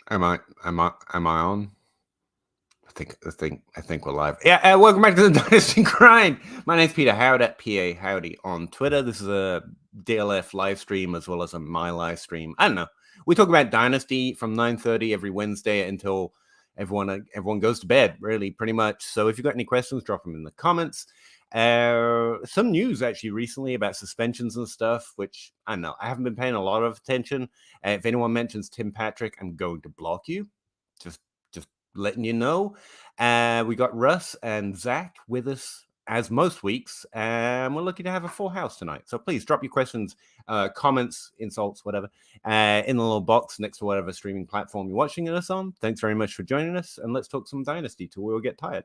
Am I on? I think we're live. Yeah, welcome back to the Dynasty Grind. My name's Peter Howard at PA Howdy on Twitter. This is a DLF live stream as well as a my live stream. I don't know. We talk about Dynasty from 9:30 every Wednesday until everyone goes to bed, really, pretty much. So if you've got any questions, drop them in the comments. Some news actually recently about suspensions and stuff, which I don't know. I haven't been paying a lot of attention. If anyone mentions Tim Patrick, I'm going to block you. Just letting you know. We got Russ and Zach with us as most weeks, and we're lucky to have a full house tonight. So please drop your questions, comments, insults, whatever, in the little box next to whatever streaming platform you're watching us on. Thanks very much for joining us, and let's talk some Dynasty till we all get tired.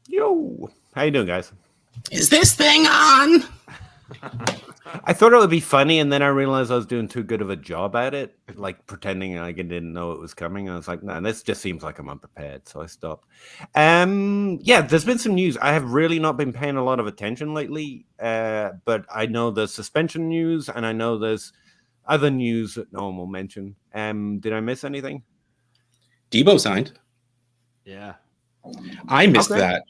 Yo, how you doing, guys? Is this thing on? I thought it would be funny, and then I realized I was doing too good of a job at it, like pretending I didn't know it was coming. I was like, no, this just seems like I'm unprepared, so I stopped. Yeah, there's been some news. I have really not been paying a lot of attention lately, but I know there's suspension news, and I know there's other news that no one will mention. Did I miss anything? Debo signed. Yeah. I missed that.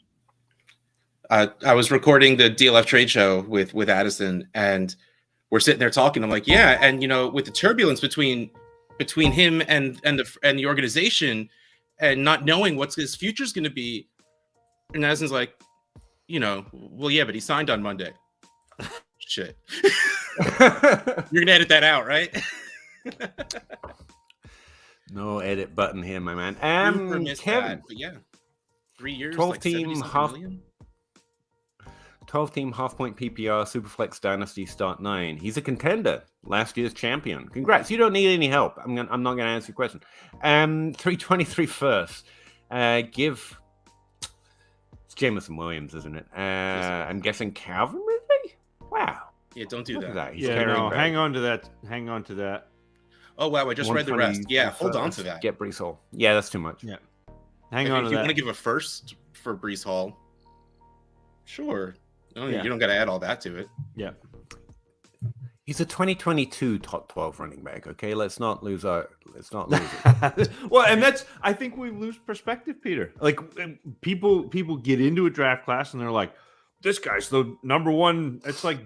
I was recording the DLF trade show with Addison, and we're sitting there talking. I'm like, yeah, and with the turbulence between him and the organization, and not knowing what his future's going to be, and Addison's like, well, yeah, but he signed on Monday. Shit, you're gonna edit that out, right? No edit button here, my man. Kevin, but yeah, 3 years, 12-team half-point PPR Superflex Dynasty Start 9. He's a contender, last year's champion. Congrats. You don't need any help. I'm not going to answer your question. 323 first. It's Jameson Williams, isn't it? I'm guessing Calvin Ridley? Wow. Yeah, don't do that. Hang on to that. Hang on to that. Oh, wow. I just read the rest. Yeah, hold on to that. Get Breece Hall. Yeah, that's too much. Yeah. Hang on to that. If you want to give a first for Breece Hall, sure. No, you don't got to add all that to it. Yeah. He's a 2022 top 12 running back. Okay, let's not lose it. Well, and I think we lose perspective, Peter. Like people get into a draft class and they're like, this guy's the number one. It's like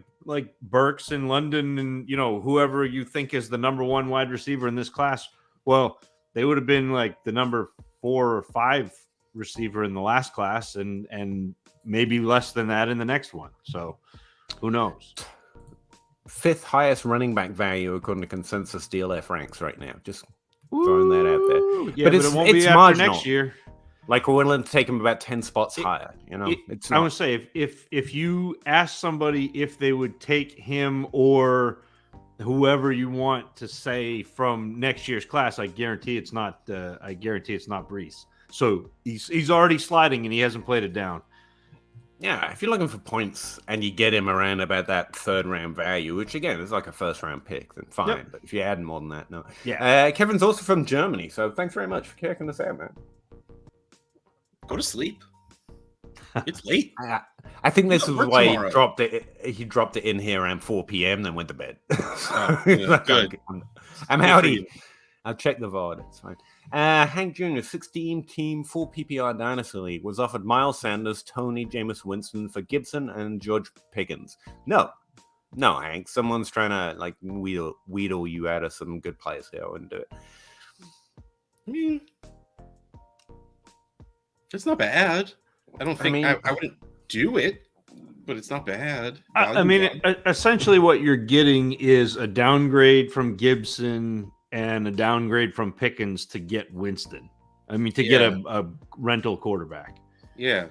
Burks in London and whoever you think is the number one wide receiver in this class. Well, they would have been like the number 4 or 5 receiver in the last class, and maybe less than that in the next one. So who knows? 5th highest running back value according to consensus DLF ranks right now. Just throwing that out there. Yeah, but it won't be after next year. Like we're willing to take him about 10 spots higher. It's not. I would say if you ask somebody if they would take him or whoever you want to say from next year's class, I guarantee it's not Breece. So he's already sliding and he hasn't played it down. Yeah, if you're looking for points and you get him around about that 3rd round value, which again is like a 1st round pick, then fine. Yep. But if you add more than that, no. Yeah. Kevin's also from Germany, so thanks very much for checking us out, man. Go to sleep. It's late. I think this is why he dropped it. He dropped it in here around 4 p.m. then went to bed. Good. I'm howdy. I'll check the VOD. It's fine. Hank Jr., 16-team full PPR Dynasty League, was offered Miles Sanders, Tony, Jameis Winston for Gibson and George Pickens. No, Hank. Someone's trying to wheedle you out of some good players here. I wouldn't do it. I mean, it's not bad. I wouldn't do it, but it's not bad. Essentially what you're getting is a downgrade from Gibson and a downgrade from Pickens to get Winston. Get a rental quarterback. Yeah.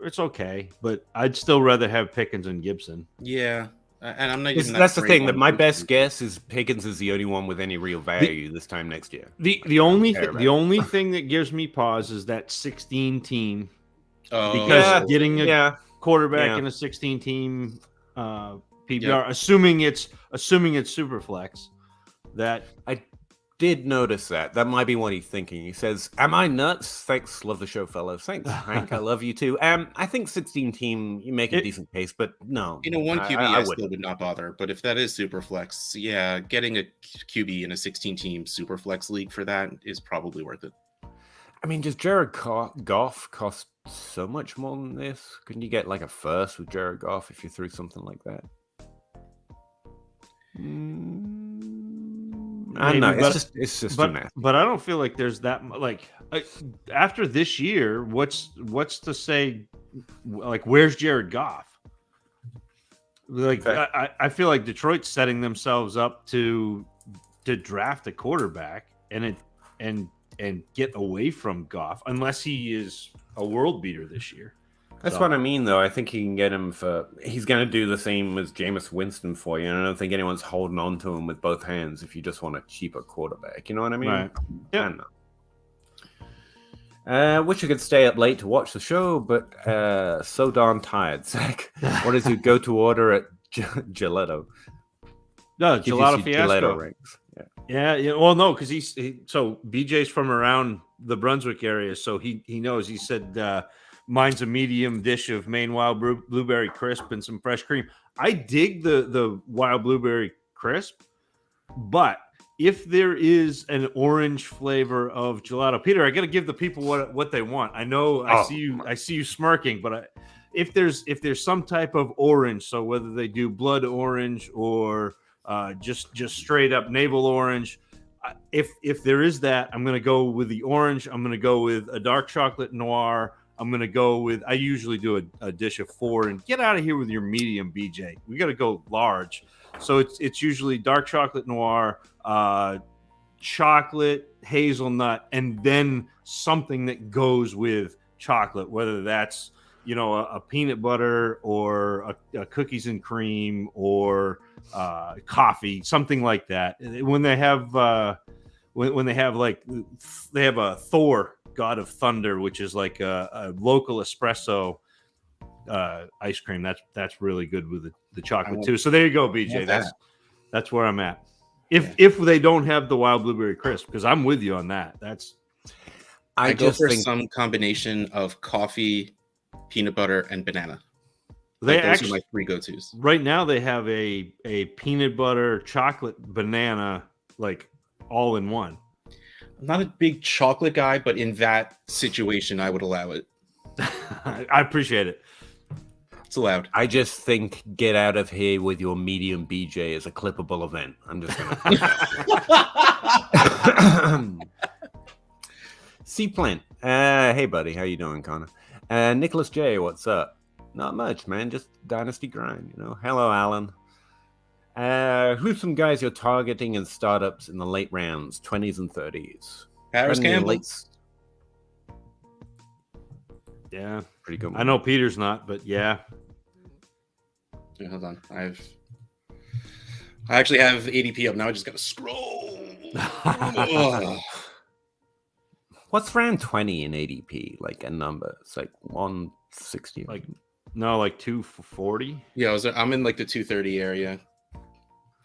It's okay, but I'd still rather have Pickens and Gibson. Yeah. And I'm not even that's the thing, that my best guess is Pickens is the only one with any real value this time next year. The only thing that gives me pause is that 16 team. Because getting a quarterback in a 16 team PPR, assuming it's super flex, that did notice that. That might be what he's thinking. He says, "Am I nuts? Thanks, love the show, fellows. Thanks, Hank. I love you too." I think 16 team, you make a decent case, but no. In a 1 QB, I still would not bother. But if that is super flex, yeah, getting a QB in a 16 team super flex league for that is probably worth it. I mean, does Jared Goff cost so much more than this? Couldn't you get like a first with Jared Goff if you threw something like that? I don't know. It's just too math. But I don't feel like there's that like after this year. What's to say? Like, where's Jared Goff? Like, I feel like Detroit's setting themselves up to draft a quarterback and get away from Goff unless he is a world beater this year. That's what I mean, though. I think he can get him for. He's going to do the same as Jameis Winston for you. And I don't think anyone's holding on to him with both hands if you just want a cheaper quarterback. You know what I mean? Right. Yeah. I don't know. Wish I could stay up late to watch the show, but so darn tired. Zach, what is your go-to order at Gelato? No, Gelato Fiasco. Gelato rings. Yeah. Well, no, because so BJ's from around the Brunswick area, so he knows. He said. Mine's a medium dish of Maine wild blueberry crisp and some fresh cream. I dig the wild blueberry crisp, but if there is an orange flavor of gelato, Peter, I got to give the people what they want. I know I see you smirking, but if there's some type of orange, so whether they do blood orange or just straight up navel orange, if there is that, I'm going to go with the orange. I'm going to go with a dark chocolate noir. I'm going to go with, I usually do a dish of 4 and get out of here with your medium, BJ. We got to go large. So it's usually dark chocolate noir, chocolate, hazelnut, and then something that goes with chocolate, whether that's, a peanut butter or a cookies and cream or coffee, something like that. When they have, when they have a Thor, God of Thunder, which is like a local espresso ice cream. That's really good with the chocolate too. So there you go, BJ. That's where I'm at. If they don't have the wild blueberry crisp, because I'm with you on that. I go for some combination of coffee, peanut butter, and banana. Those are my 3 go-tos. Right now they have a peanut butter chocolate banana like all in one. I'm not a big chocolate guy, but in that situation, I would allow it. I appreciate it. It's allowed. I just think get out of here with your medium BJ is a clippable event. I'm just going to. C-Plant. Hey, buddy. How you doing, Connor? Nicholas J. What's up? Not much, man. Just Dynasty Grind, Hello, Alan. Who's some guys you're targeting in startups in the late rounds, 20s and 30s? Harris Campbell. Yeah, pretty good one. I know Peter's not, but yeah. Hold on. I actually have ADP up now. I just got to scroll. What's round 20 in ADP? Like a number? It's like 160. Like 240. Yeah, I'm in like the 230 area.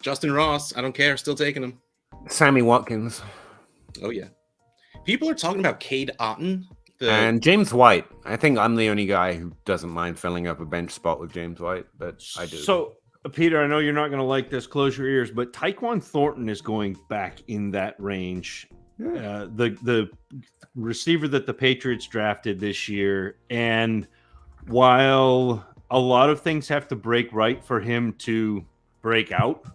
Justin Ross, I don't care. Still taking him. Sammy Watkins. Oh, yeah. People are talking about Cade Otton. And James White. I think I'm the only guy who doesn't mind filling up a bench spot with James White, but I do. So, Peter, I know you're not going to like this. Close your ears, but Tyquan Thornton is going back in that range. Yeah. The receiver that the Patriots drafted this year. And while a lot of things have to break right for him to break out,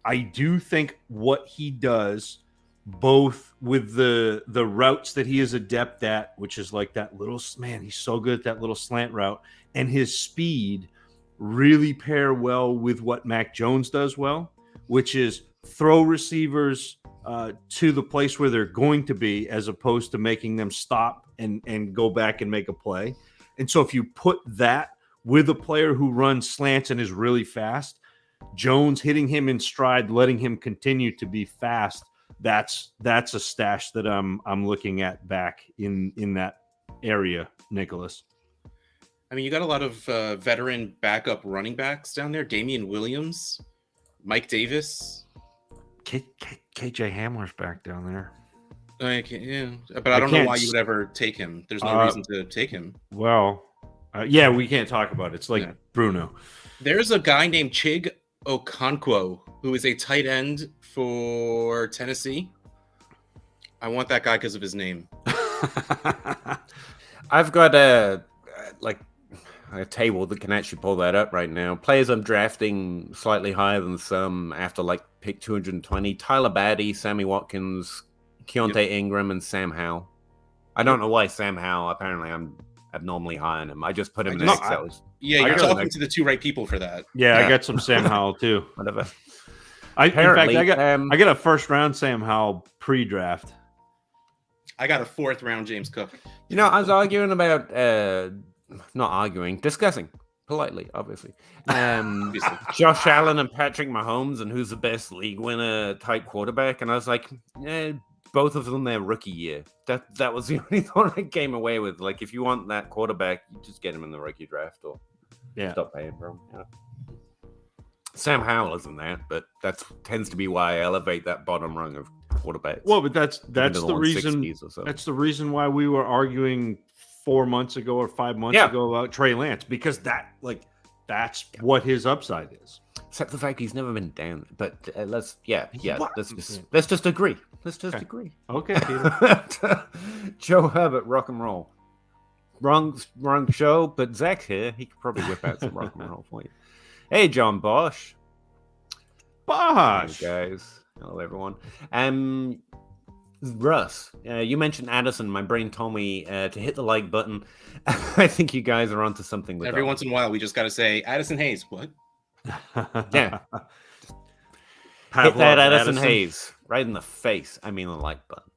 I do think what he does, both with the routes that he is adept at, which is like that little, man, he's so good at that little slant route, and his speed really pair well with what Mac Jones does well, which is throw receivers to the place where they're going to be, as opposed to making them stop and go back and make a play. And so if you put that with a player who runs slants and is really fast, Jones hitting him in stride, letting him continue to be fast, that's a stash that I'm looking at back in that area, Nicholas. I mean, you got a lot of veteran backup running backs down there. Damian Williams, Mike Davis. KJ Hamler's back down there. But I don't know why you would ever take him. There's no reason to take him. Well, we can't talk about it. It's like Bruno. There's a guy named Chig Okonkwo who is a tight end for Tennessee. I want that guy because of his name. I've got a table that can actually pull that up right now. Players I'm drafting slightly higher than some after like pick 220. Tyler Batty, Sammy Watkins, Keontae Ingram, and Sam Howell. I don't know why Sam Howell. Apparently, I'm abnormally high on him. I just put him next. You're talking to the two right people for that. Yeah, I got some Sam Howell too. Whatever. In fact, I got a first round Sam Howell pre-draft. I got a 4th round James Cook. I was arguing about discussing politely, obviously. Josh Allen and Patrick Mahomes, and who's the best league winner type quarterback. And I was like, both of them their rookie year. That was the only thought I came away with. Like, if you want that quarterback, you just get him in the rookie draft or stop paying for him. Yeah. Sam Howell isn't that, but that tends to be why I elevate that bottom rung of quarterbacks. Well, but that's the reason. That's the reason why we were arguing 4 months ago or 5 months ago about Trey Lance, because that's what his upside is. Except the fact he's never been down. But let's just agree. Let's just agree. Okay, Peter. Joe Herbert, rock and roll. Wrong show, but Zach's here. He could probably whip out some rock and roll for you. Hey, John Bosch. Hey, guys. Hello, everyone. Russ, you mentioned Addison. My brain told me to hit the like button. I think you guys are onto something with Every once in a while, we just got to say, Addison Hayes, what? Yeah. Hit that Addison Hayes right in the face. I mean, the like button.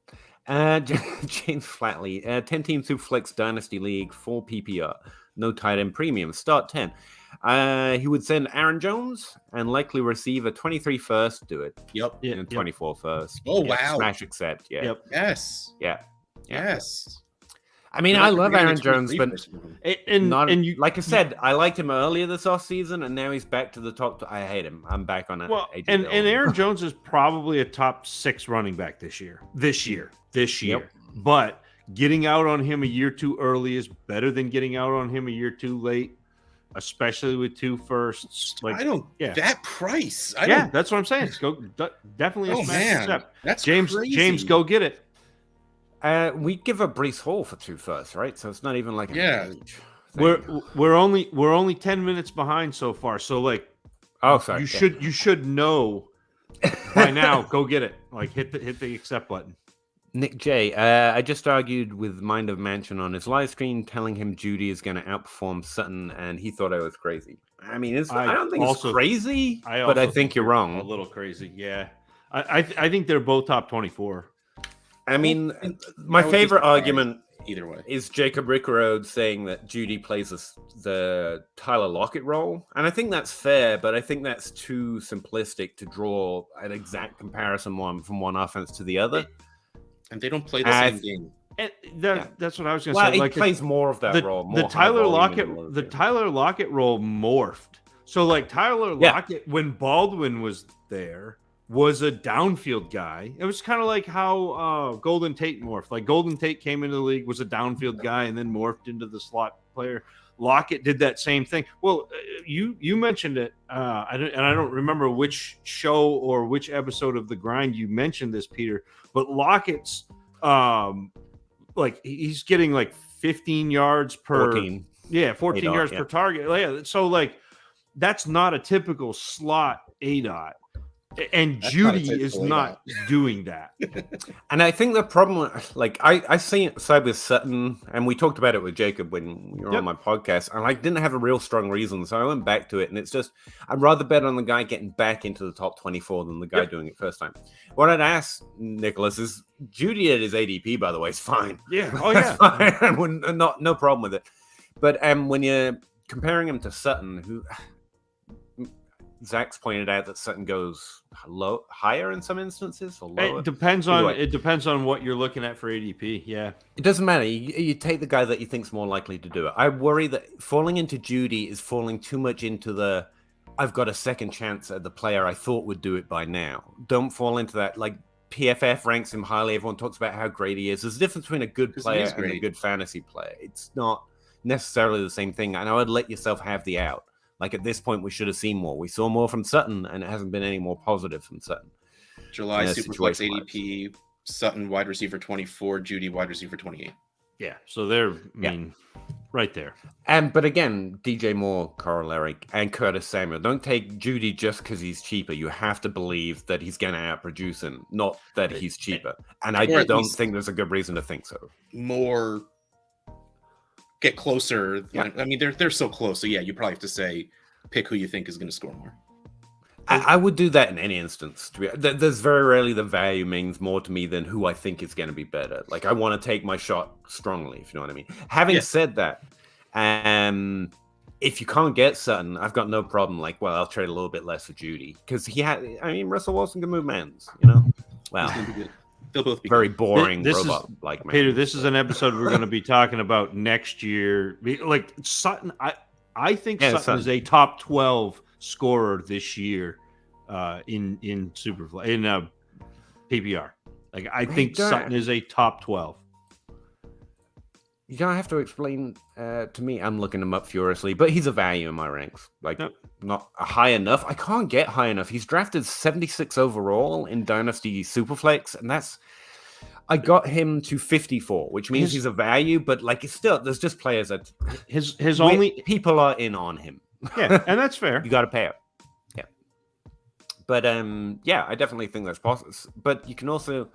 James Flatley, 10 team Superflex Dynasty League, 4 PPR, no tight end premium, start 10. He would send Aaron Jones and likely receive a 23 first. Do it. Yep. And 24 first. Oh, wow. Smash accept. Yeah. Yep. Yes. Yeah. Yes. I mean, I love Aaron Jones, but like I said, I liked him earlier this offseason, and now he's back to the top. I hate him. I'm back on it. Well, and Aaron Jones is probably a top 6 running back this year. Yep. But getting out on him a year too early is better than getting out on him a year too late, especially with 2 firsts. That price. That's what I'm saying. Definitely a smash accept. That's James. crazy. James, go get it. We give up Breece Hall for 2 firsts, right? So it's not even like we're only 10 minutes behind so far. So sorry. You should know by now. Go get it. Like hit the accept button. Nick J, I just argued with Mind of Mansion on his live stream, telling him Judy is going to outperform Sutton, and he thought I was crazy. I mean, I don't think it's crazy, but I think you're wrong. A little crazy, yeah. I think they're both top 24. I mean, my favorite argument either way is Jacob Rickrode saying that Judy plays the Tyler Lockett role, and I think that's fair, but I think that's too simplistic to draw an exact comparison from one offense to the other. And they don't play the same game. And that's what I was going to say. He plays more of that role. The Tyler Lockett role morphed. So Tyler Lockett, when Baldwin was there, was a downfield guy. It was kind of like how Golden Tate morphed. Like Golden Tate came into the league, was a downfield guy, and then morphed into the slot player. Lockett did that same thing. Well, you mentioned it, I don't remember which show or which episode of The Grind you mentioned this, Peter. But Lockett's he's getting 15 yards per 14 yards per target. Yeah, so that's not a typical slot ADOT. And that's Judy is not doing that. And I think the problem, I see it side with Sutton, and we talked about it with Jacob when you were on my podcast, and I didn't have a real strong reason, so I went back to it, and it's just, I'd rather bet on the guy getting back into the top 24 than the guy doing it first time. What I'd ask Nicholas is, Judy at his ADP, by the way, is fine. Yeah. Oh, yeah. Fine. No problem with it. But when you're comparing him to Sutton, who... Zach's pointed out that Sutton goes higher in some instances or lower. It depends on what you're looking at for ADP. Yeah, it doesn't matter. You take the guy that you think's more likely to do it. I worry that falling into Judy is falling too much into the I've got a second chance at the player I thought would do it by now. Don't fall into that. Like PFF ranks him highly. Everyone talks about how great he is. There's a difference between a good player and a good fantasy player. It's not necessarily the same thing. And I would let yourself have the out. Like at this point, we should have seen more. We saw more from Sutton, and it hasn't been any more positive from Sutton. July Superflex ADP, Sutton wide receiver 24, Judy wide receiver 28. Yeah, so they're right there. But again, DJ Moore, corollary, and Curtis Samuel. Don't take Judy just because he's cheaper. You have to believe that he's going to outproduce him, not that he's cheaper. And I don't think there's a good reason to think so. More get closer. Yeah. I mean, they're so close. So yeah, you probably have to say pick who you think is going to score more. I would do that in any instance. There's very rarely the value means more to me than who I think is going to be better. Like I want to take my shot strongly, if you know what I mean. Having said that, if you can't get Sutton, I've got no problem. Like, well, I'll trade a little bit less for Judy because Russell Wilson can move mans, you know. Wow, they'll both be very boring robot like man. Peter, this is an episode we're going to be talking about next year. Like Sutton, I think Sutton is a top 12 scorer this year in Superflex in PPR. Like I think Sutton is a top 12. You don't have to explain to me. I'm looking him up furiously, but he's a value in my ranks. Like not high enough. I can't get high enough. He's drafted 76 overall in Dynasty Superflex, and I got him to 54, which means he's a value. But like, it's still there's just players that his only people are in on him. Yeah, and that's fair. You got to pay it. Yeah, but I definitely think that's possible. But you can also.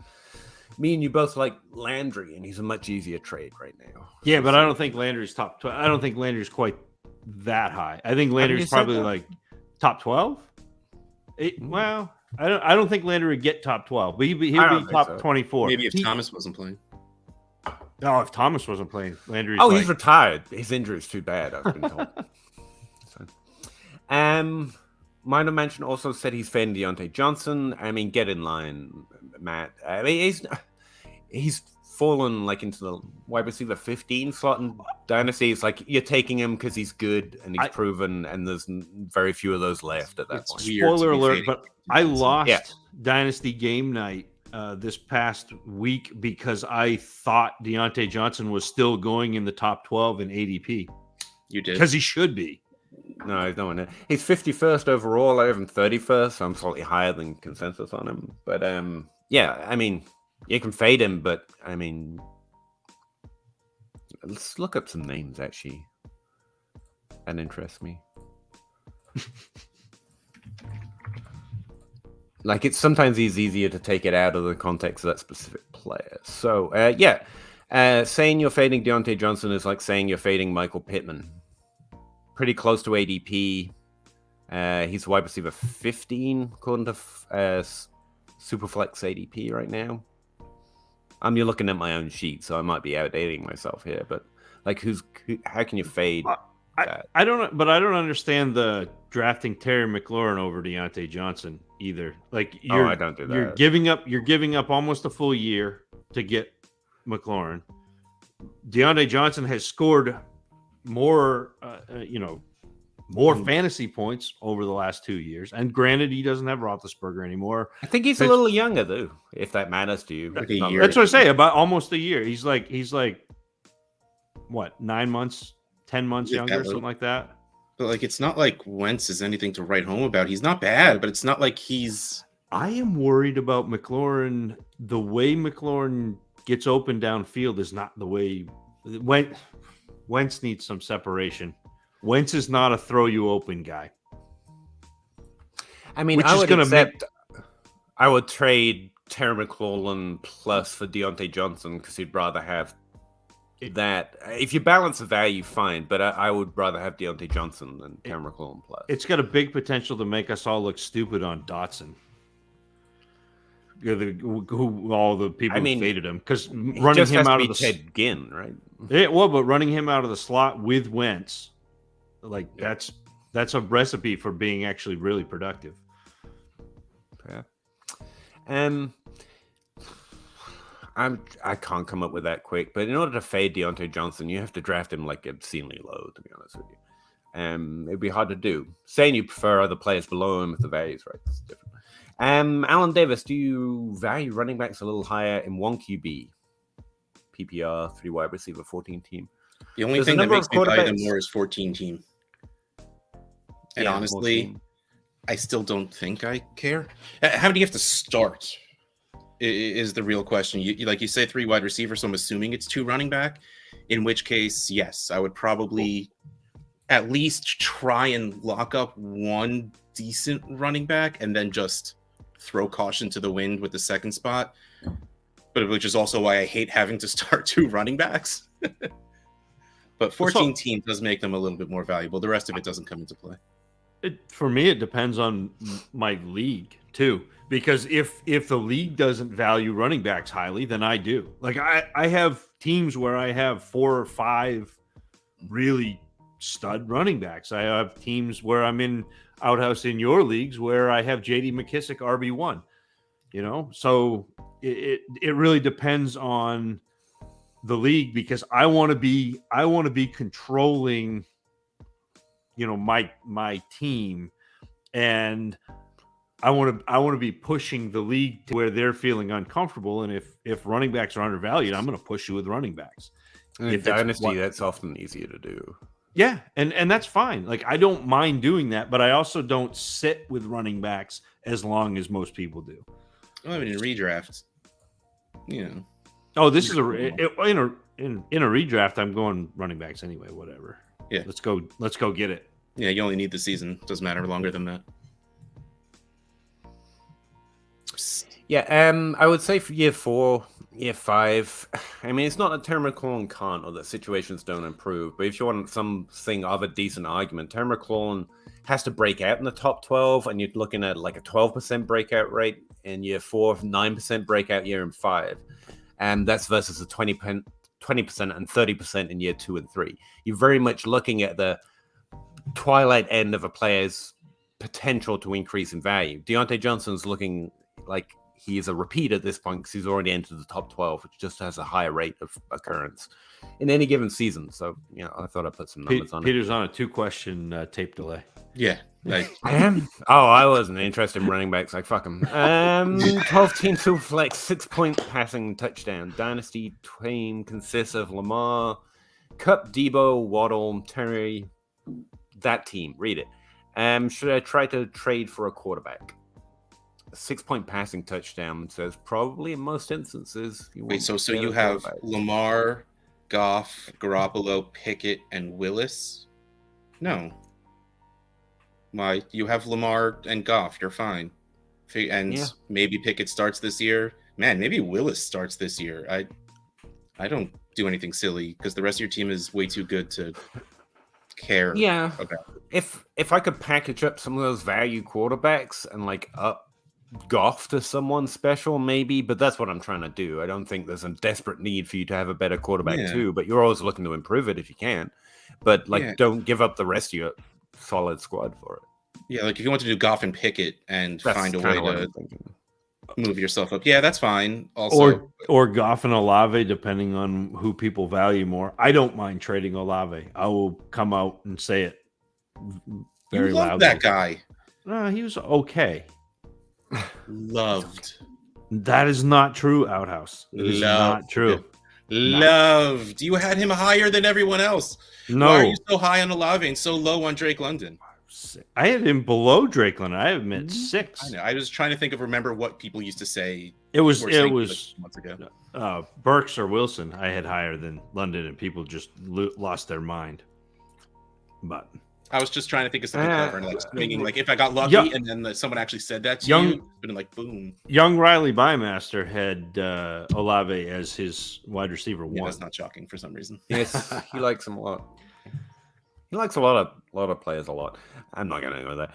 Me and you both like Landry, and he's a much easier trade right now. Yeah, but I don't think Landry's top 12. I don't think Landry's quite that high. I think Landry's probably like top 12. Well, I don't think Landry would get top 12, but he'll be top 24. Maybe if Thomas wasn't playing. No, if Thomas wasn't playing, Landry's. He's retired. His injury is too bad, I've been told. Minor Mention also said he's fading Deontay Johnson. I mean, get in line, Matt. I mean, he's fallen like into the wide receiver 15 slot in Dynasty. It's like you're taking him because he's good and he's proven, and there's very few of those left at that point. Spoiler alert, but I lost Dynasty Game Night this past week because I thought Deontay Johnson was still going in the top 12 in ADP. You did? Because he should be. No, he's not in it. He's 51st overall. I have him 31st, so I'm slightly higher than consensus on him. But I mean, you can fade him, but I mean, let's look up some names actually. That interests me. Like it's sometimes easier to take it out of the context of that specific player. So saying you're fading Deontay Johnson is like saying you're fading Michael Pittman. Pretty close to ADP. He's wide receiver 15 according to Superflex ADP right now. You're looking at my own sheet, so I might be outdating myself here. But like, how can you fade that? I don't understand the drafting Terry McLaurin over Deontay Johnson either. Like, I don't do that. You're giving up almost a full year to get McLaurin. Deontay Johnson has scored more fantasy points over the last 2 years. And granted, he doesn't have Roethlisberger anymore. I think he's a little younger, though, if that matters to you. Like a year. That's what I say, about almost a year. He's like what, 9 months, 10 months younger, something like that. But like, it's not like Wentz is anything to write home about. He's not bad, but it's not like he's. I am worried about McLaurin. The way McLaurin gets open downfield is not the way Wentz needs some separation. Wentz is not a throw you open guy. I mean, I would trade Terry McLaurin plus for Deontay Johnson because he'd rather have that. If you balance the value, fine, but I would rather have Deontay Johnson than Terry McLaurin plus. It's got a big potential to make us all look stupid on Dotson. All the people who faded him, because running him out of the Ted Ginn, right? But running him out of the slot with Wentz, like that's a recipe for being actually really productive. Yeah. I can't come up with that quick, but in order to fade Deontay Johnson, you have to draft him like obscenely low, to be honest with you. It'd be hard to do. Saying you prefer other players below him if the value's right, that's different. Alan Davis, do you value running backs a little higher in 1 QB? PPR, 3 wide receiver, 14 team. The only thing that makes me value them more is 14 team. And honestly, I still don't think I care. How many do you have to start? Is the real question. You like you say 3 wide receiver, so I'm assuming it's 2 running back. In which case, yes, I would probably at least try and lock up 1 decent running back and then just throw caution to the wind with the second spot. But which is also why I hate having to start 2 running backs. But 14 team does make them a little bit more valuable. The rest of it doesn't come into play. For me, it depends on my league too. Because if the league doesn't value running backs highly, then I do. Like I have teams where I have 4 or 5 really stud running backs. I have teams where I'm in Outhouse in your leagues where I have JD McKissick RB1. You know, so it really depends on the league because I want to be controlling, you know, my team, and I want to be pushing the league to where they're feeling uncomfortable. And if running backs are undervalued, I'm going to push you with running backs. In Dynasty, that's often easier to do. Yeah, and that's fine. Like I don't mind doing that, but I also don't sit with running backs as long as most people do. Well, I mean, in redraft, you know. Oh, this is in a redraft. I'm going running backs anyway. Whatever. Yeah, let's go get it. Yeah, you only need the season. Doesn't matter longer than that. Yeah, I would say for year 4, year 5, I mean, it's not that Terry McLaurin can't or that situations don't improve, but if you want something of a decent argument, Terry McLaurin has to break out in the top 12, and you're looking at like a 12% breakout rate in year 4, 9% breakout year in 5. And that's versus a 20% and 30% in year 2 and 3. You're very much looking at the twilight end of a player's potential to increase in value. Deontay Johnson's looking like he is a repeat at this point because he's already entered the top 12, which just has a higher rate of occurrence in any given season. So, you know, I thought I'd put some numbers on it. Peter's on a 2-question tape delay. Yeah. I am? Oh, I wasn't interested in running backs. Like, fuck them. 12 team super flex, 6-point passing touchdown. Dynasty team consists of Lamar, Cup, Debo, Waddle, Terry. That team. Read it. Should I try to trade for a quarterback? A 6-point passing touchdown says probably in most instances. Wait, so you have Lamar, Goff, Garoppolo, Pickett, and Willis? No. Why? You have Lamar and Goff. You're fine. And maybe Pickett starts this year. Man, maybe Willis starts this year. I don't do anything silly because the rest of your team is way too good to care. Yeah. About. If I could package up some of those value quarterbacks and like up Goff to someone special, maybe, but that's what I'm trying to do. I don't think there's a desperate need for you to have a better quarterback too, but you're always looking to improve it if you can. But like, don't give up the rest of your solid squad for it. Yeah, like if you want to do Goff and Pickett and find a way to move yourself up, yeah, that's fine. Also, or Goff and Olave, depending on who people value more. I don't mind trading Olave. I will come out and say it very loudly. That guy. He was okay. Loved. That is not true, Outhouse. It is not true. Loved. You had him higher than everyone else. No. Why are you so high on Olave and so low on Drake London? I had him below Drake London. I admit 6. I know. I was trying to remember what people used to say. It was months ago. Burks or Wilson. I had higher than London, and people just lost their mind. But I was just trying to think of something clever and like thinking like if I got lucky and then someone actually said that to you, it's been like boom. Young Riley Bymaster had Olave as his wide receiver 1. That's not shocking for some reason. Yes, he likes him a lot. He likes a lot of players a lot. I'm not going to go there.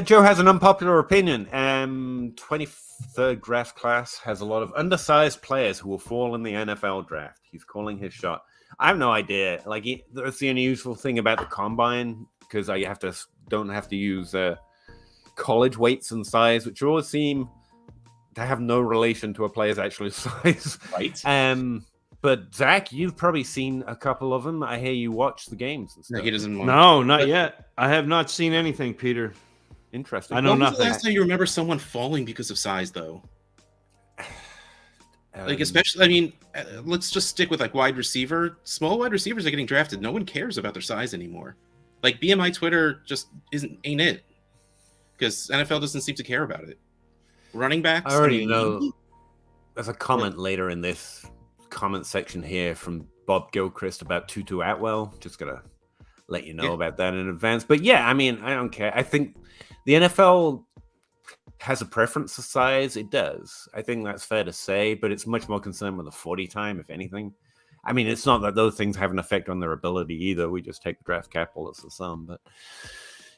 Joe has an unpopular opinion. 23rd draft class has a lot of undersized players who will fall in the NFL draft. He's calling his shot. I have no idea. Like, that's the only useful thing about the combine because I don't have to use college weights and size, which always seem to have no relation to a player's actual size. Right. But Zach, you've probably seen a couple of them. I hear you watch the games and stuff. No, he doesn't want. No, not yet. I have not seen anything, Peter. Interesting. I know When was nothing. the last time you remember someone falling because of size, though? Like, especially, I mean, let's just stick with like wide receiver. Small wide receivers are getting drafted. No one cares about their size anymore. Like BMI Twitter just ain't it, because NFL doesn't seem to care about it. Running backs. I already know. There's a comment later in this comment section here from Bob Gilchrist about Tutu Atwell. Just gonna let you know about that in advance. But yeah, I mean, I don't care. I think the NFL has a preference for size. It does. I think that's fair to say, but it's much more concerned with the 40 time, if anything. I mean, it's not that those things have an effect on their ability either. We just take the draft capital as the sum. But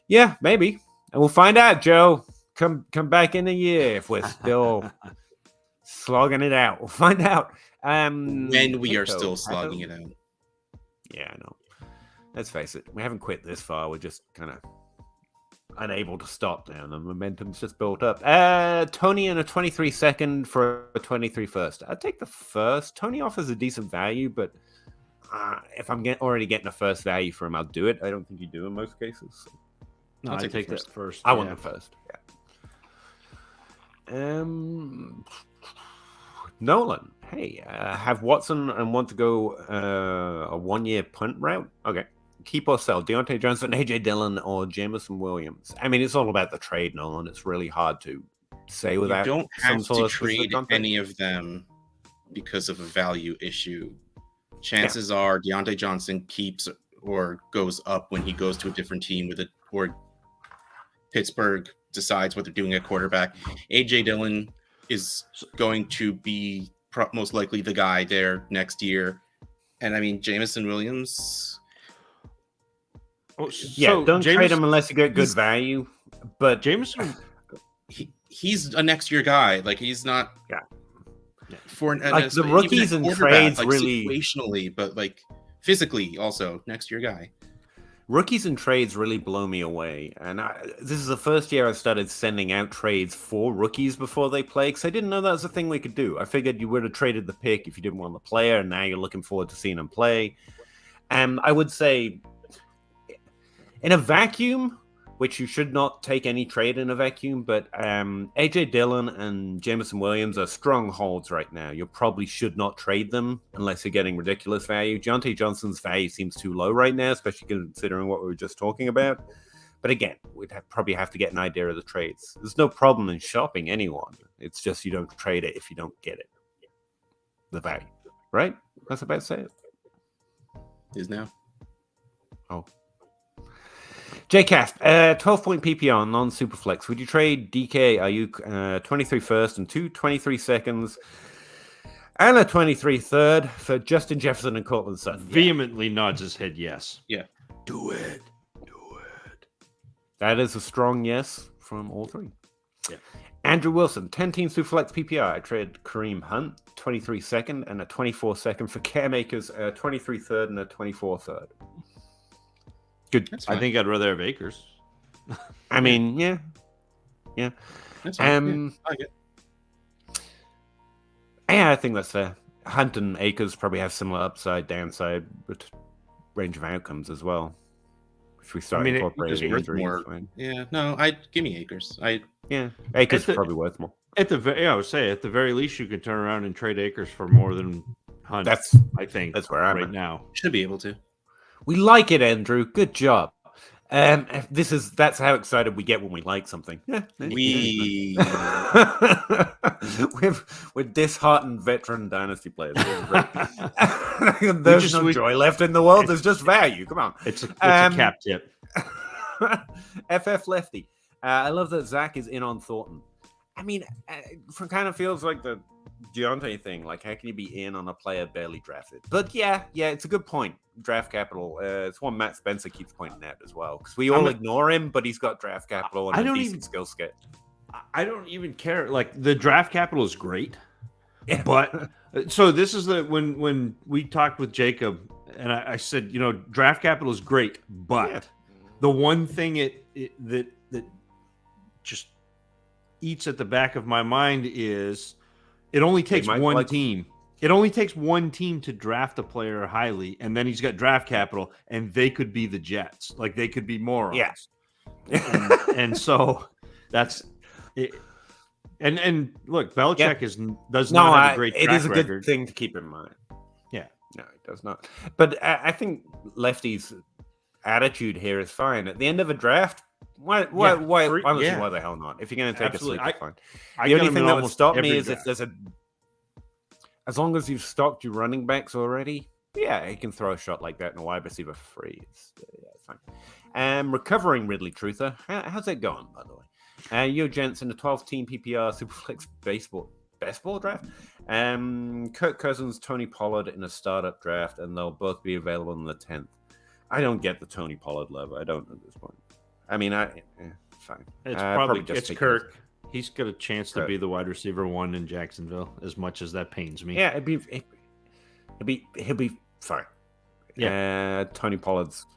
yeah, maybe. And we'll find out, Joe. Come back in a year if we're still slogging it out. We'll find out. When we are still slogging it out. Yeah, I know. Let's face it. We haven't quit this far. We're just kind of unable to stop now. The momentum's just built up. Tony in a 23 second for a 23 first. I'd take the first. Tony offers a decent value, but if I'm already getting a first value for him, I'll do it. I don't think you do in most cases. So. No, I'll take that first. I want the first. Yeah. Nolan. Hey, have Watson and want to go a 1 year punt route? Okay. Keep or sell Deontay Johnson, AJ Dillon, or Jameson Williams. I mean, it's all about the trade, Nolan. It's really hard to say without. You don't have some to sort of trade any of them because of a value issue. Chances are Deontay Johnson keeps or goes up when he goes to a different team or Pittsburgh decides what they're doing at quarterback. AJ Dillon is going to be most likely the guy there next year. And I mean, Jameson Williams. Don't trade him unless you get good value. But Jameson, he's a next year guy. Like he's not. Yeah. For like the rookies and trades, like really situationally, but like physically also next year guy. Rookies and trades really blow me away. And this is the first year I started sending out trades for rookies before they play, because I didn't know that was a thing we could do. I figured you would have traded the pick if you didn't want the player, and now you're looking forward to seeing him play. And I would say, in a vacuum, which you should not take any trade in a vacuum, but AJ Dillon and Jameson Williams are strongholds right now. You probably should not trade them unless you're getting ridiculous value. Deontay Johnson's value seems too low right now, especially considering what we were just talking about. But again, we'd probably have to get an idea of the trades. There's no problem in shopping anyone. It's just you don't trade it if you don't get it. The value, right? That's about to say it. Is now. Oh. JCast, 12-point PPR non-superflex. Would you trade DK, Ayuk, 23 first and 2 23 seconds and a 23 third for Justin Jefferson and Cortland Sutton? Vehemently nods his head yes. Yeah. Do it. That is a strong yes from all three. Yeah. Andrew Wilson, 10-team superflex PPR. I traded Kareem Hunt, 23 second and a 24 second for Cam Akers, 23 third and a 24 third. Good. I think I'd rather have Akers. I mean, yeah. That's fine. Yeah, I think that's fair. Hunt and Akers probably have similar upside, downside, but range of outcomes as well. If we start incorporating injuries. Yeah, no, give me Akers. Akers is probably worth more. I would say at the very least you can turn around and trade Akers for more than Hunt. I think that's where I'm right at. Now. Should be able to. We like it, Andrew. Good job. That's how excited we get when we like something. Yeah, we're disheartened veteran dynasty players. There's no joy left in the world. There's just value. Come on. It's a cap tip. FF Lefty. I love that Zach is in on Thornton. I mean, it kind of feels like the Deontay thing. Like, how can you be in on a player barely drafted? But yeah, it's a good point. Draft capital. It's one Matt Spencer keeps pointing out as well, because we all ignore him, but he's got draft capital and a decent skill set. I don't even care. Like, the draft capital is great, but so this is when we talked with Jacob, and I said, draft capital is great, but the one thing that just eats at the back of my mind is it only takes one team It only takes one team to draft a player highly, and then he's got draft capital, and they could be the Jets. Like they could be morons. Yeah. And so that's it. And look, Belichick does not have a great track it is a good record. thing to keep in mind. Yeah. No, it does not. But I think Lefty's attitude here is fine. At the end of a draft, why honestly, why the hell not? If you're going to take a sleeper, fine. The only thing that will stop me is if there's as long as you've stocked your running backs already, yeah, he can throw a shot like that in a wide receiver free. It's fine. Recovering Ridley Truther. How's that going, by the way? Yo Jensen, a 12-team PPR Superflex best ball draft. Kirk Cousins, Tony Pollard in a startup draft, and they'll both be available on the 10th. I don't get the Tony Pollard love. I don't at this point. I mean, fine. It's probably it's Kirk. He's got a chance to be the wide receiver 1 in Jacksonville. As much as that pains me. Yeah, he'll be fine. Yeah, Tony Pollard's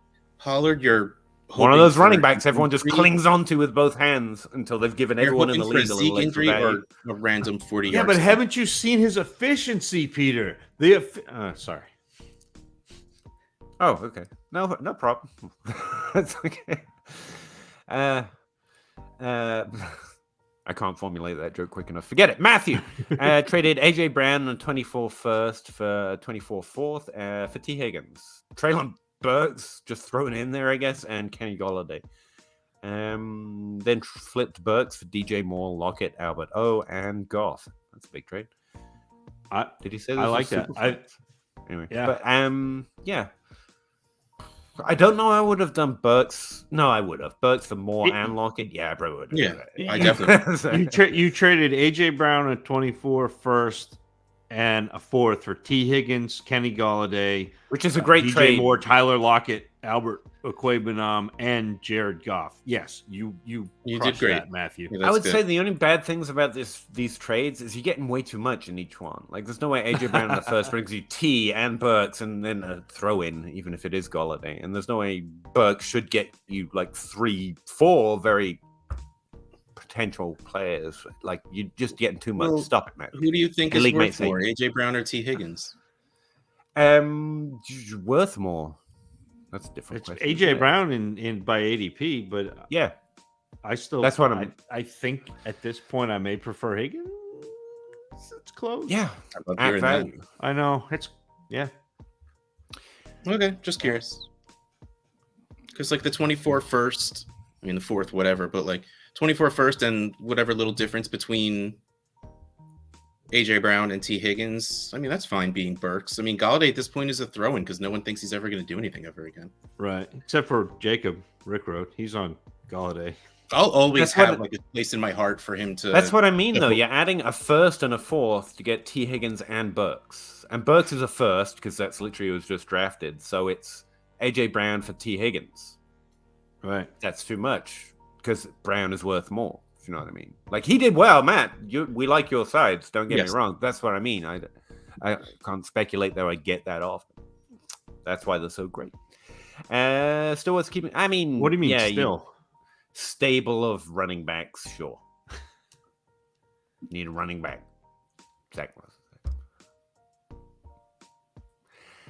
you're one of those running backs everyone just clings onto with both hands until they've given everyone in the league a little injury or a random 40 yards. Yeah, but haven't you seen his efficiency, Peter? Sorry. Oh, okay. No problem. That's okay. I can't formulate that joke quick enough. Forget it. Matthew traded AJ Brown on 24 first for 24 fourth for T. Higgins. Traylon Burks just thrown in there, I guess, and Kenny Golladay. Then flipped Burks for DJ Moore, Lockett, Albert O, and Goff. That's a big trade. Did he say this? I like that. Anyway, yeah. But yeah. I don't know. I would have done Burks. No, I would have Burks for Moore and Lockett. Yeah, bro. Would yeah, I definitely. You traded AJ Brown at 24 first and a fourth for T. Higgins, Kenny Golladay, which is a great DJ trade. Moore, Tyler Lockett, Albert Okwuegbunam, and Jared Goff. Yes, you did great, that, Matthew. Yeah, I would say the only bad things about these trades is you're getting way too much in each one. Like, there's no way AJ Brown in the first brings you T and Burks and then a throw in, even if it is Golladay. And there's no way Burks should get you like 3-4 very potential players. Like, you're just getting too much. Stop it, man. Who do you think is worth more, AJ Brown or T. Higgins? Worth more. That's a different question. AJ Brown in by ADP, but yeah, that's what I think at this point I may prefer Higgins. It's close. Yeah, at value. I know Okay, just curious. Because like the 24 first, I mean the fourth, whatever, but like 24 first and whatever little difference between AJ Brown and T. Higgins, I mean, that's fine being Burks. I mean, Golladay at this point is a throw-in because no one thinks he's ever going to do anything ever again. Right. Except for Jacob Rickroad. He's on Golladay. I'll always have like a place in my heart for him to... That's what I mean, though. You're adding a first and a fourth to get T. Higgins and Burks. And Burks is a first because that's literally who was just drafted. So it's AJ Brown for T. Higgins. Right. That's too much because Brown is worth more. If you know what I mean. Like, he did well, Matt. We like your sides. Don't get me wrong. That's what I mean. I can't speculate that I get that often. That's why they're so great. Still worth keeping. I mean, what do you mean still? Stable of running backs, sure. Need a running back. Zach Moss.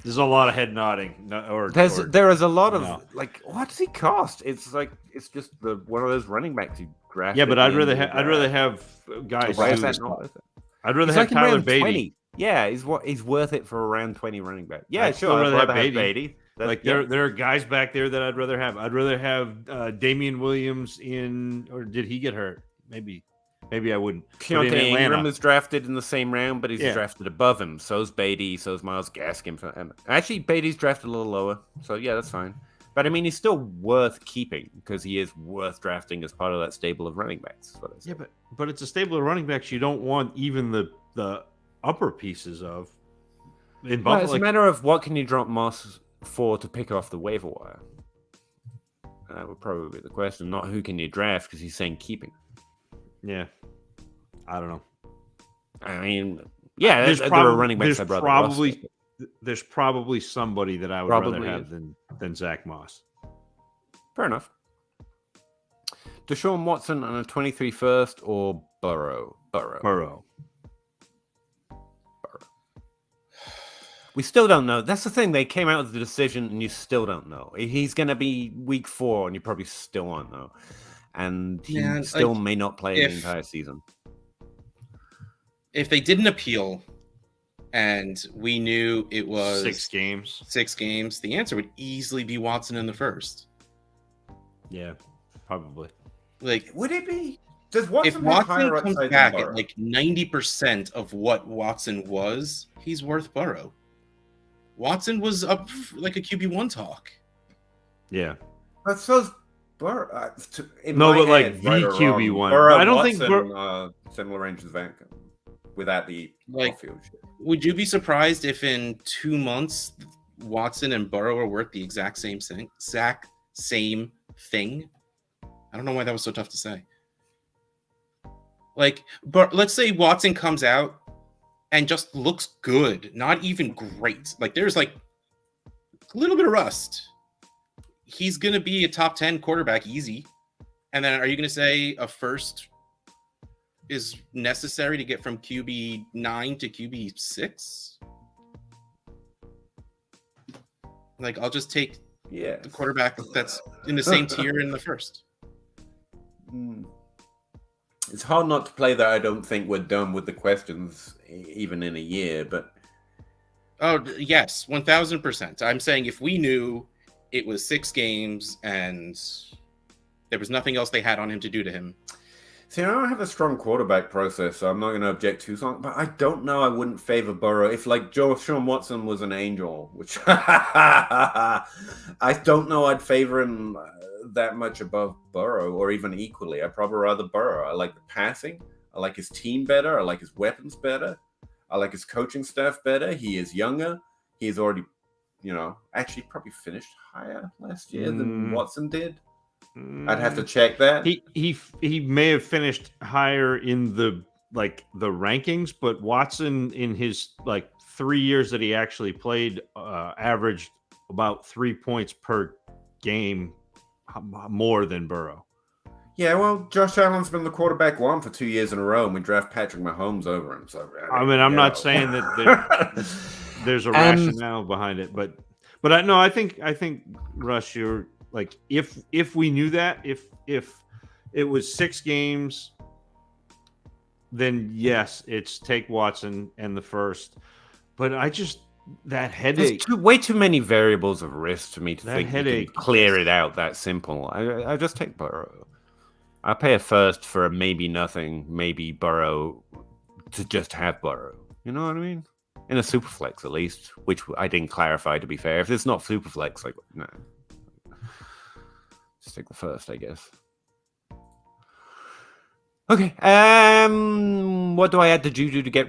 There's a lot of head nodding. There is a lot of like, what does he cost? It's like it's just one of those running backs you draft. Yeah, but I'd rather have guys. I'd rather have Tyler Beatty. 20. Yeah, he's worth it for around 20 running back. Yeah, sure. I'd rather have Beatty. There are guys back there that I'd rather have. I'd rather have Damian Williams or did he get hurt? Maybe I wouldn't. Keontae Ingram is drafted in the same round, but he's drafted above him. So's Beatty. So's Myles Gaskin. Actually, Beatty's drafted a little lower, so yeah, that's fine. But I mean, he's still worth keeping because he is worth drafting as part of that stable of running backs. Yeah, but it's a stable of running backs you don't want even the upper pieces of. It's a matter of what can you drop Moss for to pick off the waiver wire. That would probably be the question, not who can you draft because he's saying keeping. Yeah, I don't know. I mean, yeah, there are running backs I'd rather there's probably somebody that I would rather have than Zach Moss. Fair enough. Deshaun Watson on a 23 first or Burrow? We still don't know. That's the thing. They came out with the decision, and you still don't know. He's going to be week 4, and you probably still won't know. And he still may not play the entire season. If they didn't appeal, and we knew it was 6 games, the answer would easily be Watson in the first. Yeah, probably. Like, would it be? Does Watson if Watson comes back at like 90% of what Watson was, he's worth Burrow. Watson was up like a QB1 talk. Yeah. But so's Burrow. No, but like the QB1. Burrow, I don't Watson, think similar range as Van without the off-field shit. Would you be surprised if in 2 months Watson and Burrow are worth the exact same thing? I don't know why that was so tough to say. Like, but let's say Watson comes out and just looks good, not even great. Like, there's like a little bit of rust. He's going to be a top 10 quarterback easy. And then are you going to say a first is necessary to get from QB 9 to QB 6? Like, I'll just take the quarterback that's in the same tier in the first. It's hard not to play that. I don't think we're done with the questions even in a year, but yes, 1000%. I'm saying if we knew it was 6 games and there was nothing else they had on him to do to him. See, I don't have a strong quarterback process, so I'm not going to object too long. But I don't know. I wouldn't favor Burrow if, like, Sean Watson was an angel, which I don't know. I'd favor him that much above Burrow, or even equally. I'd probably rather Burrow. I like the passing. I like his team better. I like his weapons better. I like his coaching staff better. He is younger. He's already, actually probably finished higher last year than Watson did. I'd have to check that. He may have finished higher in the rankings, but Watson in his 3 years that he actually played averaged about 3 points per game more than Burrow. Yeah, well, Josh Allen's been the quarterback 1 for 2 years in a row, and we draft Patrick Mahomes over him. So I'm not saying that there's a rationale behind it, but I think Rush, you're like, if we knew that, if it was 6 games, then yes, it's take Watson and the first. But that headache. There's way too many variables of risk for me to think headache you can clear it out that simple. I just take Burrow. I pay a first for a maybe nothing, maybe Burrow to just have Burrow. You know what I mean? In a superflex, at least, which I didn't clarify, to be fair. If it's not superflex, no. Just take the first, I guess. Okay. What do I add to Juju to get...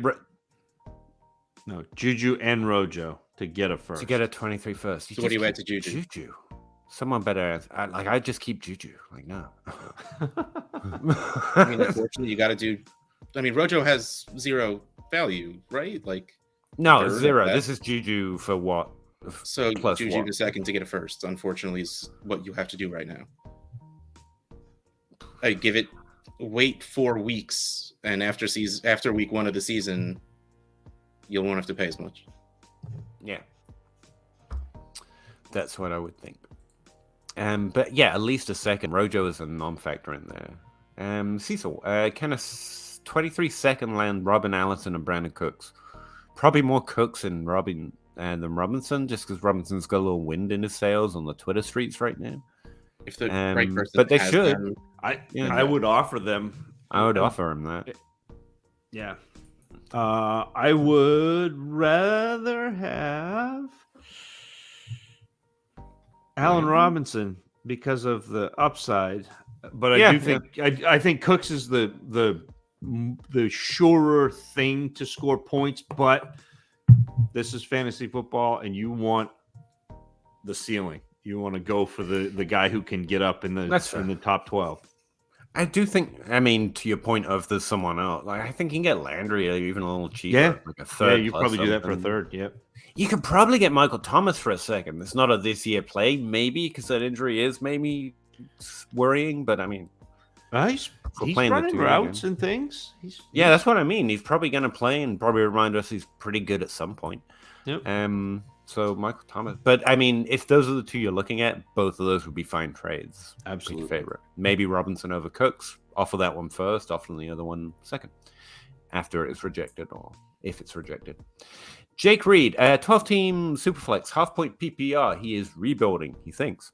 No, Juju and Rojo to get a first. To get a 23 first. So what do you add to Juju? Juju. Someone better... I just keep Juju. No. I mean, unfortunately, you got to do... I mean, Rojo has 0 value, right? No, 0. This is Juju for what? So plus Juju what? the second to get a first, unfortunately, is what you have to do right now. I give it... Wait 4 weeks, and after week 1 of the season... You won't have to pay as much. Yeah. That's what I would think. But yeah, at least a second. Rojo is a non-factor in there. Cecil, kind of 23-second land Robin Allison and Brandon Cooks. Probably more Cooks than Robinson, just because Robinson's got a little wind in his sails on the Twitter streets right now. If the right person, but they should. Them, I would offer them. I would offer him that. Yeah. I would rather have Allen Robinson because of the upside, but I think Cooks is the surer thing to score points. But this is fantasy football, and you want the ceiling. You want to go for the guy who can get up in the top 12. I do think, to your point of there's someone else, I think you can get Landry even a little cheaper. Yeah. Like a third. Yeah, you probably do that for a third. Yep. You could probably get Michael Thomas for a second. It's not a this year play, maybe, because that injury is maybe worrying, but he's running routes and things. Yeah, that's what I mean. He's probably going to play and probably remind us he's pretty good at some point. Yep. So Michael Thomas. But I mean, if those are the two you're looking at, both of those would be fine trades. Absolutely. Pick your favorite. Maybe Robinson over Cooks. Offer that one first, offer the other one second. After it's rejected or if it's rejected. Jake Reed, 12-team Superflex, half-point PPR. He is rebuilding, he thinks.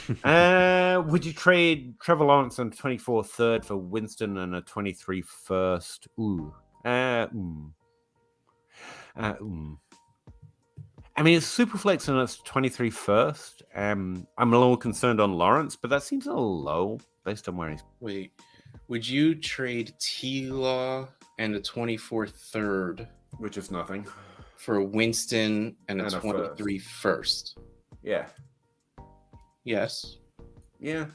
Would you trade Trevor Lawrence on 24 third for Winston and a 23 first? Ooh. I mean, it's Superflex and it's 23 first. I'm a little concerned on Lawrence, but that seems a little low based on where he's... Wait, would you trade T-Law and a 24 third? Which is nothing. For Winston and a 23 first. Yeah. Yes. Yeah.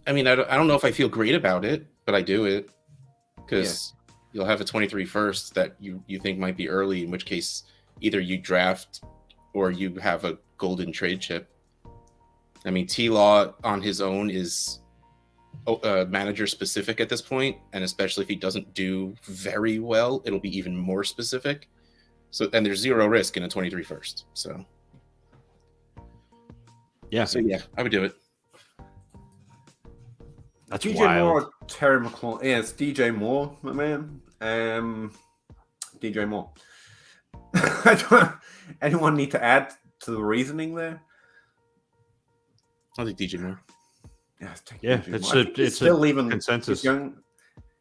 I mean, I don't know if I feel great about it, but I do it because you'll have a 23 first that you think might be early, in which case either you draft or you have a golden trade chip. I mean, T-Law on his own is manager specific at this point, and especially if he doesn't do very well, it'll be even more specific. So, and there's zero risk in a 23 first. So yeah, I would do it. That's DJ wild. Moore, Terry McLaurin. Yeah, it's DJ Moore, my man. DJ Moore. Anyone need to add to the reasoning there? I think DJ Moore. Yeah, it's still even consensus. Young.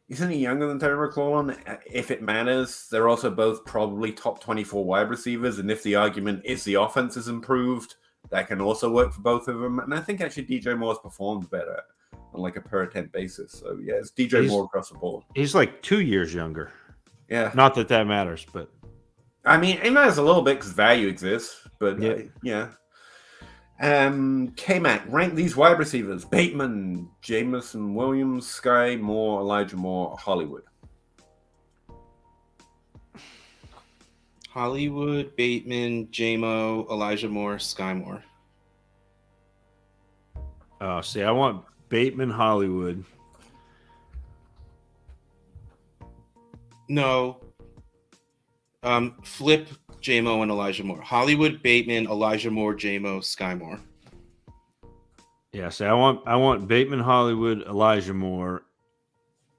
Isn't he younger than Terry McLaurin? If it matters, they're also both probably top 24 wide receivers. And if the argument is the offense is improved, that can also work for both of them. And I think actually DJ Moore's performed better on like a per attempt basis. So yeah, it's DJ Moore across the board. He's like 2 years younger. Yeah. Not that matters, but I mean, it matters a little bit because value exists. But yeah. K-Mac, rank these wide receivers: Bateman, Jameson Williams, Sky Moore, Elijah Moore, Hollywood. Hollywood, Bateman, J-Mo, Elijah Moore, Sky Moore. Oh, see, I want Bateman, Hollywood. No. Flip J-Mo and Elijah Moore. Hollywood, Bateman, Elijah Moore, J-Mo, Sky Moore. Yeah, see, I want Bateman, Hollywood, Elijah Moore,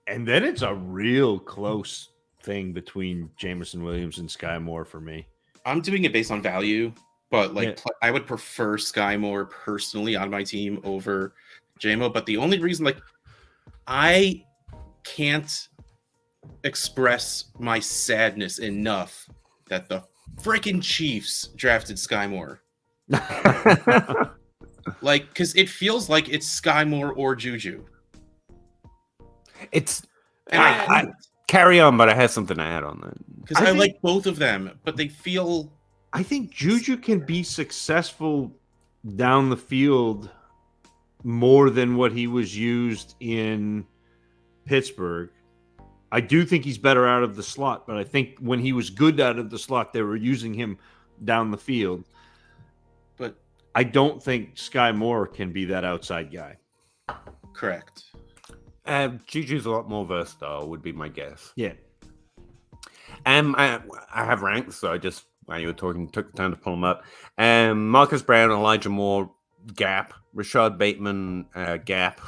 and then it's a real close thing between Jameson Williams and Sky Moore for me. I'm doing it based on value, but I would prefer Sky Moore personally on my team over J-Mo. But the only reason, I can't express my sadness enough that the freaking Chiefs drafted Sky Moore. Because it feels like it's Sky Moore or Juju. I carry on, but I have something to add on that. Because I like both of them, but they feel... I think Juju can be successful down the field more than what he was used in Pittsburgh. I do think he's better out of the slot, but I think when he was good out of the slot, they were using him down the field. But I don't think Sky Moore can be that outside guy. Correct. Juju's a lot more versatile, would be my guess. Yeah. I have ranks, so I just, while you were talking, took the time to pull them up. Marcus Brown, Elijah Moore, gap. Rashad Bateman, gap.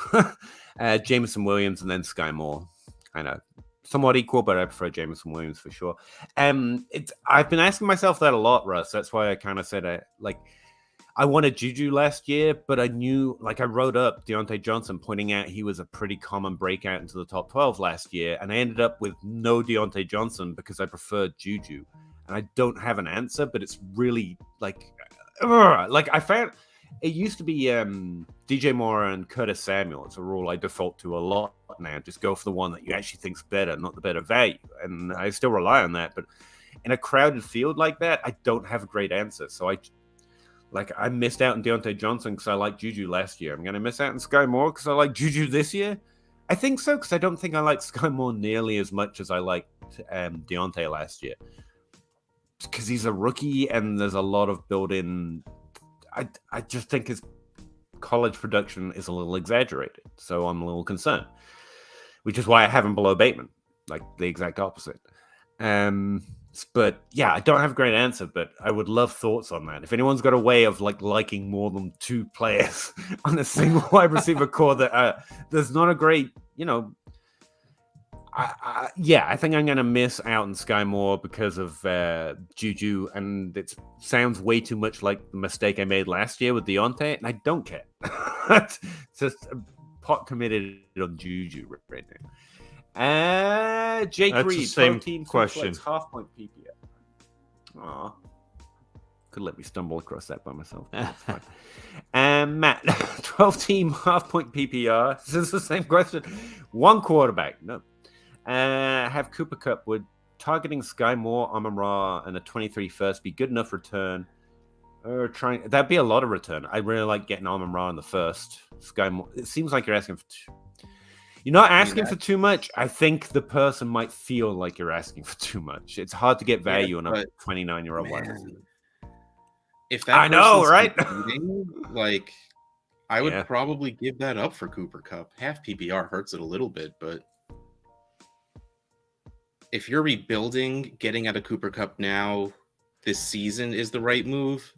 Jameson Williams, and then Sky Moore. I know. Somewhat equal, but I prefer Jameson Williams for sure. I've been asking myself that a lot, Russ. That's why I kind of said I wanted Juju last year, but I knew, I wrote up Deontay Johnson, pointing out he was a pretty common breakout into the top 12 last year, and I ended up with no Deontay Johnson because I preferred Juju. And I don't have an answer, but it's really I found it used to be DJ Moore and Curtis Samuel. It's a rule I default to a lot now. Just go for the one that you actually think's better, not the better value. And I still rely on that. But in a crowded field like that, I don't have a great answer. So I missed out on Deontay Johnson because I liked Juju last year. I'm going to miss out on Sky Moore because I like Juju this year. I think so, because I don't think I like Sky Moore nearly as much as I liked Deontay last year. Because he's a rookie and there's a lot of built-in... I just think his college production is a little exaggerated. So I'm a little concerned. Which is why I have him below Bateman. The exact opposite. But yeah, I don't have a great answer, but I would love thoughts on that. If anyone's got a way of like liking more than 2 players on a single wide receiver core, that there's not a great, I think I'm going to miss out on Sky Moore because of Juju, and it sounds way too much like the mistake I made last year with Deontay, and I don't care. It's just pot committed on Juju right now. Jake That's Reed, the same team question. Half point PPR. Aw. Could let me stumble across that by myself. That's fine. Matt, 12 team half point PPR. This is the same question. 1 quarterback. No. Have Cooper Kupp. Would targeting Sky Moore, Amon-Ra, and a 23 first be good enough return? That'd be a lot of return. I really like getting Amon-Ra in the first. Sky Moore. It seems like you're asking for You're not asking for too much. I think the person might feel like you're asking for too much. It's hard to get value in a 29-year-old wide receiver. If that I know, right? Like, I would probably give that up for Cooper Kupp. Half PPR hurts it a little bit, but if you're rebuilding, getting out of Cooper Kupp now this season is the right move.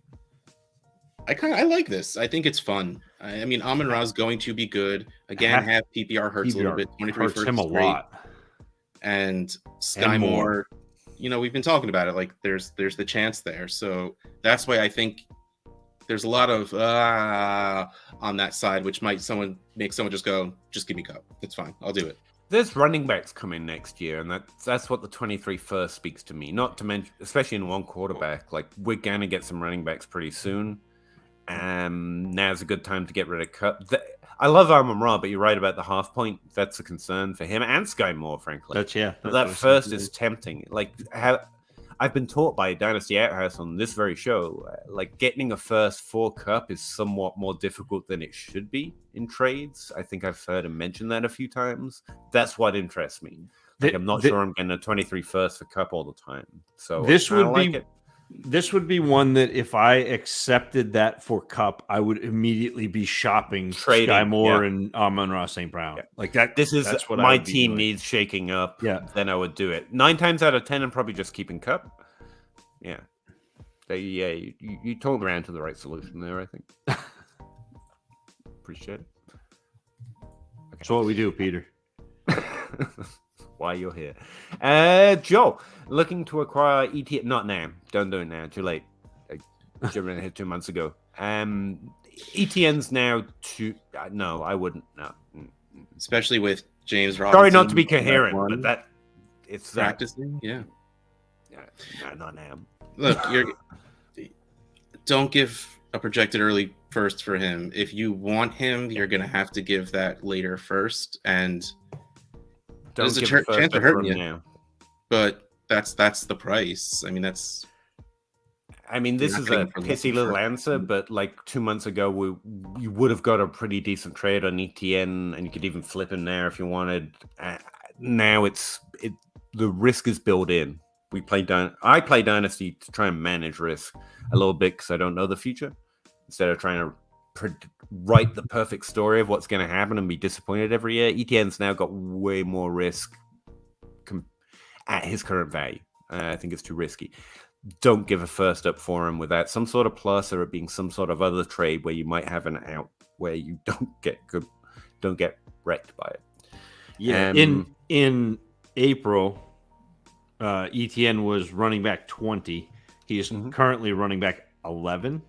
I like this. I think it's fun. I mean, Amon-Ra is going to be good. Again, half PPR hurts a little bit. 23 hurts him a lot. And Sky Moore, we've been talking about it. Like, there's the chance there. So that's why I think there's a lot of on that side, which might make someone just go, just give me Kupp. It's fine. I'll do it. There's running backs coming next year, and that's what the 23 first speaks to me. Not to mention, especially in 1 quarterback, like we're gonna get some running backs pretty soon. Now's a good time to get rid of Kupp. I love Amon-Ra, but you're right about the half point. That's a concern for him and Sky Moore, frankly. That first is tempting. Like I've been taught by Dynasty Outhouse on this very show, like getting a first for Kupp is somewhat more difficult than it should be in trades. I think I've heard him mention that a few times. That's what interests me. Like, I'm not sure I'm getting a 23 first for Kupp all the time. So this would be one that if I accepted that for Kupp, I would immediately be shopping Sky Moore and Amon-Ra St. Brown. Yeah. Like that. That's what my team needs shaking up. Yeah. Then I would do it. 9 times out of 10, I'm probably just keeping Kupp. Yeah. You told around to the right solution there, I think. Appreciate it. Okay. So what we do, Peter? Why you're here. Joe, looking to acquire ETN. Not now. Don't do it now. Too late. I jumped in here 2 months ago. ETN's now no, I wouldn't. No. Especially with James Robinson. Sorry not to be coherent, but it's practicing. Yeah. No, not now. Look, don't give a projected early first for him. If you want him, you're going to have to give that later first, and there's a chance of hurting you now. But that's the price. I mean, this is a pissy little answer, but like 2 months ago, you would have got a pretty decent trade on ETN, and you could even flip him there if you wanted. Now the risk is built in. I play Dynasty to try and manage risk a little bit because I don't know the future. Instead of trying to write the perfect story of what's going to happen and be disappointed every year, ETN's now got way more risk at his current value. I think it's too risky. Don't give a first up for him without some sort of plus or it being some sort of other trade where you might have an out where you don't get wrecked by it. Yeah. In April, ETN was running back 20. He is currently running back 11.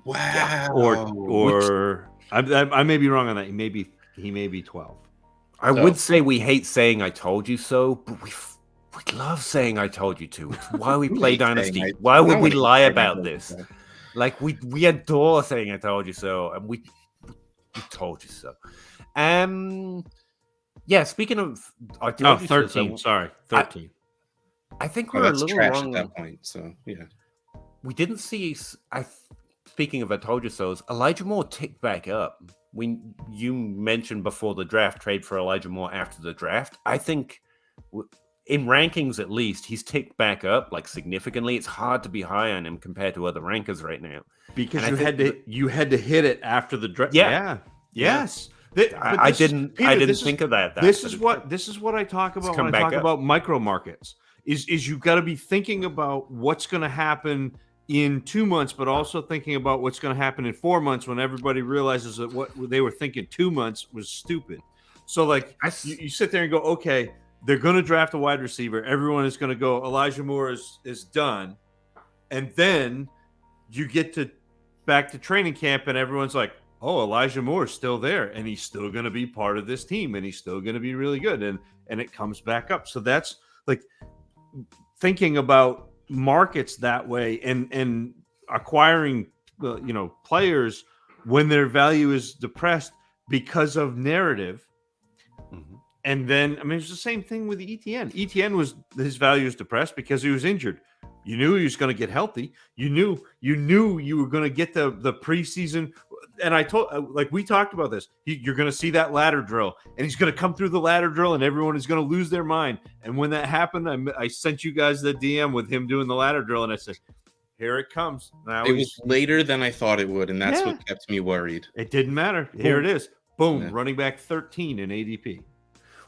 Wow. Yeah. Or I may be wrong on that. He may be 12. I would say we hate saying "I told you so," but we love saying "I told you to." It's why we play Dynasty. Why would we lie about this? Like we adore saying "I told you so," and we told you so. Yeah. Speaking of, 13. Sorry, 13. I think we're a little wrong at that point. So yeah, we didn't see. Speaking of "I told you so's," Elijah Moore ticked back up. You mentioned before the draft trade for Elijah Moore after the draft. I think in rankings, at least, he's ticked back up like significantly. It's hard to be high on him compared to other rankers right now because you had to hit it after the draft. Yeah. Yes. I didn't think of that. This is what I talk about when I talk about micro markets. is you've got to be thinking about what's going to happen in 2 months, but also thinking about what's going to happen in 4 months when everybody realizes that what they were thinking 2 months was stupid. So like you sit there and go, okay, they're going to draft a wide receiver. Everyone is going to go, Elijah Moore is done. And then you get back to training camp and everyone's like, oh, Elijah Moore is still there and he's still going to be part of this team and he's still going to be really good. And it comes back up. So that's like thinking about markets that way and acquiring players when their value is depressed because of narrative. Mm-hmm. And then I mean it's the same thing with ETN was his value is depressed because he was injured. You knew he was going to get healthy. You knew you were going to get the preseason. And I told, like we talked about this, you're going to see that ladder drill and he's going to come through the ladder drill and everyone is going to lose their mind. And when that happened, I sent you guys the DM with him doing the ladder drill. And I said, here it comes. Now it was later than I thought it would. And that's what kept me worried. It didn't matter. Here it is. Boom. Yeah. Running back 13 in ADP.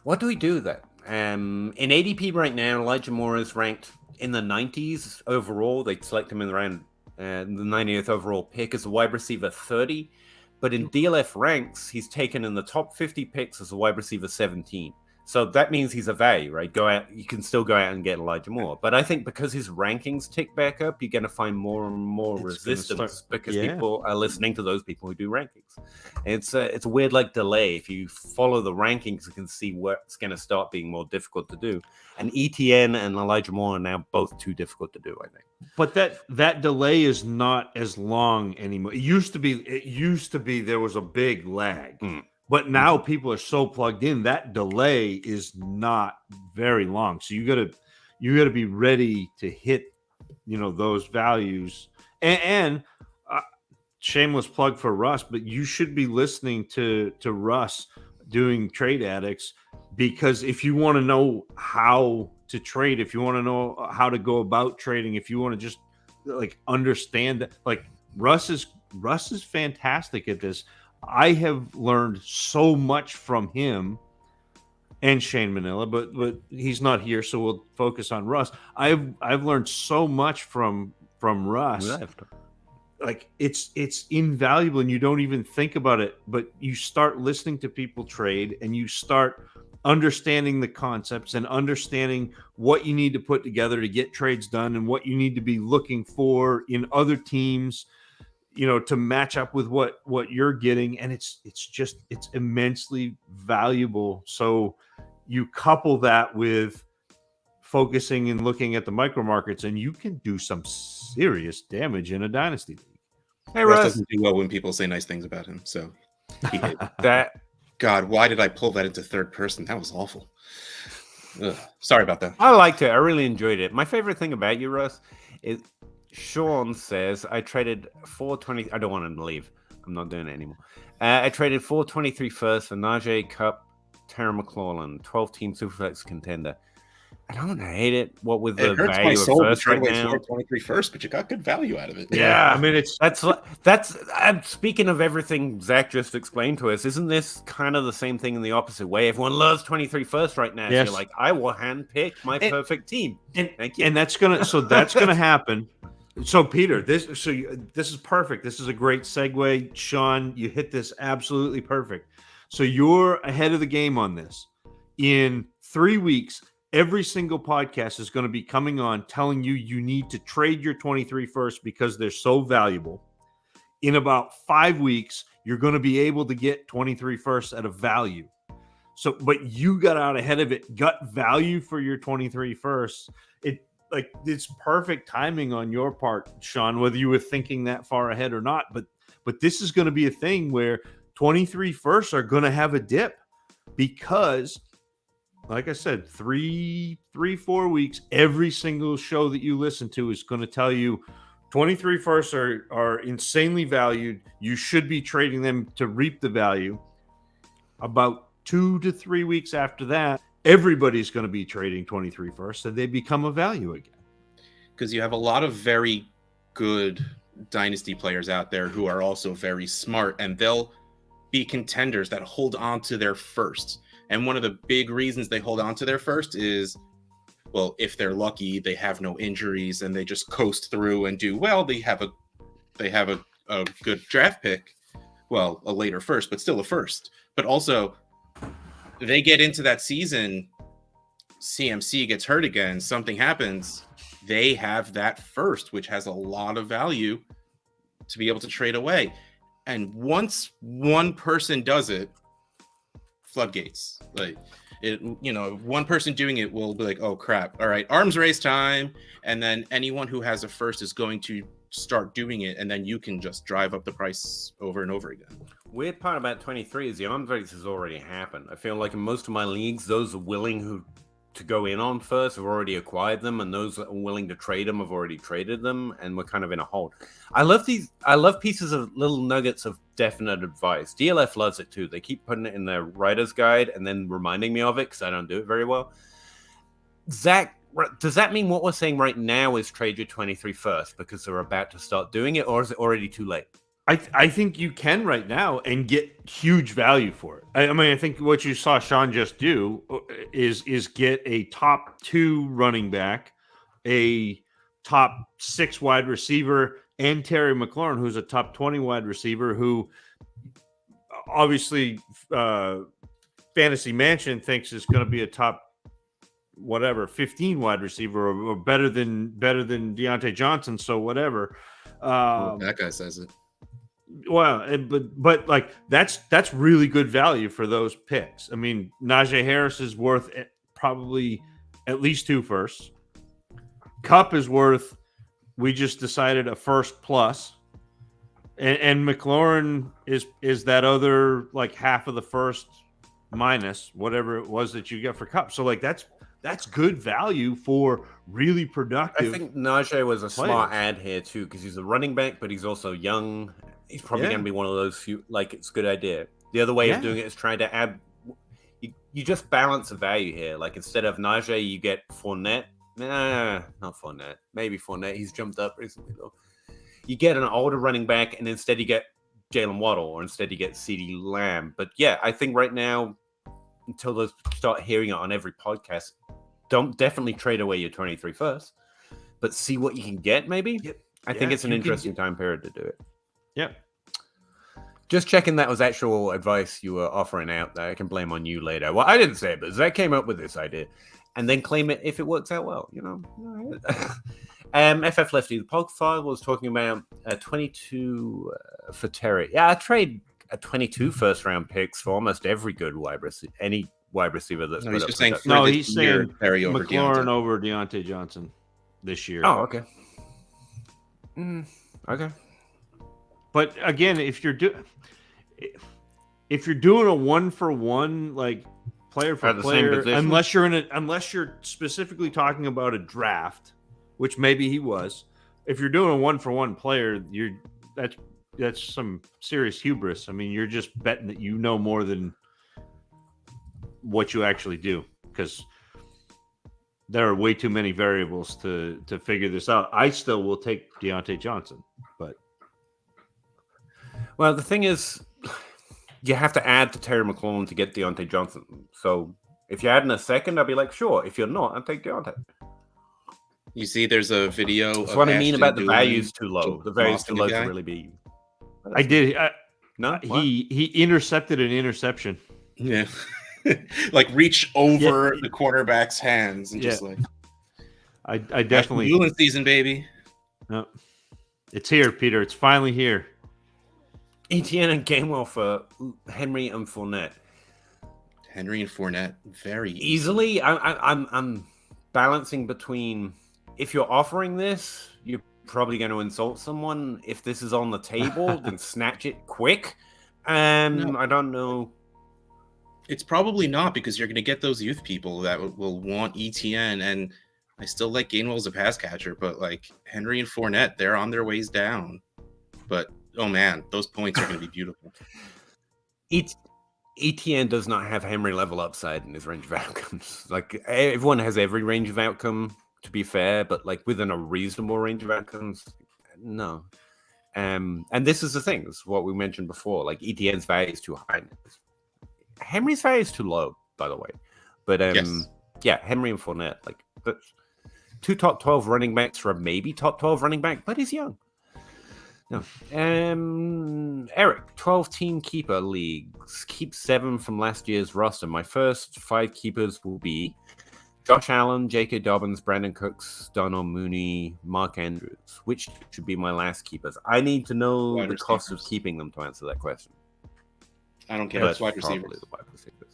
What do we do then? In ADP right now, Elijah Moore is ranked in the 90s overall. They select him in the round, the 90th overall pick as a wide receiver 30. But in DLF ranks, he's taken in the top 50 picks as a wide receiver 17. So that means he's a value, right? You can still go out and get Elijah Moore. But I think because his rankings tick back up, you're going to find more and more resistance because people are listening to those people who do rankings. It's a weird like delay. If you follow the rankings, you can see what's going to start being more difficult to do. And ETN and Elijah Moore are now both too difficult to do, I think. But that delay is not as long anymore. It used to be there was a big lag. But now people are so plugged in that delay is not very long. So you got to be ready to hit, those values. And shameless plug for Russ, but you should be listening to Russ doing Trade Addicts, because if you want to know how to trade, if you want to know how to go about trading, if you want to just like understand that, like Russ is fantastic at this. I have learned so much from him and Shane Manila, but he's not here, so we'll focus on Russ. I've learned so much from Russ. Like it's invaluable, and you don't even think about it, but you start listening to people trade, and you start understanding the concepts and understanding what you need to put together to get trades done, and what you need to be looking for in other teams, to match up with what you're getting. And it's immensely valuable. So you couple that with focusing and looking at the micro markets, and you can do some serious damage in a dynasty league. Hey, Russ doesn't do well when people say nice things about him. So he did that. God, why did I pull that into third person? That was awful. Ugh. Sorry about that. I liked it. I really enjoyed it. My favorite thing about you, Russ, is Sean says, I traded 420. I don't want him to leave. I'm not doing it anymore. I traded 423 first for Najee, Cup, Terry McLaurin, 12-team Superflex contender. I don't hate it. What with the value of first right now? 423 first, but you got good value out of it. Yeah, I mean that's. Speaking of everything Zach just explained to us, isn't this kind of the same thing in the opposite way? Everyone loves 23 first right now. Yes. So you're like, I will handpick my perfect team. Thank you. And that's gonna happen. So Peter, this is perfect. This is a great segue. Sean, you hit this absolutely perfect. So you're ahead of the game on this. In 3 weeks, every single podcast is going to be coming on telling you need to trade your 23 first because they're so valuable. In about 5 weeks, you're going to be able to get 23 first at a value. So, but you got out ahead of it, got value for your 23 first. It's perfect timing on your part, Sean, whether you were thinking that far ahead or not. But this is going to be a thing where 23 firsts are going to have a dip because, like I said, 4 weeks, every single show that you listen to is going to tell you 23 firsts are insanely valued. You should be trading them to reap the value. About 2 to 3 weeks after that, everybody's going to be trading 23 firsts, and they become a value again. Because you have a lot of very good dynasty players out there who are also very smart, and they'll be contenders that hold on to their first. And one of the big reasons they hold on to their first is well, if they're lucky, they have no injuries and they just coast through and do well. They have a good draft pick. Well, a later first, but still a first. But also, they get into that season, CMC gets hurt again, something happens. They have that first, which has a lot of value to be able to trade away. And once one person does it, floodgates. Like, it, one person doing it will be like, oh crap, all right, arms race time. And then anyone who has a first is going to start doing it, and then you can just drive up the price over and over again. Weird part about 23 is the arms race has already happened. I feel like in most of my leagues, those are willing to go in on first have already acquired them, and those that are willing to trade them have already traded them, and we're kind of in a hold. I love pieces of little nuggets of definite advice. DLF loves it too. They keep putting it in their writer's guide and then reminding me of it because I don't do it very well. Zach, does that mean what we're saying right now is trade your 23 first because they're about to start doing it, or is it already too late? I think you can right now and get huge value for it. I mean, I think what you saw Sean just do is get a top 2 running back, a top 6 wide receiver, and Terry McLaurin, who's a top 20 wide receiver, who obviously Fantasy Mansion thinks is going to be a top 15 wide receiver or better than Deontay Johnson. So whatever. That guy says it. Well, but like that's really good value for those picks. I mean, Najee Harris is worth probably at least 2 firsts. Kupp is worth, we just decided, a first plus, and McLaurin is that other like half of the first minus whatever it was that you get for Kupp. So like that's good value for really productive. I think Najee was a smart ad here too because he's a running back, but he's also young. He's probably going to be one of those few. Like, it's a good idea. The other way of doing it is trying to add. You just balance the value here. Like, instead of Najee, you get Fournette. Nah, not Fournette. Maybe Fournette. He's jumped up recently though. You get an older running back, and instead you get Jalen Waddle, or instead you get CeeDee Lamb. But yeah, I think right now, until they start hearing it on every podcast, don't definitely trade away your 23 first, but see what you can get. Maybe. Yep. I think it's an interesting time period to do it. Yep. Just checking that was actual advice you were offering out that I can blame on you later. Well, I didn't say it, but Zach came up with this idea and then claim it if it works out well, FF Lefty, the podcast was talking about 22 for Terry. Yeah, I trade a 22 first round picks for almost every good wide receiver, any wide receiver that's he's just saying he's saying Terry over McLaurin over Deontay Johnson this year. Oh, okay. Okay. But again, if you're doing a 1-for-1 like player for player, unless you're specifically talking about a draft, which maybe he was, if you're doing a 1-for-1 player, that's some serious hubris. I mean, you're just betting that you know more than what you actually do, because there are way too many variables to figure this out. I still will take Deontay Johnson, but. Well, the thing is, you have to add to Terry McLaurin to get Deontay Johnson. So if you're adding a second, I'll be like, sure. If you're not, I'll take Deontay. You see, there's a video. That's what I mean about the value's too low. The value's too low to really be. I did. No, he intercepted an interception. Yeah, like reach over the quarterback's hands and just like. I definitely. Newland season, baby. No, it's here, Peter. It's finally here. Etienne and Gainwell for Henry and Fournette. Henry and Fournette, very easily. I'm balancing between, if you're offering this, you're probably going to insult someone. If this is on the table, then snatch it quick. No. I don't know. It's probably not, because you're going to get those youth people that will want ETN, and I still like Gainwell as a pass catcher, but like Henry and Fournette, they're on their ways down. But oh man, those points are going to be beautiful. ETN does not have Henry level upside in his range of outcomes. Like, everyone has every range of outcome, to be fair, but like within a reasonable range of outcomes, no. And this is the thing, this is what we mentioned before. Like, ETN's value is too high. Henry's value is too low, by the way. But yes. Yeah, Henry and Fournette. Like, that's 2 top 12 running backs for a maybe top 12 running back, but he's young. No. Eric, 12-team keeper leagues. Keep 7 from last year's roster. My first 5 keepers will be Josh Allen, J.K. Dobbins, Brandon Cooks, Donald Mooney, Mark Andrews. Which should be my last keepers? I need to know the cost of keeping them to answer that question. I don't care. It's wide receivers. The wide receivers.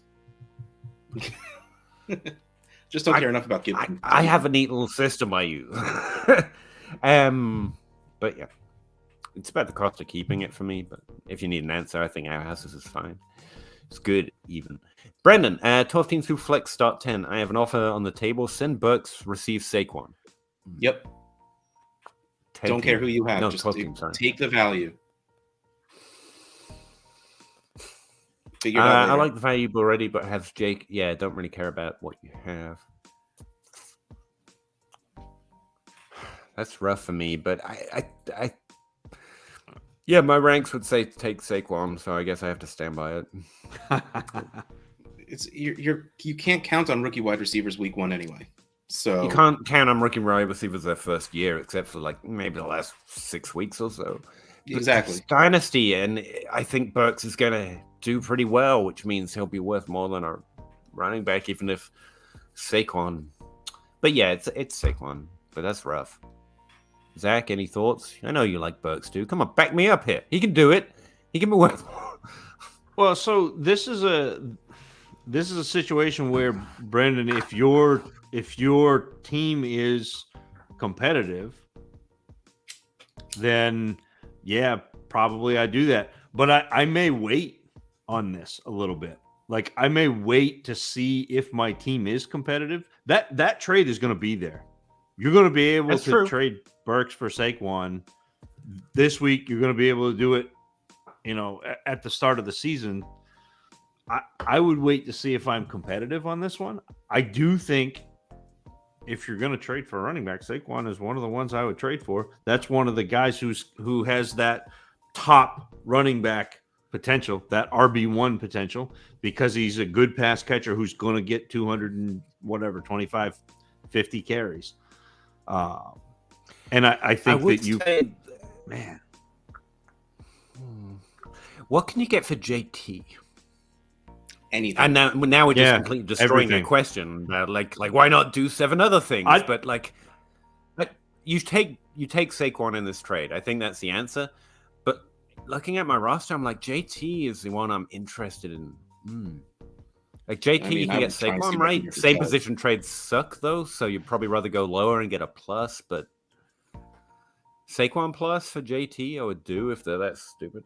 Just don't care enough about keeping. I have a neat little system I use. But yeah, it's about the cost of keeping it for me. But if you need an answer, I think our houses is fine. It's good, even. Brendan, 12 teams through flex, start 10. I have an offer on the table. Send Burks, receive Saquon. Yep. Don't care who you have. No, just 12 teams, take the value. I like the value already, but have Jake. Yeah, don't really care about what you have. That's rough for me, but I yeah, my ranks would say take Saquon, so I guess I have to stand by it. You can't count on rookie wide receivers week 1 anyway. So you can't count on rookie wide receivers their first year, except for like maybe the last 6 weeks or so. Exactly. It's Dynasty, and I think Burks is going to do pretty well, which means he'll be worth more than a running back, even if Saquon. But yeah, it's Saquon, but that's rough. Zach, any thoughts? I know you like Burks too. Come on, back me up here. He can do it. He can be worth more. Well, so this is a situation where, Brendan, if your team is competitive, then yeah, probably I do that. But I may wait on this a little bit. Like, I may wait to see if my team is competitive. That trade is going to be there. You're going to be able to trade Burks for Saquon this week. You're going to be able to do it, at the start of the season. I would wait to see if I'm competitive on this one. I do think if you're going to trade for a running back, Saquon is one of the ones I would trade for. That's one of the guys who has that top running back potential, that RB1 potential, because he's a good pass catcher who's going to get 200 and whatever, 25, 50 carries. And I think that you, man, what can you get for JT? Anything. And now we're just completely destroying the question. Like why not do 7 other things? But you take Saquon in this trade. I think that's the answer. But looking at my roster, I'm like, JT is the one I'm interested in. Like JT, you can get Saquon, right? Same position trades suck though, so you'd probably rather go lower and get a plus. But Saquon plus for JT, I would do if they're that stupid.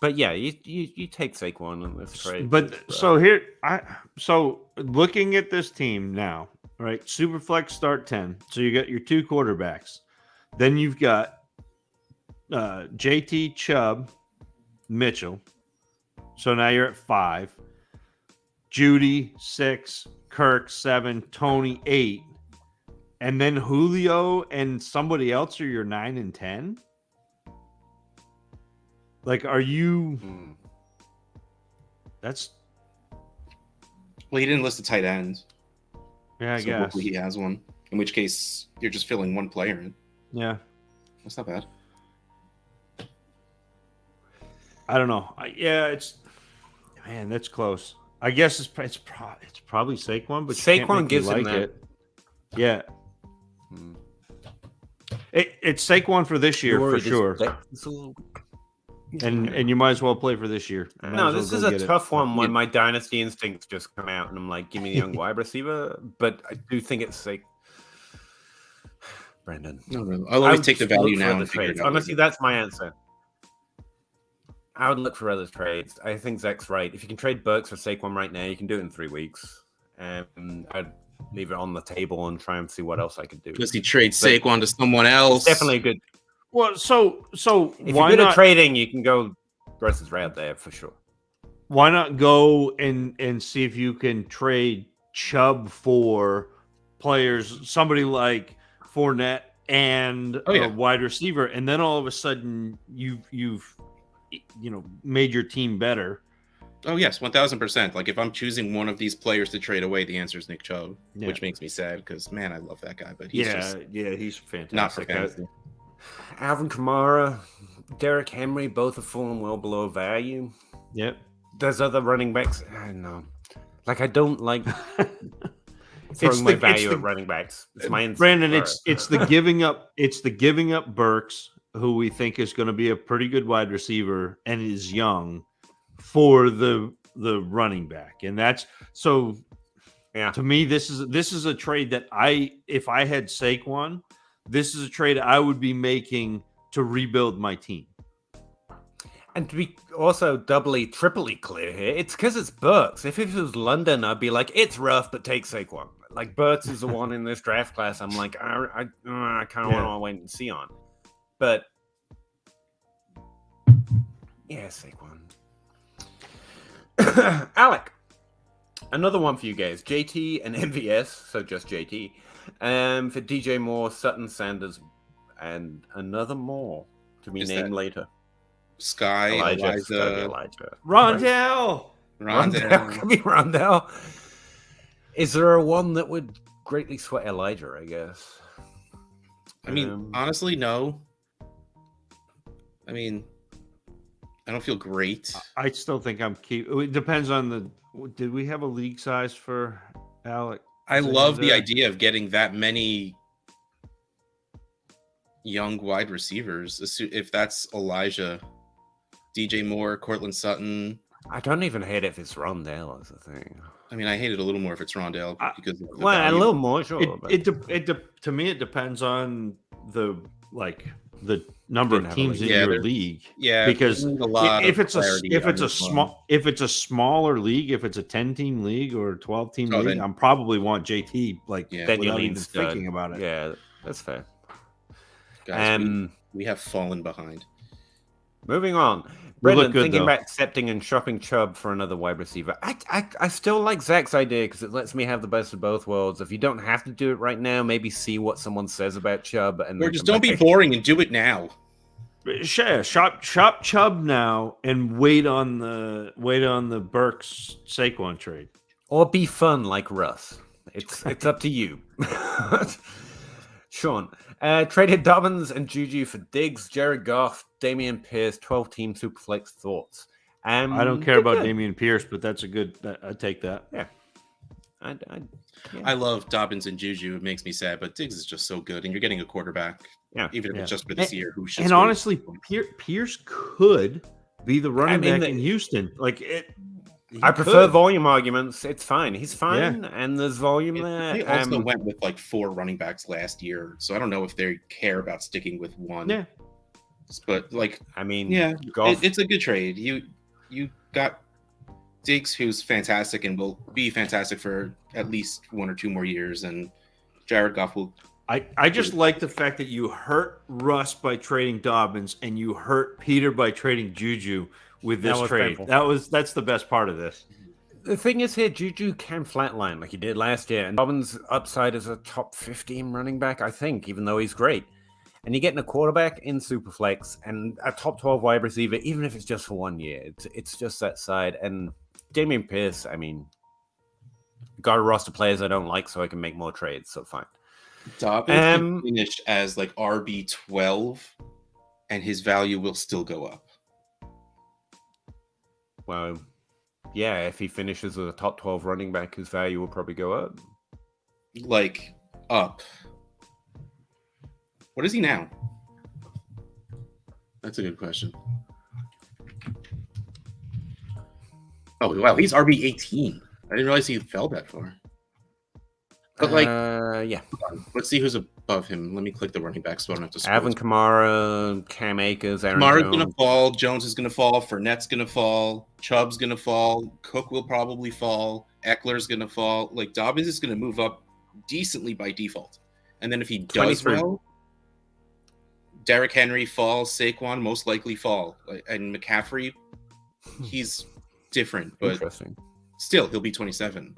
But yeah, you take Saquon in this trade. But so looking at this team now, right? Superflex start 10. So you got your 2 quarterbacks. Then you've got JT, Chubb, Mitchell. So now you're at 5. Judy 6, Kirk 7, Tony 8, and then Julio and somebody else are your 9 and 10. Like, are you? That's. Well, he didn't list the tight ends. Yeah, I guess hopefully he has one. In which case, you're just filling one player in. Yeah, that's not bad. I don't know. That's close. I guess it's probably Saquon, but Saquon gives him that. Yeah. It's Saquon for this year for sure. And you might as well play for this year. No, this is a tough one when my dynasty instincts just come out and I'm like, give me the young wide receiver. But I do think it's like Brendan. No, really. I'll always take the value now. Honestly, that's my answer. I would look for other trades. I think Zach's right. If you can trade Burks for Saquon right now, you can do it in 3 weeks. And I'd leave it on the table and try and see what else I could do. Because he trades Saquon to someone else. Definitely a good. Well, so if you're good at trading, you can go versus right there for sure. Why not go and see if you can trade Chubb for players, somebody like Fournette and a wide receiver, and then all of a sudden you've made your team better Oh yes, 1000%. Like if I'm choosing one of these players to trade away, the answer is Nick Chubb, Yeah. which makes me sad because man, I love that guy, but he's just he's fantastic. not for fantasy. Alvin Kamara, Derrick Henry, both have fallen well below value. Yep. There's other running backs. I don't know. Like I don't like It's throwing my the- value it's at running backs. It's my instinct Brandon, first. it's the giving up. It's the giving up Burks, who we think is going to be a pretty good wide receiver and is young, for the running back, and that's so. Yeah. To me, this is a trade that if I had Saquon, this is a trade I would be making to rebuild my team. And to be also doubly, triply clear here, it's because it's Burks. If it was London, I'd be like, it's rough, but take Saquon. Like Burks is the one in this draft class. I'm like, I kind of want to wait and see on. But yeah, Saquon. Alec, another one for you guys. JT and MVS, so just JT. For DJ Moore, Sutton, Sanders, and another more to be named later. Sky, Elijah. Rondell. Could be Rondell. Is there a one that would greatly sweat Elijah, I guess? I mean, honestly, no. I mean, I don't feel great. I still think I'm It depends on the. Did we have a league size for Alec? I love the idea of getting that many young wide receivers. If that's Elijah, DJ Moore, Cortland Sutton. I don't even hate it if it's Rondell as a thing. I mean, I hate it a little more if it's Rondell because of the a value. little more, sure. To me, it depends on the number of teams in your league. Yeah, because if it's a smaller league, if it's a 10-team league or a 12-team league, then, I'm probably want JT. Then without even thinking about it. Yeah, that's fair. Guys, we have fallen behind. Moving on. Brendan, thinking about accepting and shopping Chubb for another wide receiver. I still like Zach's idea because it lets me have the best of both worlds. If you don't have to do it right now, maybe see what someone says about Chubb. Or just don't be boring and do it now. Shop Chubb now and wait on the Burks Saquon trade. Or be fun like Russ. It's up to you. Sean, traded Dobbins and Juju for Diggs, Jared Goff, Damian Pierce, 12-team Superflex thoughts. I don't care about Damian Pierce, but that's a good. I take that. Yeah. I love Dobbins and Juju. It makes me sad, but Diggs is just so good, and you're getting a quarterback. Yeah, even if it's just for this year. Who should? And honestly, Pierce could be the running back in Houston. I prefer volume arguments. It's fine. He's fine, and there's volume there. They also went with 4 running backs last year, so I don't know if they care about sticking with one. Yeah, but it's a good trade. You got Diggs, who's fantastic and will be fantastic for at least 1 or 2 more years, and Jared Goff will. I just like the fact that you hurt Russ by trading Dobbins and you hurt Peter by trading Juju. With this trade, painful. That's the best part of this. The thing is here, Juju can flatline like he did last year, and Dobbins' upside is a top 15 running back, I think, even though he's great. And you're getting a quarterback in Superflex and a top 12 wide receiver, even if it's just for 1 year. It's just that side. And Damian Pierce, I mean, got a roster of players I don't like, so I can make more trades. So fine. Dobbins can finish as RB12, and his value will still go up. Well, yeah, if he finishes as a top 12 running back, his value will probably go up. Up. What is he now? That's a good question. Oh, wow, he's RB18. I didn't realize he fell that far. But yeah. Let's see who's above him. Let me click the running back so I don't have to scroll. Alvin Kamara, Cam Akers, Aaron Kamara's Jones. going to fall. Jones is going to fall. Fournette's going to fall. Chubb's going to fall. Cook will probably fall. Eckler's going to fall. Dobbins is going to move up decently by default. And then if he does 23. well, Derrick Henry falls. Saquon most likely fall. And McCaffrey, he's different. But still, he'll be 27.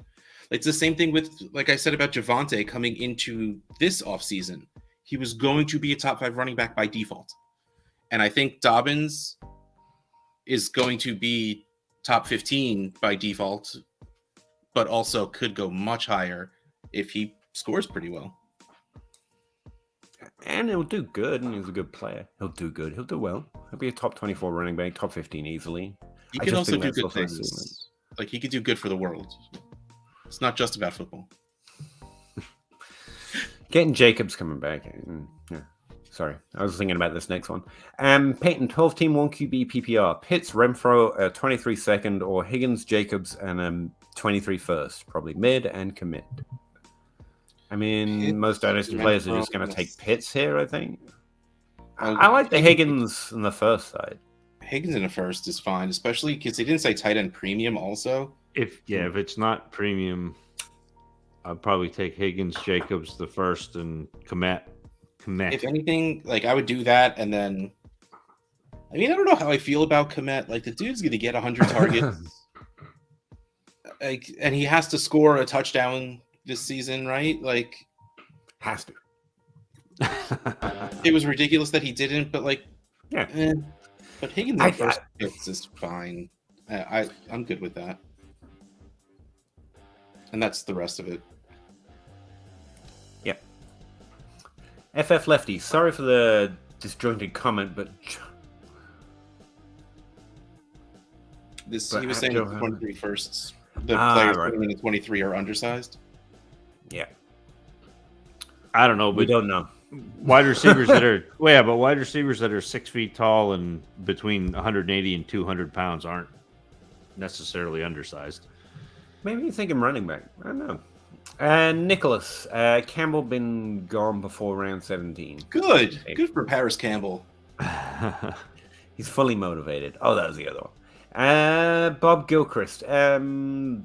It's the same thing with, like I said about Javonte coming into this offseason. He was going to be a top 5 running back by default. And I think Dobbins is going to be top 15 by default, but also could go much higher if he scores pretty well. And he'll do good, and he's a good player. He'll do good. He'll do well. He'll be a top 24 running back, top 15 easily. He could also do good things. Like, he could do good for the world. It's not just about football. Getting Jacobs coming back. Yeah. Sorry, I was thinking about this next one. Peyton, 12-team 1 QB PPR. Pitts, Renfro, 23 second, or Higgins, Jacobs, and 23 first. Probably mid and commit. I mean, Pitts, most Dynasty players are just going to take Pitts here, I think. Oh, I like the Higgins in the first side. Higgins in the first is fine, especially because they didn't say tight end premium also. If it's not premium, I'd probably take Higgins, Jacobs the first, and Komet. If anything, like, I would do that, and then I don't know how I feel about Komet. Like, the dude's gonna get 100 targets. Like, and he has to score a touchdown this season, right? Like, has to. It was ridiculous that he didn't, but like, yeah. But Higgins in first picks is fine. I'm good with that. And that's the rest of it. Yeah. FF Lefty, sorry for the disjointed comment, but he was saying the 23 firsts. The players coming in at 23 are undersized. Yeah. I don't know, but we don't know. Wide receivers that are wide receivers that are 6 feet tall and between 180 and 200 pounds aren't necessarily undersized. Maybe you're thinking running back. I don't know. And Nicholas, Campbell been gone before round 17. Good for Paris Campbell. He's fully motivated. Oh, that was the other one. Bob Gilchrist.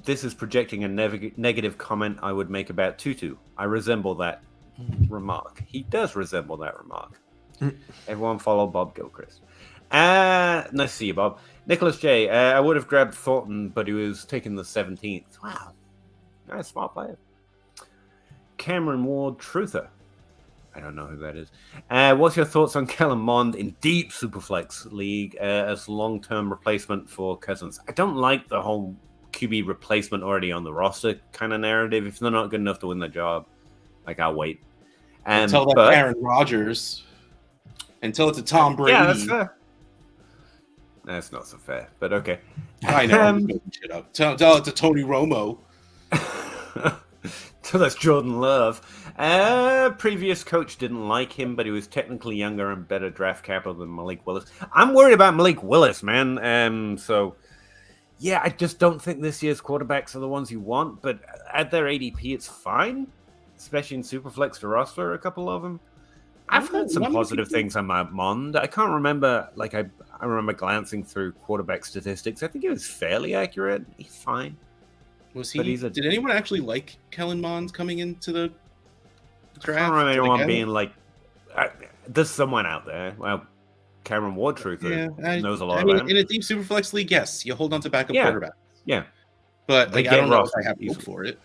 This is projecting a negative comment I would make about Tutu. I resemble that remark. He does resemble that remark. Everyone follow Bob Gilchrist. Nice to see you, Bob. Nicholas J. I would have grabbed Thornton, but he was taking the 17th. Wow. Nice, smart player. Cameron Ward Truther. I don't know who that is. What's your thoughts on Kellen Mond in deep Superflex League as long-term replacement for Cousins? I don't like the whole QB replacement already on the roster kind of narrative. If they're not good enough to win the job, like, I'll wait. Until that's Aaron Rodgers. Until it's a Tom Brady. Yeah, that's fair. That's not so fair, but okay. I know. I'm making shit up. Tell it to Tony Romo. So that's Jordan Love. Previous coach didn't like him, but he was technically younger and better draft capital than Malik Willis. I'm worried about Malik Willis, man. So, yeah, I just don't think this year's quarterbacks are the ones you want, but at their ADP, it's fine, especially in Superflex to roster a couple of them. I've heard some positive things on Mond. I can't remember, like, I remember glancing through quarterback statistics. I think it was fairly accurate. He's fine. Did anyone actually like Kellen Mond coming into the draft? I don't remember anyone being like, there's someone out there. Well, Cameron Ward Truther knows a lot about him. In a deep Superflex league, yes, you hold on to backup quarterbacks. Yeah. But like, I don't know if I have hope for it.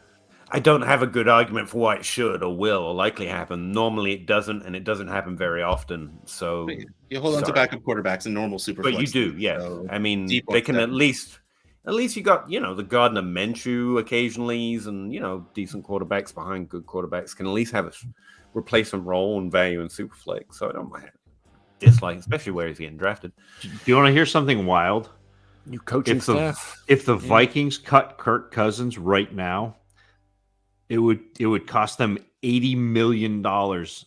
I don't have a good argument for why it should or will or likely happen. Normally it doesn't, and it doesn't happen very often. So you hold on to backup quarterbacks in normal Superflex. But you do, yeah. So I mean, they can at least you got, the Gardner Minshew occasionally, and, decent quarterbacks behind good quarterbacks can at least have a replacement role and value in Superflex. So I don't mind dislike, especially where he's getting drafted. Do you want to hear something wild? New coaching staff. If the Vikings cut Kirk Cousins right now, it would cost them $80 million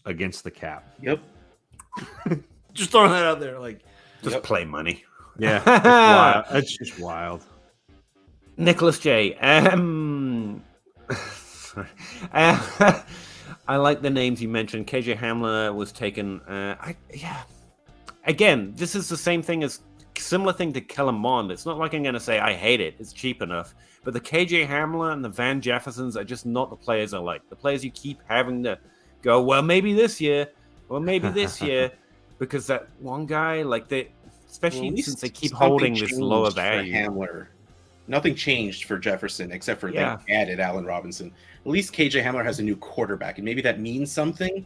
against the cap. Yep. Just throwing that out there, like, just play money. Yeah, it's just wild. Nicholas J. Sorry. I like the names you mentioned. KJ Hamler was taken. Again, this is the same thing as similar thing to Kellen Mond. It's not like I'm going to say I hate it. It's cheap enough. But the KJ Hamler and the Van Jeffersons are just not the players I like. The players you keep having to go, well, maybe this year, because that one guy, like especially since they keep holding this lower value. Hamler. Nothing changed for Jefferson except for they added Allen Robinson. At least KJ Hamler has a new quarterback, and maybe that means something.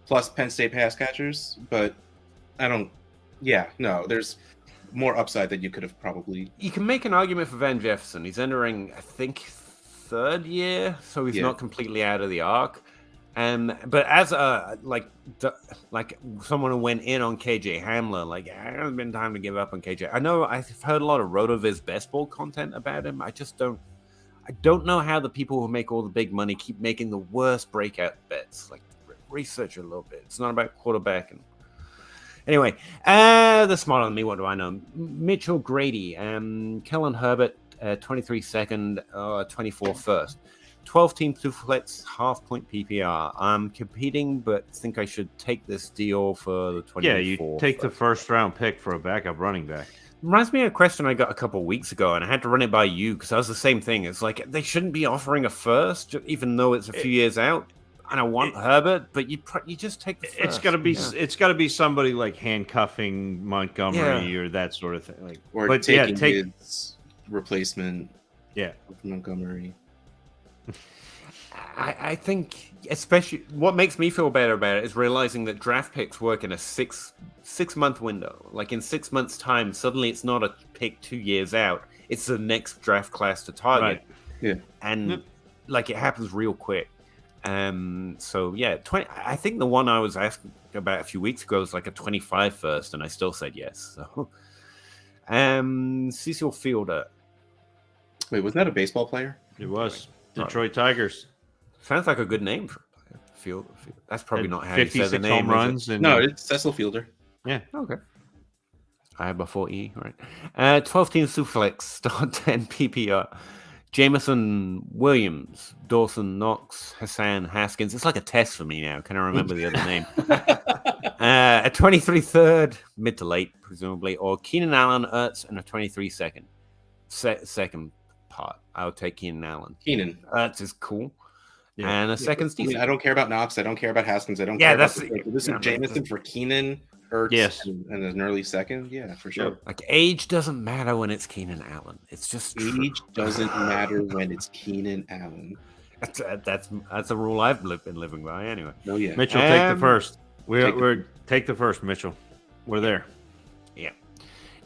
Plus Penn State pass catchers, but I don't. Yeah, no. There's more upside than you could have probably. You can make an argument for Van Jefferson. He's entering, I think, third year, so he's not completely out of the arc. But as like someone who went in on KJ Hamler, like it hasn't been time to give up on KJ. I know I've heard a lot of RotoViz best ball content about him. I don't know how the people who make all the big money keep making the worst breakout bets. Like research a little bit. It's not about quarterback. And anyway, they're smarter than me. What do I know? Mitchell Grady, Kellen Herbert, 23 second, 24 first. 12 team Superflex, half-point PPR. I'm competing, but think I should take this deal for the 24. Yeah, you take the first-round pick for a backup running back. Reminds me of a question I got a couple of weeks ago, and I had to run it by you because I was the same thing. It's like they shouldn't be offering a first, even though it's a few years out. And I want Herbert, but you just take the first. It's got to be somebody like handcuffing Montgomery or that sort of thing. Like, or taking his replacement. Yeah, Montgomery. I think, especially, what makes me feel better about it is realizing that draft picks work in a six-month window. Like in 6 months' time, suddenly it's not a pick 2 years out; it's the next draft class to target. Right. Yeah, and like it happens real quick. So yeah, 20. I think the one I was asking about a few weeks ago was like a 25 first, and I still said yes. So, Cecil Fielder. Wait, was that a baseball player? It was Detroit Tigers. Sounds like a good name for a player. Field. That's probably not how you say the name. Home runs. No, it's Cecil Fielder. Yeah. Okay. I have a 4E, right? 12 team Superflex, start 10 PPR. Jameson Williams, Dawson Knox, Hassan Haskins. It's like a test for me now. Can I remember the other name? A 23 third, mid to late, presumably, or Keenan Allen, Ertz, and a 23 second. Second part. I would take Keenan Allen. Keenan. Ertz is cool. Yeah. And a second Steve. I don't care about Knox. I don't care about Haskins. I don't care about this is Jameson for Keenan, Ertz, and an early second. Yeah, for sure. Like age doesn't matter when it's Keenan Allen. It's just age doesn't matter when it's Keenan Allen. That's a rule I've been living by anyway. Oh yeah, Mitchell, take the first. Take the first, Mitchell. We're there. Yeah.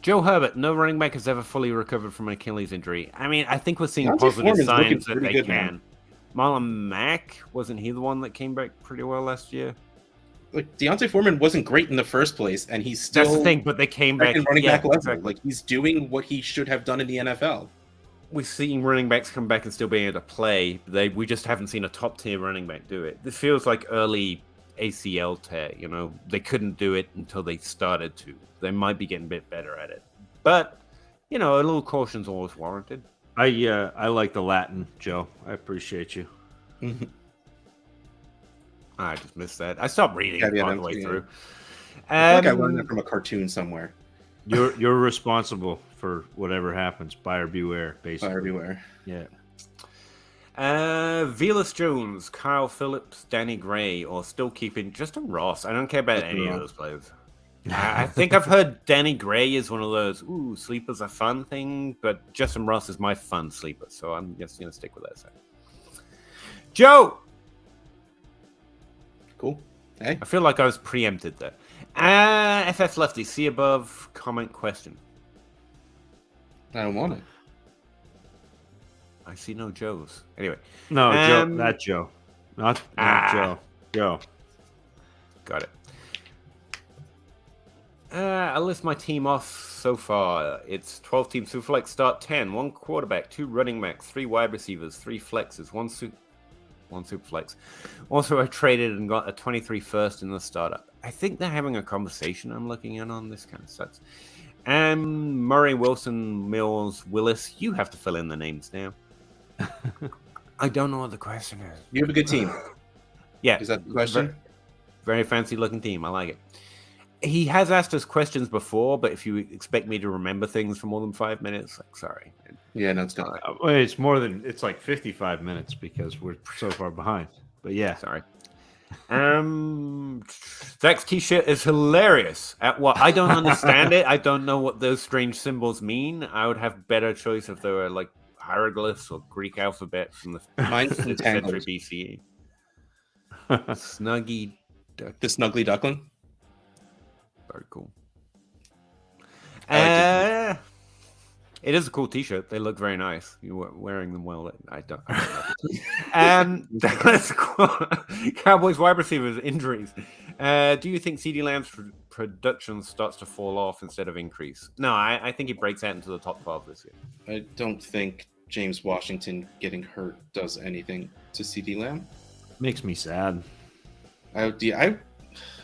Joe Herbert, no running back has ever fully recovered from an Achilles injury. I mean, I think we're seeing positive signs that they can. Marlon Mack, wasn't he the one that came back pretty well last year? Like Deontay Foreman wasn't great in the first place, and he's still that's the thing. But they came back running back level. Exactly. Like he's doing what he should have done in the NFL. We're seeing running backs come back and still being able to play. We just haven't seen a top tier running back do it. This feels like early ACL tear. You know, they couldn't do it until they started to. They might be getting a bit better at it, but you know, a little caution's always warranted. I like the Latin, Joe. I appreciate you. I just missed that. I stopped reading all the way through. I think I learned that from a cartoon somewhere. You're responsible for whatever happens. Buyer beware, basically. Buyer beware. Yeah. Velas Jones, Kyle Phillips, Danny Gray, or still keeping Justin Ross. I don't care about any of those players. I think I've heard Danny Gray is one of those, sleepers are fun thing, but Justin Ross is my fun sleeper, so I'm just going to stick with that. So. Joe! Cool. Hey. I feel like I was preempted there. FF Lefty, see above, comment, question. I don't want it. I see no Joes. Anyway. No, Joe, not Joe. Not Joe. Joe. Got it. I'll list my team off so far. It's 12 team Superflex, start 10. 1 quarterback, 2 running backs, 3 wide receivers, 3 flexes, 1 Superflex. Also, I traded and got a 23 first in the startup. I think they're having a conversation I'm looking in on. This kind of sucks. Murray, Wilson, Mills, Willis. You have to fill in the names now. I don't know what the question is. You have a good team. Yeah. Is that the question? Very fancy looking team. I like it. He has asked us questions before, but if you expect me to remember things for more than 5 minutes, like, sorry. Yeah, no, it's not. It's like 55 minutes because we're so far behind. But yeah. Sorry. Zach's t-shirt is hilarious. At what? I don't understand it. I don't know what those strange symbols mean. I would have better choice if they were like hieroglyphs or Greek alphabet from the 5th century BCE. Snuggy. The Snuggly Duckling. Very cool. It is a cool T-shirt. They look very nice. You're wearing them well. I don't know. Cowboys wide receivers injuries. Do you think CeeDee Lamb's production starts to fall off instead of increase? No, I think he breaks out into the top 12 this year. I don't think James Washington getting hurt does anything to CeeDee Lamb. Makes me sad. I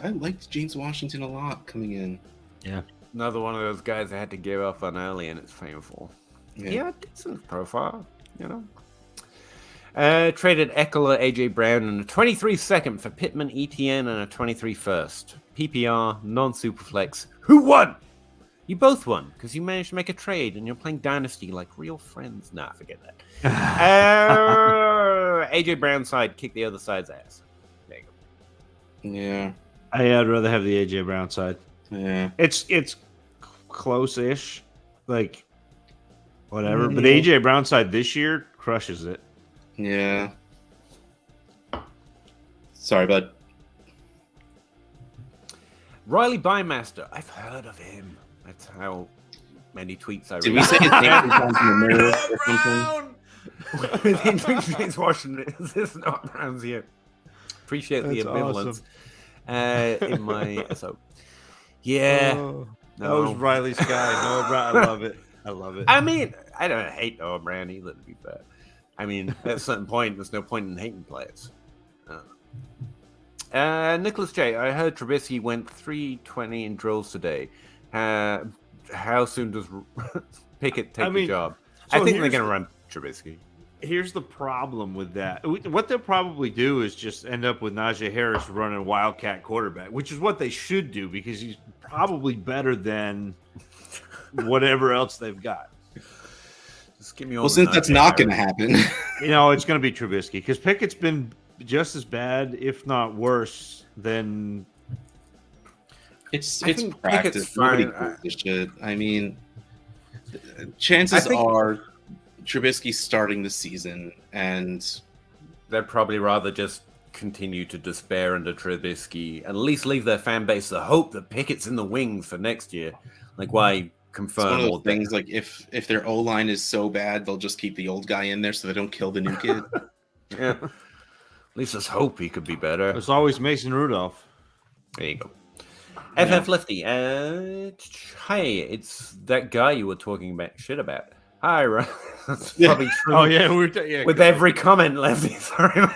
liked James Washington a lot coming in. Yeah. Another one of those guys I had to give up on early, and it's painful. Yeah, decent profile, Traded Eckler, AJ Brown, and a 23 second for Pittman, ETN, and a 23 first. PPR, non-superflex. Who won? You both won, because you managed to make a trade, and you're playing Dynasty like real friends. Nah, forget that. AJ Brown's side kicked the other side's ass. There you go. Yeah. I'd rather have the AJ Brown side. Yeah. It's close-ish, like whatever. But AJ Brown side this year crushes it. Yeah. Sorry, bud. Riley Bymaster. I've heard of him. That's how many tweets I read. Did we say his name was in the mirror or something? Within James Washington, is this not Browns here? Appreciate the ambivalence in my SO. Yeah. That was Riley's guy. Noah Brown. I love it. I love it. I mean, I don't hate Noah Brown either, to be fair. I mean, at a certain point, there's no point in hating players. Nicholas J. I heard Trubisky went 320 in drills today. How soon does Pickett take the job? So I think they're going to run Trubisky. Here's the problem with that. What they'll probably do is just end up with Najee Harris running Wildcat quarterback, which is what they should do because he's probably better than whatever else they've got. Just give me well, since that's not going to happen. It's going to be Trubisky because Pickett's been just as bad, if not worse, than. It's practice. Nobody calls this shit. I mean, chances are Trubisky's starting the season, and they'd probably rather just continue to despair under Trubisky and at least leave their fan base the hope that Pickett's in the wings for next year. Like, why confirm all things? Like, if their O-line is so bad, they'll just keep the old guy in there so they don't kill the new kid. Yeah. At least let's hope he could be better. It's always Mason Rudolph. There you go. FF Lefty. Hi, it's that guy you were talking shit about. Hi, Ryan. That's probably true. Oh, yeah. With every comment, Lefty. Sorry,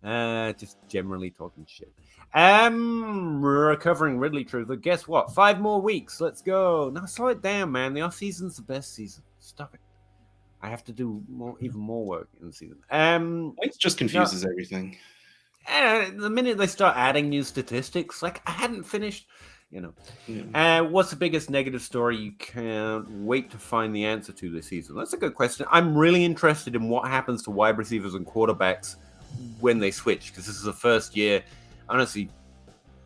man. Just generally talking shit. Recovering Ridley Truther. Guess what? 5 more weeks. Let's go. Now, slow it down, man. The off-season's the best season. Stop it. I have to do even more work in the season. It just confuses everything. The minute they start adding new statistics, like I hadn't finished, what's the biggest negative story you can't wait to find the answer to this season? That's a good question. I'm really interested in what happens to wide receivers and quarterbacks when they switch, because this is the first year, honestly,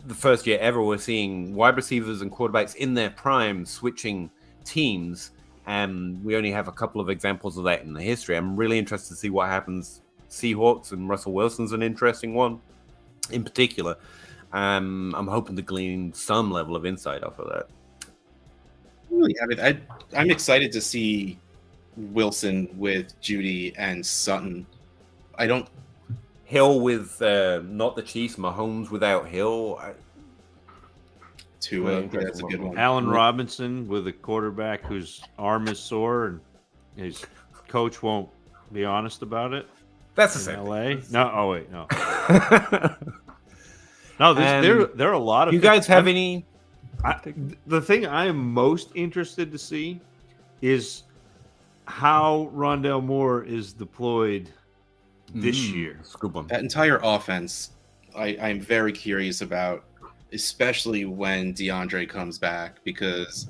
the first year ever we're seeing wide receivers and quarterbacks in their prime switching teams. And we only have a couple of examples of that in the history. I'm really interested to see what happens. Seahawks and Russell Wilson's an interesting one in particular. I'm hoping to glean some level of insight off of that. Really, I'm excited to see Wilson with Judy and Sutton. Hill with not the Chiefs, Mahomes without Hill. That's a good one. Allen Robinson with a quarterback whose arm is sore and his coach won't be honest about it. That's the same. LA? No. Oh wait, no. No, there are a lot of. You guys have any? The thing I am most interested to see is how Rondale Moore is deployed this year. Good one. That entire offense, I'm very curious about, especially when DeAndre comes back, because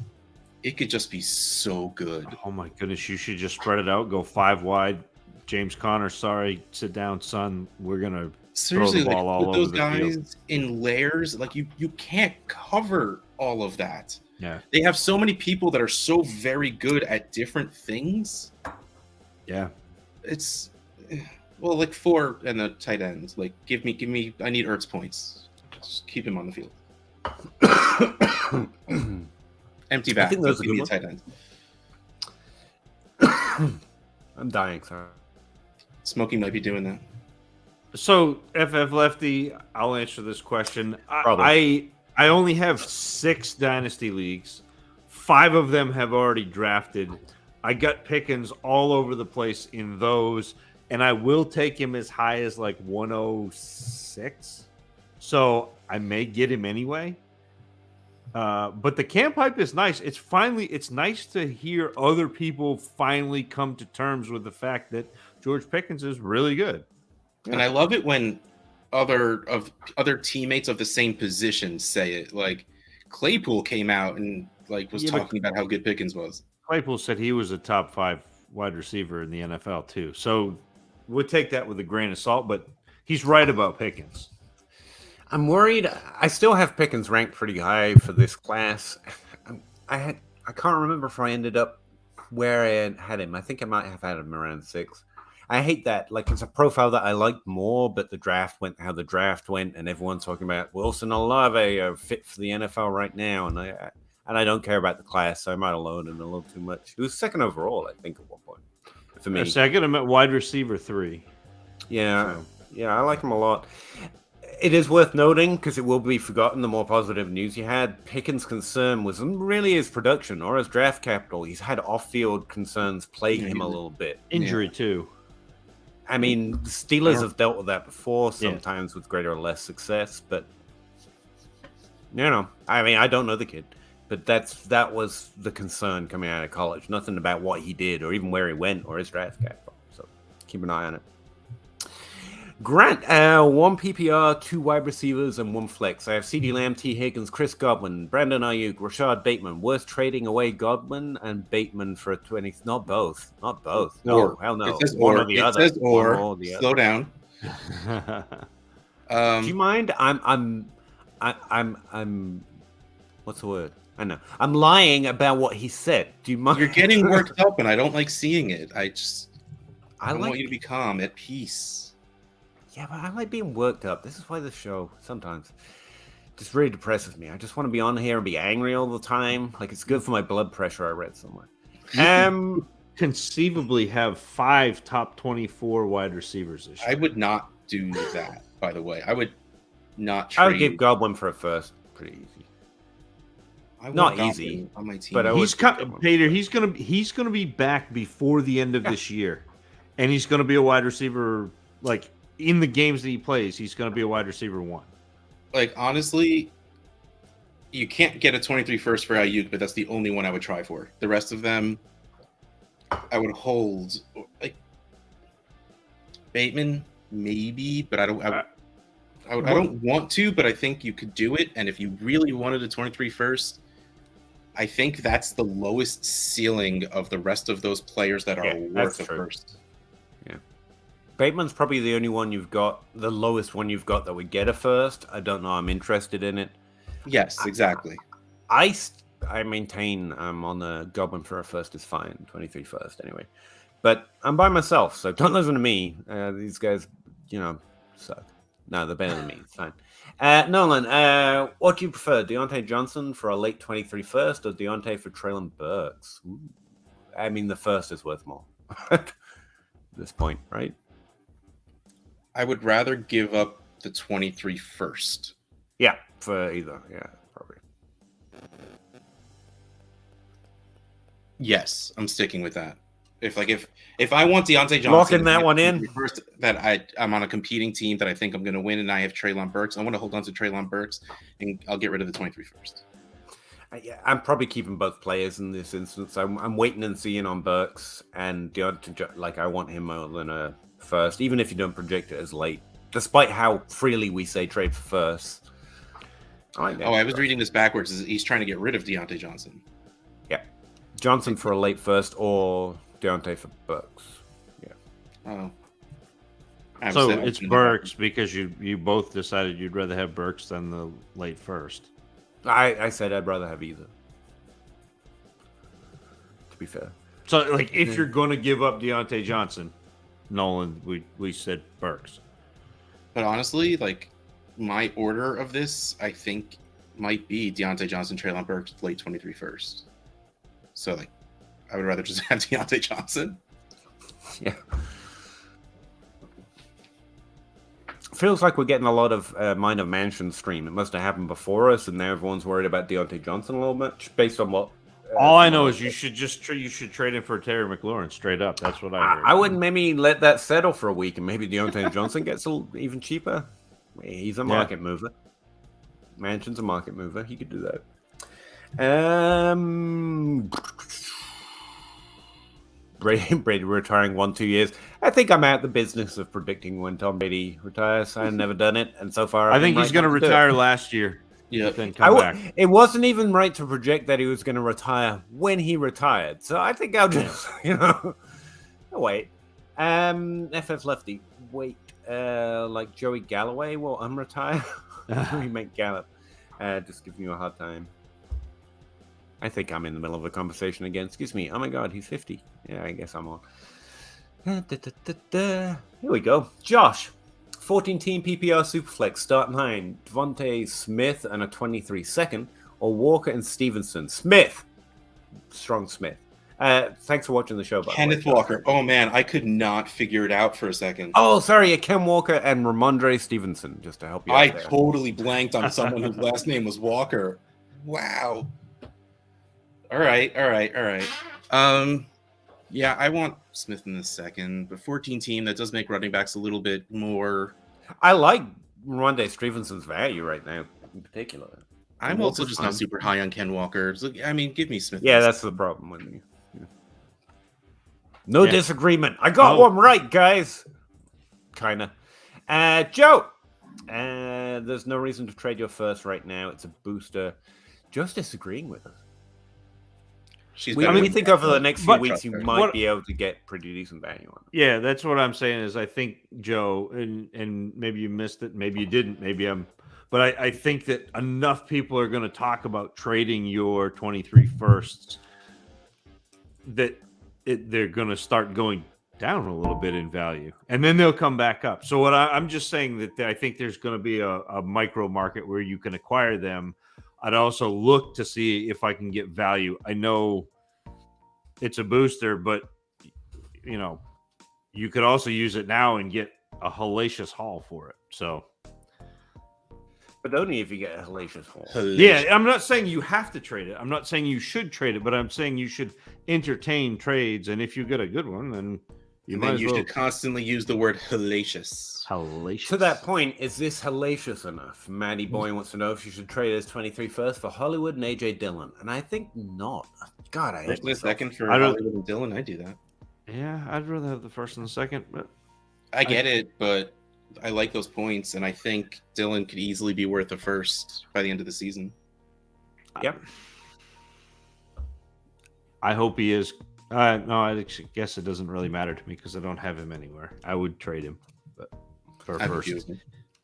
it could just be so good. Oh my goodness, you should just spread it out, go 5 wide. James Conner, sorry, sit down, son. We're gonna seriously throw the ball all over those the guys field. In layers. Like you can't cover all of that. Yeah, they have so many people that are so very good at different things. Yeah, it's like 4 and the tight ends. Like give me. I need Ertz points. Just keep him on the field. Empty back. I think those are Give me a good tight end. I'm dying, sorry. Smokey might be doing that. So, FF Lefty, I'll answer this question. Probably. I only have 6 Dynasty leagues. 5 of them have already drafted. I got Pickens all over the place in those, and I will take him as high as like 106. So I may get him anyway. But the camp hype is nice. It's nice to hear other people finally come to terms with the fact that George Pickens is really good. And I love it when other teammates of the same position say it. Like Claypool came out and was talking about how good Pickens was. Claypool said he was a top 5 wide receiver in the NFL too. So we'll take that with a grain of salt, but he's right about Pickens. I'm worried. I still have Pickens ranked pretty high for this class. I can't remember if I ended up where I had him. I think I might have had him around 6. I hate that. Like, it's a profile that I liked more, but the draft went how the draft went, and everyone's talking about Wilson Olave are fit for the NFL right now, and I don't care about the class, so I might have lowered him a little too much. He was 2nd overall, I think, at one point for me. So I got him at wide receiver 3. Yeah, yeah, I like him a lot. It is worth noting, because it will be forgotten the more positive news you had, Pickens' concern wasn't really his production or his draft capital. He's had off-field concerns plague him a little bit. Injury, too. I mean, the Steelers have dealt with that before, sometimes with greater or less success, but I mean, I don't know the kid, but that was the concern coming out of college. Nothing about what he did or even where he went or his draft capital. So keep an eye on it. Grant, 1 PPR, 2 wide receivers, and 1 flex. I have CeeDee Lamb, T. Higgins, Chris Godwin, Brandon Ayuk, Rashad Bateman. Worth trading away Godwin and Bateman for a 20. Not both. Not both. No, hell no. It says one or. or the It other. says or. The Slow other. down. Do you mind? I'm. What's the word? I know. I'm lying about what he said. Do you mind? You're getting worked up, and I don't like seeing it. I want you to be calm, at peace. Yeah, but I like being worked up. This is why the show sometimes just really depresses me. I just want to be on here and be angry all the time. Like, it's good for my blood pressure, I read somewhere. Conceivably have 5 top 24 wide receivers this year. I would not do that, by the way. I would not I trade. would give Godwin for a first. Pretty easy. Not easy on my team. but Peter, he's gonna be back before the end of this year, and he's gonna be a wide receiver. Like, in the games that he plays, he's gonna be a wide receiver 1. Like, honestly, you can't get a 23 first for Ayuk, but that's the only one I would try for. The rest of them, I would hold. Like Bateman, maybe, but I don't want to, but I think you could do it. And if you really wanted a 23 first, I think that's the lowest ceiling of the rest of those players that are worth a first. Yeah. Bateman's probably the only one you've got, the lowest one you've got that would get a first. I don't know. I'm interested in it. Yes, exactly. I maintain I'm on the Goblin for a first is fine. 23 first anyway. But I'm by myself, so don't listen to me. These guys, suck. No, they're better than me. It's fine. Nolan, what do you prefer? Deontay Johnson for a late 23 first or Deontay for Treylon Burks? Ooh. I mean, the first is worth more at this point, right? I would rather give up the 23 first. Yeah, for either. Yeah, probably. Yes, I'm sticking with that. If I want Deontay Johnson, locking that one in first, that I'm on a competing team that I think I'm going to win, and I have Treylon Burks, I want to hold on to Treylon Burks, and I'll get rid of the 23 first. I'm probably keeping both players in this instance. I'm waiting and seeing on Burks and Deontay. Like, I want him more than a first, even if you don't project it as late. Despite how freely we say trade for first. I was reading this backwards. He's trying to get rid of Deontay Johnson. Yeah, Johnson for a late first or Deontay for Burks. Yeah. Oh. So it's Burks because you both decided you'd rather have Burks than the late first. I said I'd rather have either. To be fair. So, like, if you're going to give up Deontay Johnson, Nolan, we said Burks. But honestly, like, my order of this, I think might be Deontay Johnson, Treylon Burks, late 23 first. So, like, I would rather just have Deontay Johnson. Yeah. Feels like we're getting a lot of Mind of Mansion stream. It must have happened before us, and now everyone's worried about Deontay Johnson a little bit, based on what. All I know is you should trade him for Terry McLaurin straight up. That's what I heard. I wouldn't maybe let that settle for a week, and maybe Deontay Johnson gets even cheaper. He's a market mover. Mansion's a market mover. He could do that. Brady retiring 1-2 years. I think I'm out the business of predicting when Tom Brady retires. I've never done it, and so far I think he's going to retire last year. Yeah, then come back. It wasn't even right to project that he was going to retire when he retired. So I think I'll just, wait. FF Lefty, wait. Like Joey Galloway will unretire. We make Gallup. Just giving you a hard time. I think I'm in the middle of a conversation again. Excuse me. Oh my God, he's 50. Yeah, I guess I'm on. Here we go. Josh, 14-team PPR Superflex, start 9. Devontae Smith and a 23 second, or Walker and Stevenson. Smith. Strong Smith. Thanks for watching the show, by Kenneth the way. Walker. Oh, man, I could not figure it out for a second. Oh, sorry, Ken Walker and Ramondre Stevenson, just to help you out I there. totally blanked on someone whose last name was Walker. Wow. All right. Yeah, I want Smith in the second, but 14 team, that does make running backs a little bit more. I like Ramondre Stevenson's value right now, in particular. I'm also just not super high on Ken Walker. So, I mean, give me Smith. Yeah, that's the problem with me. No disagreement. I got one right, guys. Kinda. Joe. There's no reason to trade your first right now. It's a booster. Joe's disagreeing with us. We think over the next few weeks you might be able to get pretty decent value on it. Yeah, that's what I'm saying is I think, Joe, and maybe you missed it, maybe you didn't, but I think that enough people are going to talk about trading your 23 firsts that they're going to start going down a little bit in value, and then they'll come back up. So what I'm just saying that I think there's going to be a micro market where you can acquire them. I'd also look to see if I can get value. I know it's a booster, but you could also use it now and get a hellacious haul for it. So, but only if you get a hellacious haul. Yeah, I'm not saying you have to trade it. I'm not saying you should trade it, but I'm saying you should entertain trades. And if you get a good one, then you should constantly use the word hellacious. Hellacious. To that point, is this hellacious enough? Maddie Boy wants to know if you should trade his 23 first for Hollywood and AJ Dillon. And I think not. God, I hate the second for Hollywood and Dillon. I do that. Yeah, I'd rather have the first and the second, but I get it, but I like those points, and I think Dillon could easily be worth a first by the end of the season. Yep. I hope he is. No, I guess it doesn't really matter to me because I don't have him anywhere. I would trade him, but for first.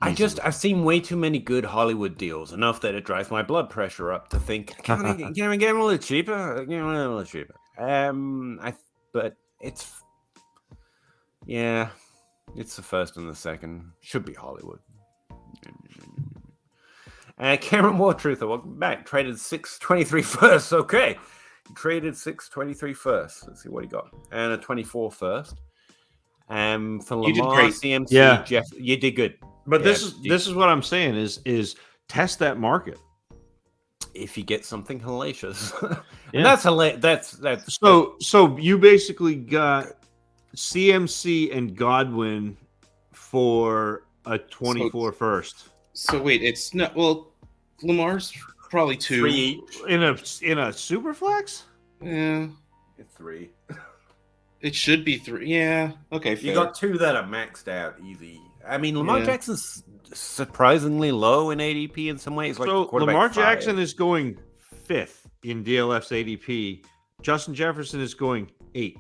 I've seen way too many good Hollywood deals, enough that it drives my blood pressure up to think, can we get him a little cheaper? But it's the first and the second. Should be Hollywood. Cameron Wartruther, welcome back. Traded 623 first. Okay. He traded 623 first. Let's see what he got. And a 24 first. For Lamar, you did great. CMC, Jeff, you did good. But this is what I'm saying is test that market. If you get something hellacious. And that's so you basically got CMC and Godwin for a 24 first. So wait, it's not Lamar's probably 2 3 each. In a super flex? Yeah. 3. It should be 3. Yeah. Okay. Fair. You got 2 that are maxed out easy. I mean, Lamar Jackson's surprisingly low in ADP in some ways. So Lamar Jackson is going 5th in DLF's ADP. Justin Jefferson is going 8th.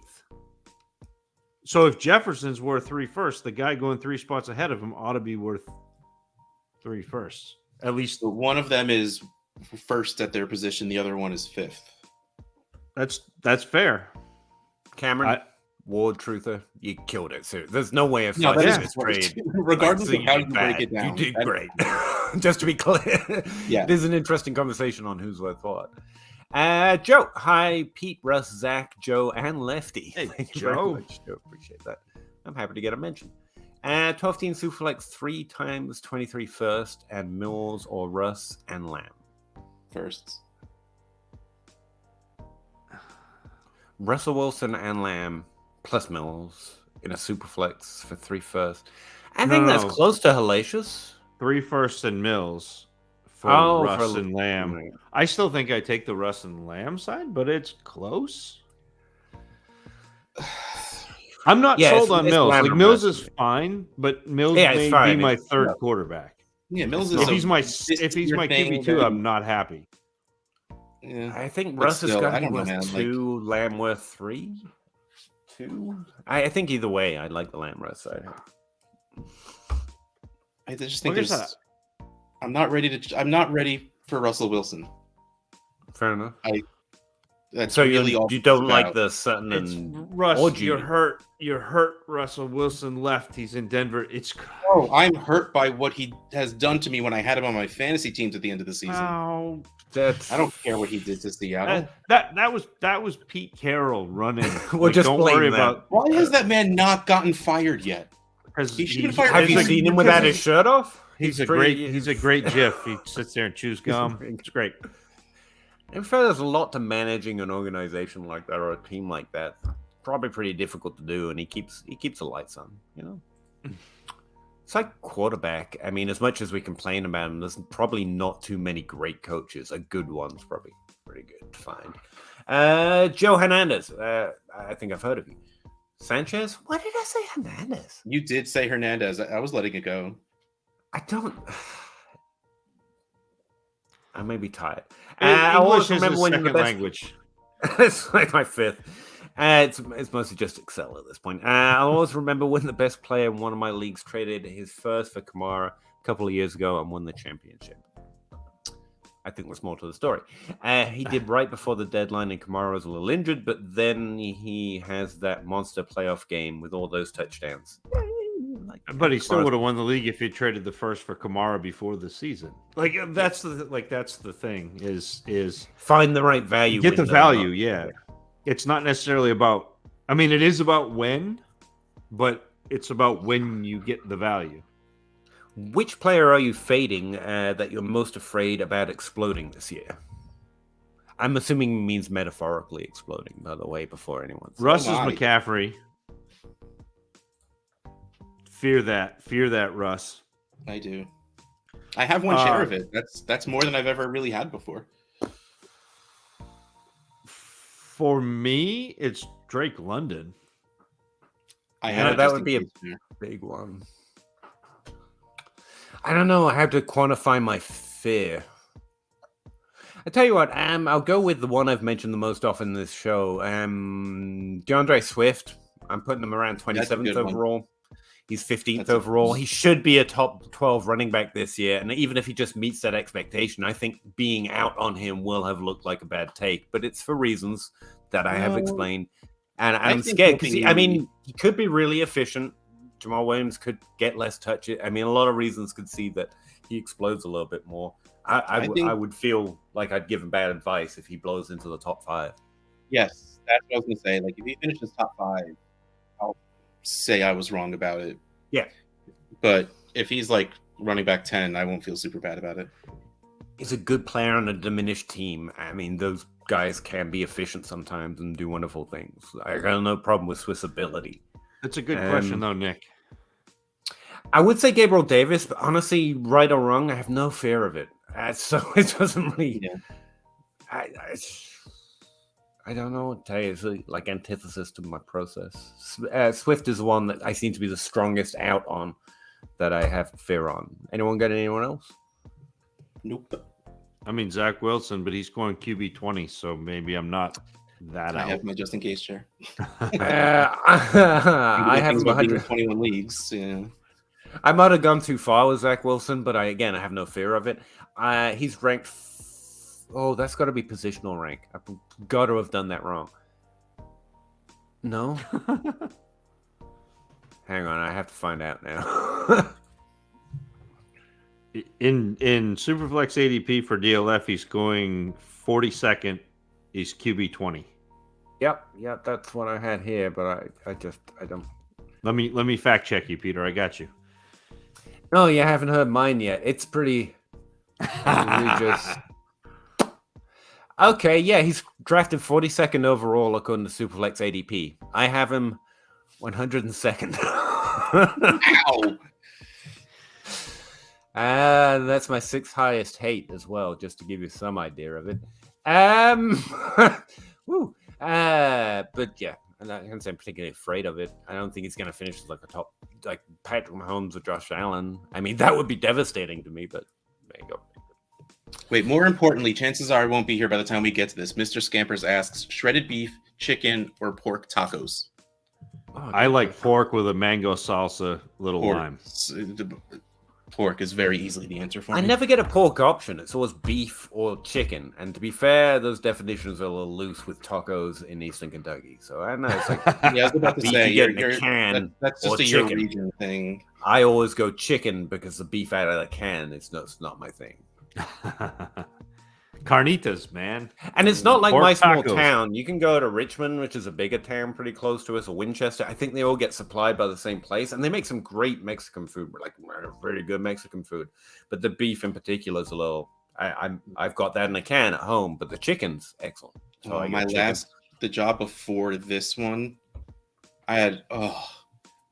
So if Jefferson's worth 3 firsts, the guy going 3 spots ahead of him ought to be worth 3 firsts. At least one of them is first at their position. The other one is 5th. That's fair. Cameron, Ward truther, you killed it. So there's no way of No, fighting that is this great. trade. Regardless Like, of how did you break bad. it down, You did that- great. Just to be clear, Yeah. it is an interesting conversation on who's worth what. Joe, hi, Pete, Russ, Zach, Joe, and Lefty. Hey, Thank you Joe. very much, Joe. Appreciate that. I'm happy to get a mention. 12 team Superflex 3 times 23 first, and Mills or Russ and Lamb. Firsts. Russell Wilson and Lamb plus Mills in a Superflex for 3 first. I think that's close to hellacious. 3 firsts and Mills for Russ and Lamb. Right. I still think I take the Russ and Lamb side, but it's close. I'm not sold on Mills. Like Mills is fine, but Mills may be my third quarterback. Yeah, Mills is. If he's my QB2, I'm not happy. Yeah. I think Russ has got to be worth man. 2, Lamb worth 3. 2. I think either way, I'd like the Lamb Russ side. I just think I'm not ready for Russell Wilson. Fair enough. That's so really you don't like the Sutton and Russ. You're hurt. You're hurt. Russell Wilson left. He's in Denver. Oh, I'm hurt by what he has done to me when I had him on my fantasy teams at the end of the season. Oh, I don't care what he did to Seattle. That was Pete Carroll running. We'll just don't worry about. Why has that man not gotten fired yet? He should have fired. Have you seen him without his shirt off? He's a great GIF. He sits there and chews gum. It's great. I'm sure there's a lot to managing an organization like that or a team like that. Probably pretty difficult to do, and he keeps the lights on. You know, it's like quarterback. I mean, as much as we complain about him, there's probably not too many great coaches. A good one's probably pretty good to find. Joe Hernandez. I think I've heard of you. Sanchez? What did I say? Hernandez. You did say Hernandez. I was letting it go. I don't. I may be tired. I always remember when the language. It's like my 5th. It's mostly just Excel at this point. I always remember when the best player in one of my leagues traded his first for Kamara a couple of years ago and won the championship. I think there's more to the story. He did right before the deadline, and Kamara was a little injured, but then he has that monster playoff game with all those touchdowns. But he still would have won the league if he traded the first for Kamara before the season. Like that's the thing is find the right value. Get the value, yeah. It's not necessarily about. I mean, it is about when, but it's about when you get the value. Which player are you fading that you're most afraid about exploding this year? I'm assuming it means metaphorically exploding, by the way, before anyone. Russ is McCaffrey. Fear that, Russ. I do. I have one share of it. That's more than I've ever really had before. For me, it's Drake London. That would be a big one. I don't know. I have to quantify my fear. I tell you what, I'll go with the one I've mentioned the most often in this show. Deandre Swift. I'm putting him around 27th overall. He's 15th overall. He should be a top 12 running back this year. And even if he just meets that expectation, I think being out on him will have looked like a bad take. But it's for reasons that I have explained. And I'm scared because, he could be really efficient. Jamal Williams could get less touches. I mean, a lot of reasons could see that he explodes a little bit more. I would feel like I'd give him bad advice if he blows into the top 5. Yes, that's what I was going to say. Like, if he finishes top 5, I'll say I was wrong about it. Yeah. But if he's like running back 10, I won't feel super bad about it. He's a good player on a diminished team. I mean, those guys can be efficient sometimes and do wonderful things. I got no problem with Swiss ability. That's a good question, though, Nick. I would say Gabriel Davis, but honestly, right or wrong, I have no fear of it. So it doesn't really. Yeah. I don't know what to tell you. It's like antithesis to my process. Swift is the one that I seem to be the strongest out on that I have fear on. Anyone got anyone else? Nope. I mean, Zach Wilson, but he's going QB 20, so maybe I'm not that out. I have my just in case chair. I have 121 leagues. Yeah. I might have gone too far with Zach Wilson, but I have no fear of it. He's ranked. That's got to be positional rank. I've got to have done that wrong. No. Hang on, I have to find out now. In Superflex ADP for DLF, he's going 42nd. He's QB 20. Yep, that's what I had here, but I don't. Let me fact check you, Peter. I got you. No, you haven't heard mine yet. It's pretty egregious. Okay, yeah, he's drafted 42nd overall according to Superflex ADP. I have him 102nd. Ow! That's my 6th highest hate as well, just to give you some idea of it. Woo. But yeah, I'm not gonna say I'm particularly afraid of it. I don't think he's gonna finish as like a top, like Patrick Mahomes or Josh Allen. I mean, that would be devastating to me, but there you go. Wait, more importantly, chances are I won't be here by the time we get to this. Mr. Scampers asks, shredded beef, chicken, or pork tacos? Oh, I like pork with a mango salsa, little lime. Pork is very easily the answer for me. I never get a pork option. It's always beef or chicken. And to be fair, those definitions are a little loose with tacos in Eastern Kentucky. So I don't know. It's like, yeah, I was about to say, that's just a your region thing. I always go chicken because the beef out of the can is not my thing. Carnitas, man. And it's not like Pork my small tacos. town. You can go to Richmond, which is a bigger town pretty close to us, or Winchester. I think they all get supplied by the same place, and they make some great Mexican food, like very good Mexican food. But the beef in particular is a little. I've got that in a can at home, but the chicken's excellent. So the job before this one, I had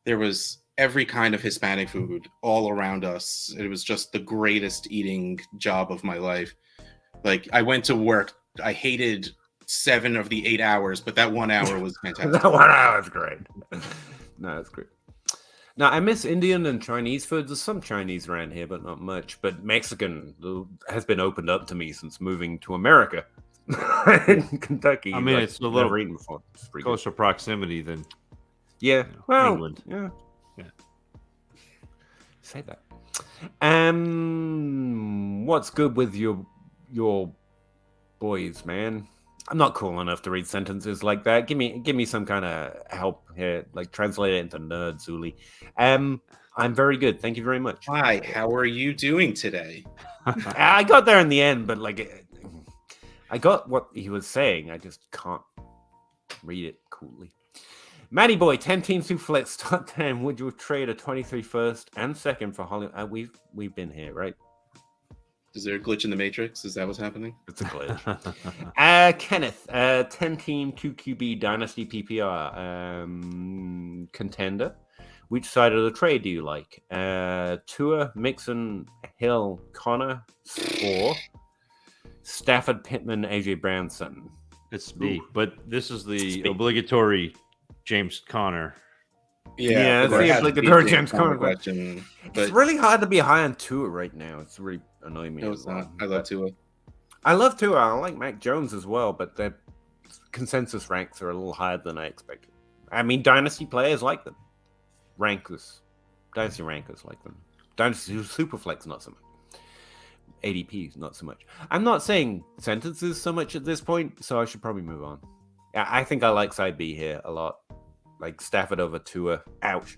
there was every kind of Hispanic food all around us. It was just the greatest eating job of my life. Like, I went to work. I hated 7 of the 8 hours, but that 1 hour was fantastic. That 1 hour is great. No, it's great. Now, I miss Indian and Chinese food. There's some Chinese around here, but not much. But Mexican has been opened up to me since moving to America in Kentucky. I mean, it's a little eaten before. It's pretty closer proximity than England. Yeah. Say that. What's good with your boys, man? I'm not cool enough to read sentences like that. Give me some kind of help here, like translate it into nerd Zuli. I'm very good. Thank you very much. Hi, how are you doing today? I got there in the end, but like I got what he was saying. I just can't read it coolly. Matty Boy, 10-team Superflex start 10. Would you trade a 23 first and second for Hollywood? We've been here, right? Is there a glitch in the Matrix? Is that what's happening? It's a glitch. Kenneth, 10-team 2QB Dynasty PPR contender. Which side of the trade do you like? Tua, Mixon, Hill, Connor, or Stafford, Pittman, AJ Brown, Sutton? It's B, but this is the obligatory James Conner. Yeah, it's the obligatory James Conner question. It's really hard to be high on Tua right now. It's really annoying me. No, it's not. I love Tua. I love Tua. I like Mac Jones as well, but the consensus ranks are a little higher than I expected. I mean, dynasty players like them. Dynasty rankers like them. Dynasty Superflex, not so much. ADP, not so much. I'm not saying sentences so much at this point, so I should probably move on. I think I like side B here a lot. Like Stafford over Tua. Ouch.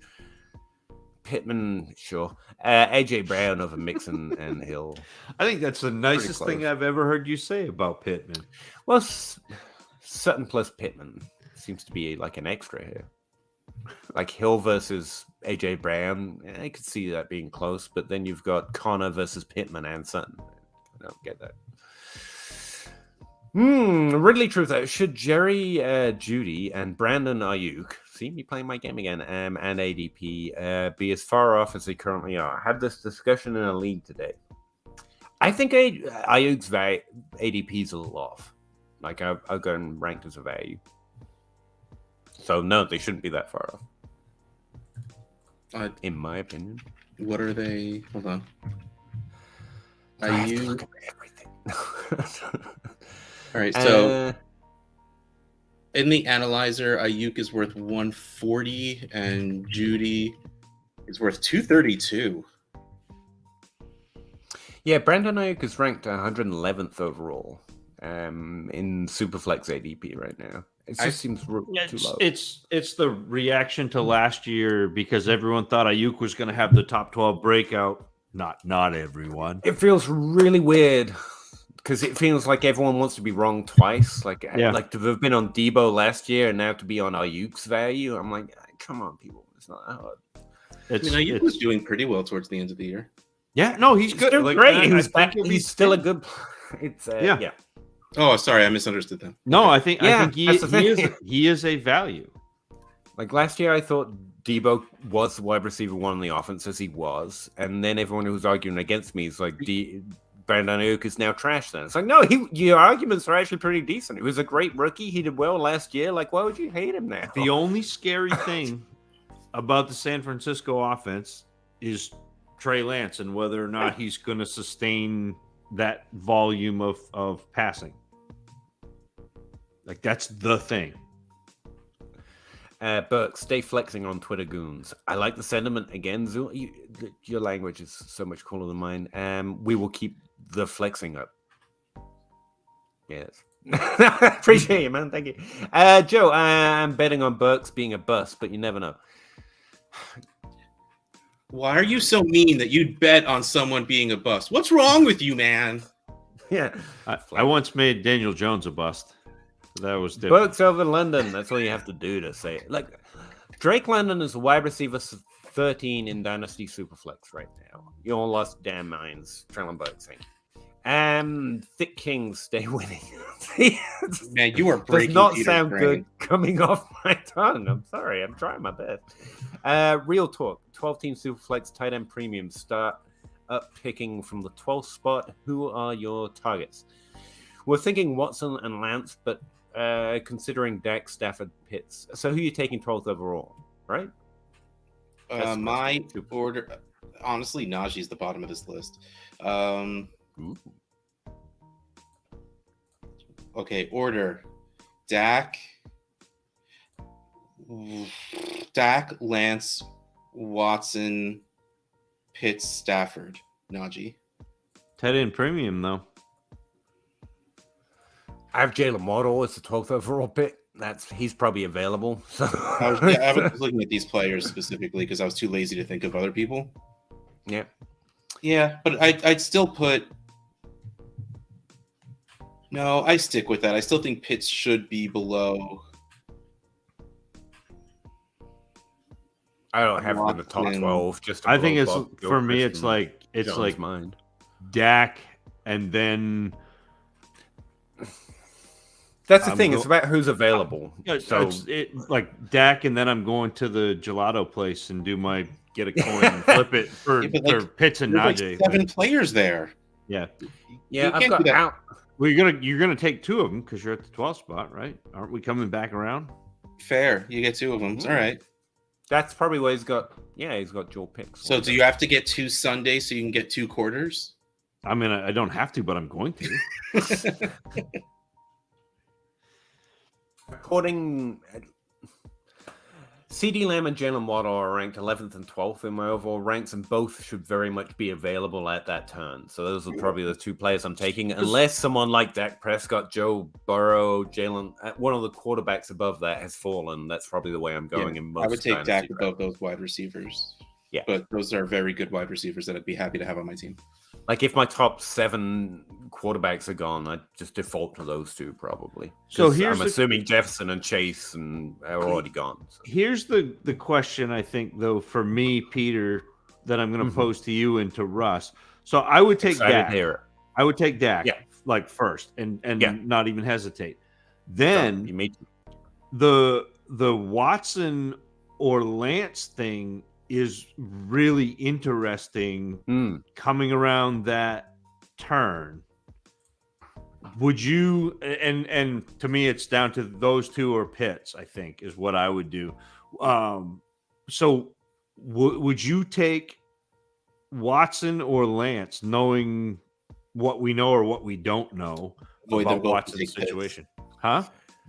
Pittman, sure. AJ Brown over Mixon and Hill. I think that's the nicest thing I've ever heard you say about Pittman. Well, Sutton plus Pittman seems to be like an extra here. Like Hill versus AJ Brown, I could see that being close, but then you've got Connor versus Pittman and Sutton. I don't get that. Ridley Truth. Should Jerry Judy and Brandon Ayuk, see me playing my game again, and ADP be as far off as they currently are? I had this discussion in a league today. I think Ayuk's ADP is a little off. Like I'll go and ranked as a value. So no, they shouldn't be that far off. In my opinion. What are they? Hold on. I have to look at everything. All right, so in the analyzer, Ayuk is worth 140 and Judy is worth 232. Yeah, Brandon Ayuk is ranked 111th overall in Superflex ADP right now. It just seems too low. It's the reaction to last year because everyone thought Ayuk was going to have the top 12 breakout. Not everyone. It feels really weird because it feels like everyone wants to be wrong twice. Like to have been on Debo last year and now to be on Ayuk's value. I'm like, come on, people. It's not that hard. Ayuk was doing pretty well towards the end of the year. Yeah, no, he's good. Still great. He's still a good. It's yeah. Oh, sorry, I misunderstood them. No, I think he is a value. Like last year, I thought Debo was the wide receiver one on the offense as he was, and then everyone who was arguing against me is like, Brandon Ayuk is now trash. Then it's like, no, your arguments are actually pretty decent. He was a great rookie. He did well last year. Like, why would you hate him now? The only scary thing about the San Francisco offense is Trey Lance and whether or not he's going to sustain that volume of passing. Like, that's the thing. Burke, stay flexing on Twitter, goons. I like the sentiment again. Your language is so much cooler than mine. We will keep the flexing up. Yes. Appreciate you, man. Thank you. Joe, I'm betting on Burks being a bust, but you never know. Why are you so mean that you'd bet on someone being a bust? What's wrong with you, man? Yeah. I once made Daniel Jones a bust. That was different. Burks over London. That's all you have to do to say it. Like, Drake London is a wide receiver 13 in Dynasty Superflex right now. You all lost damn minds. Traylon Burks saying. Thick Kings stay winning. Man, you are breaking. Does not Peter's sound brain. good coming off my tongue. I'm sorry. I'm trying my best. Real talk. 12-team Superflex tight end premium start up picking from the 12th spot. Who are your targets? We're thinking Watson and Lance, but considering Dak, Stafford, Pitts. So who are you taking 12th overall, right? My order, honestly, Najee's the bottom of this list. Okay, order. Dak, Lance, Watson, Pitts, Stafford, Najee. Tight end premium, though. I have Jalen Waddle as the 12th overall pick. He's probably available. So. I was looking at these players specifically because I was too lazy to think of other people. Yeah, but I'd still put. No, I stick with that. I still think Pitts should be below. I don't have him in the top 12. I think it's for me. It's like mine. Dak, and then. That's the thing. It's about who's available. So it's like Dak, and then I'm going to the gelato place and get a coin and flip it for Pitts and Najee. Like 7 players there. Yeah. I've got out. Well, you're gonna take 2 of them because you're at the 12th spot, right? Aren't we coming back around? Fair. You get 2 of them. It's all right. That's probably why he's got dual picks. So do you have to get 2 Sundays so you can get 2 quarters? I mean, I don't have to, but I'm going to. According, CD Lamb and Jalen Waddle are ranked 11th and 12th in my overall ranks, and both should very much be available at that turn. So those are probably the 2 players I'm taking, unless someone like Dak Prescott, Joe Burrow, Jalen, one of the quarterbacks above that has fallen. That's probably the way I'm going in most. I would take Dak above those wide receivers. Yeah, but those are very good wide receivers that I'd be happy to have on my team. Like if my top 7 quarterbacks are gone, I'd just default to those 2 probably. So I'm assuming Jefferson and Chase are already gone. So. Here's the question I think though for me, Peter, that I'm going to pose to you and to Russ. So I would take Dak. I would take Dak like first and not even hesitate. Then the Watson or Lance thing is really interesting coming around that turn. Would you and to me it's down to those 2 or Pitts, I think, is what I would do. So would you take Watson or Lance, knowing what we know or what we don't know about Watson's situation? Huh?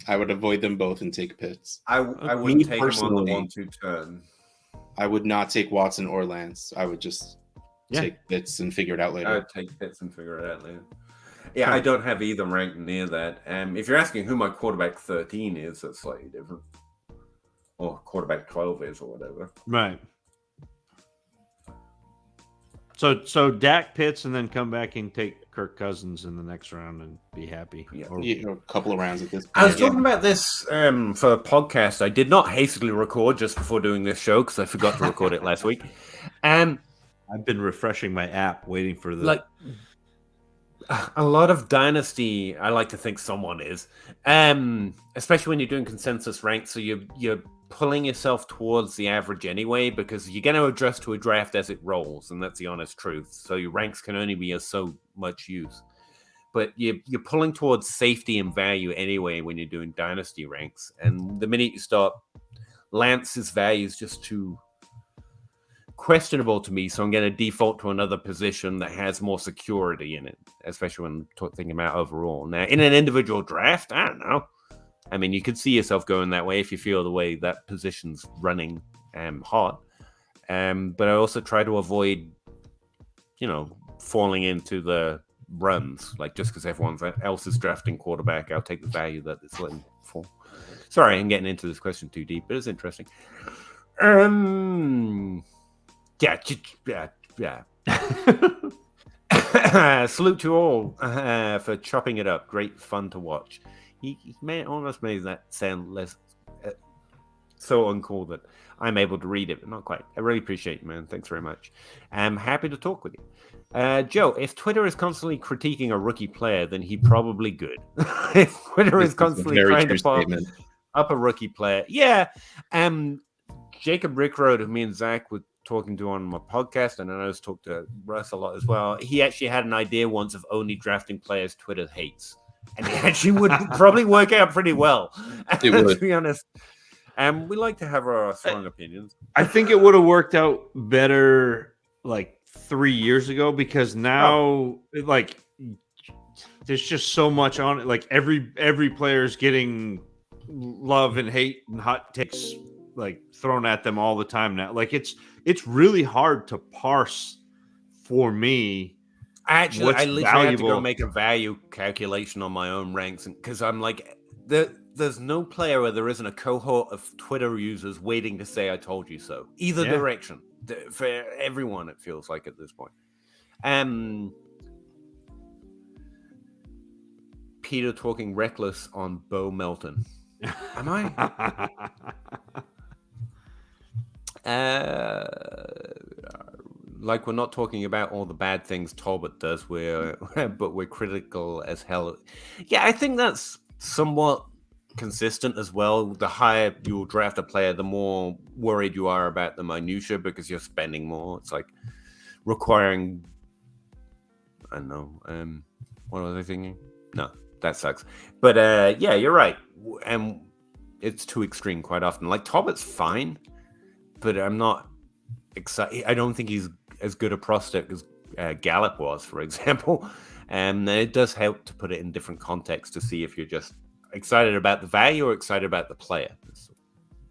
I would avoid them both and take Pitts. I wouldn't take them on the 1-2 turn. I would not take Watson or Lance. I would just take Pitts and figure it out later. I would take Pitts and figure it out later. Yeah, I don't have either ranked near that. If you're asking who my quarterback 13 is, that's slightly different. Or quarterback 12 is, or whatever. Right. So Dak Pitts and then come back and take Kirk Cousins in the next round and be happy. Yeah. A couple of rounds at this point. I was talking about this for a podcast. I did not hastily record just before doing this show because I forgot to record it last week. I've been refreshing my app, waiting for the a lot of Dynasty. I like to think someone is, especially when you're doing consensus ranks. So you're pulling yourself towards the average anyway, because you're going to adjust to a draft as it rolls, and that's the honest truth. So your ranks can only be of so much use, but you're pulling towards safety and value anyway when you're doing Dynasty ranks. And the minute you start, Lance's value is just too questionable to me, so I'm going to default to another position that has more security in it, especially when thinking about overall. Now, in an individual draft, I don't know. I mean, you could see yourself going that way if you feel the way that position's running hot. But I also try to avoid, falling into the runs. Like, just because everyone else is drafting quarterback, I'll take the value that it's letting fall. Sorry, I'm getting into this question too deep, but it's interesting. Yeah. Salute to all for chopping it up. Great fun to watch. He almost made that sound less so uncool that I'm able to read it, but not quite. I really appreciate you, man. Thanks very much. I'm happy to talk with you. Joe, if Twitter is constantly critiquing a rookie player, then he probably good. If Twitter is constantly trying to pop up a rookie player. Yeah. Jacob Rickroad, who me and Zach were talking to on my podcast, and I know I was talking to Russ a lot as well. He actually had an idea once of only drafting players Twitter hates. And it actually would probably work out pretty well, It would. to be honest. We like to have our strong opinions. I think it would have worked out better like 3 years ago, because now there's just so much on it. Like every player is getting love and hate and hot takes like thrown at them all the time now. Like it's really hard to parse for me. Actually, I literally had to go make a value calculation on my own ranks, because I'm like, there's no player where there isn't a cohort of Twitter users waiting to say "I told you so." Either direction, for everyone, it feels like at this point. Peter talking reckless on Bo Melton. Am I? Like, we're not talking about all the bad things Talbot does, but we're critical as hell. Yeah, I think that's somewhat consistent as well. The higher you'll draft a player, the more worried you are about the minutia, because you're spending more. It's like requiring, I don't know, what was I thinking? No, that sucks. But yeah, you're right. And it's too extreme quite often. Like, Talbot's fine, but I'm not excited. I don't think he's as good a prospect as Gallup was, for example. And it does help to put it in different contexts to see if you're just excited about the value or excited about the player. That's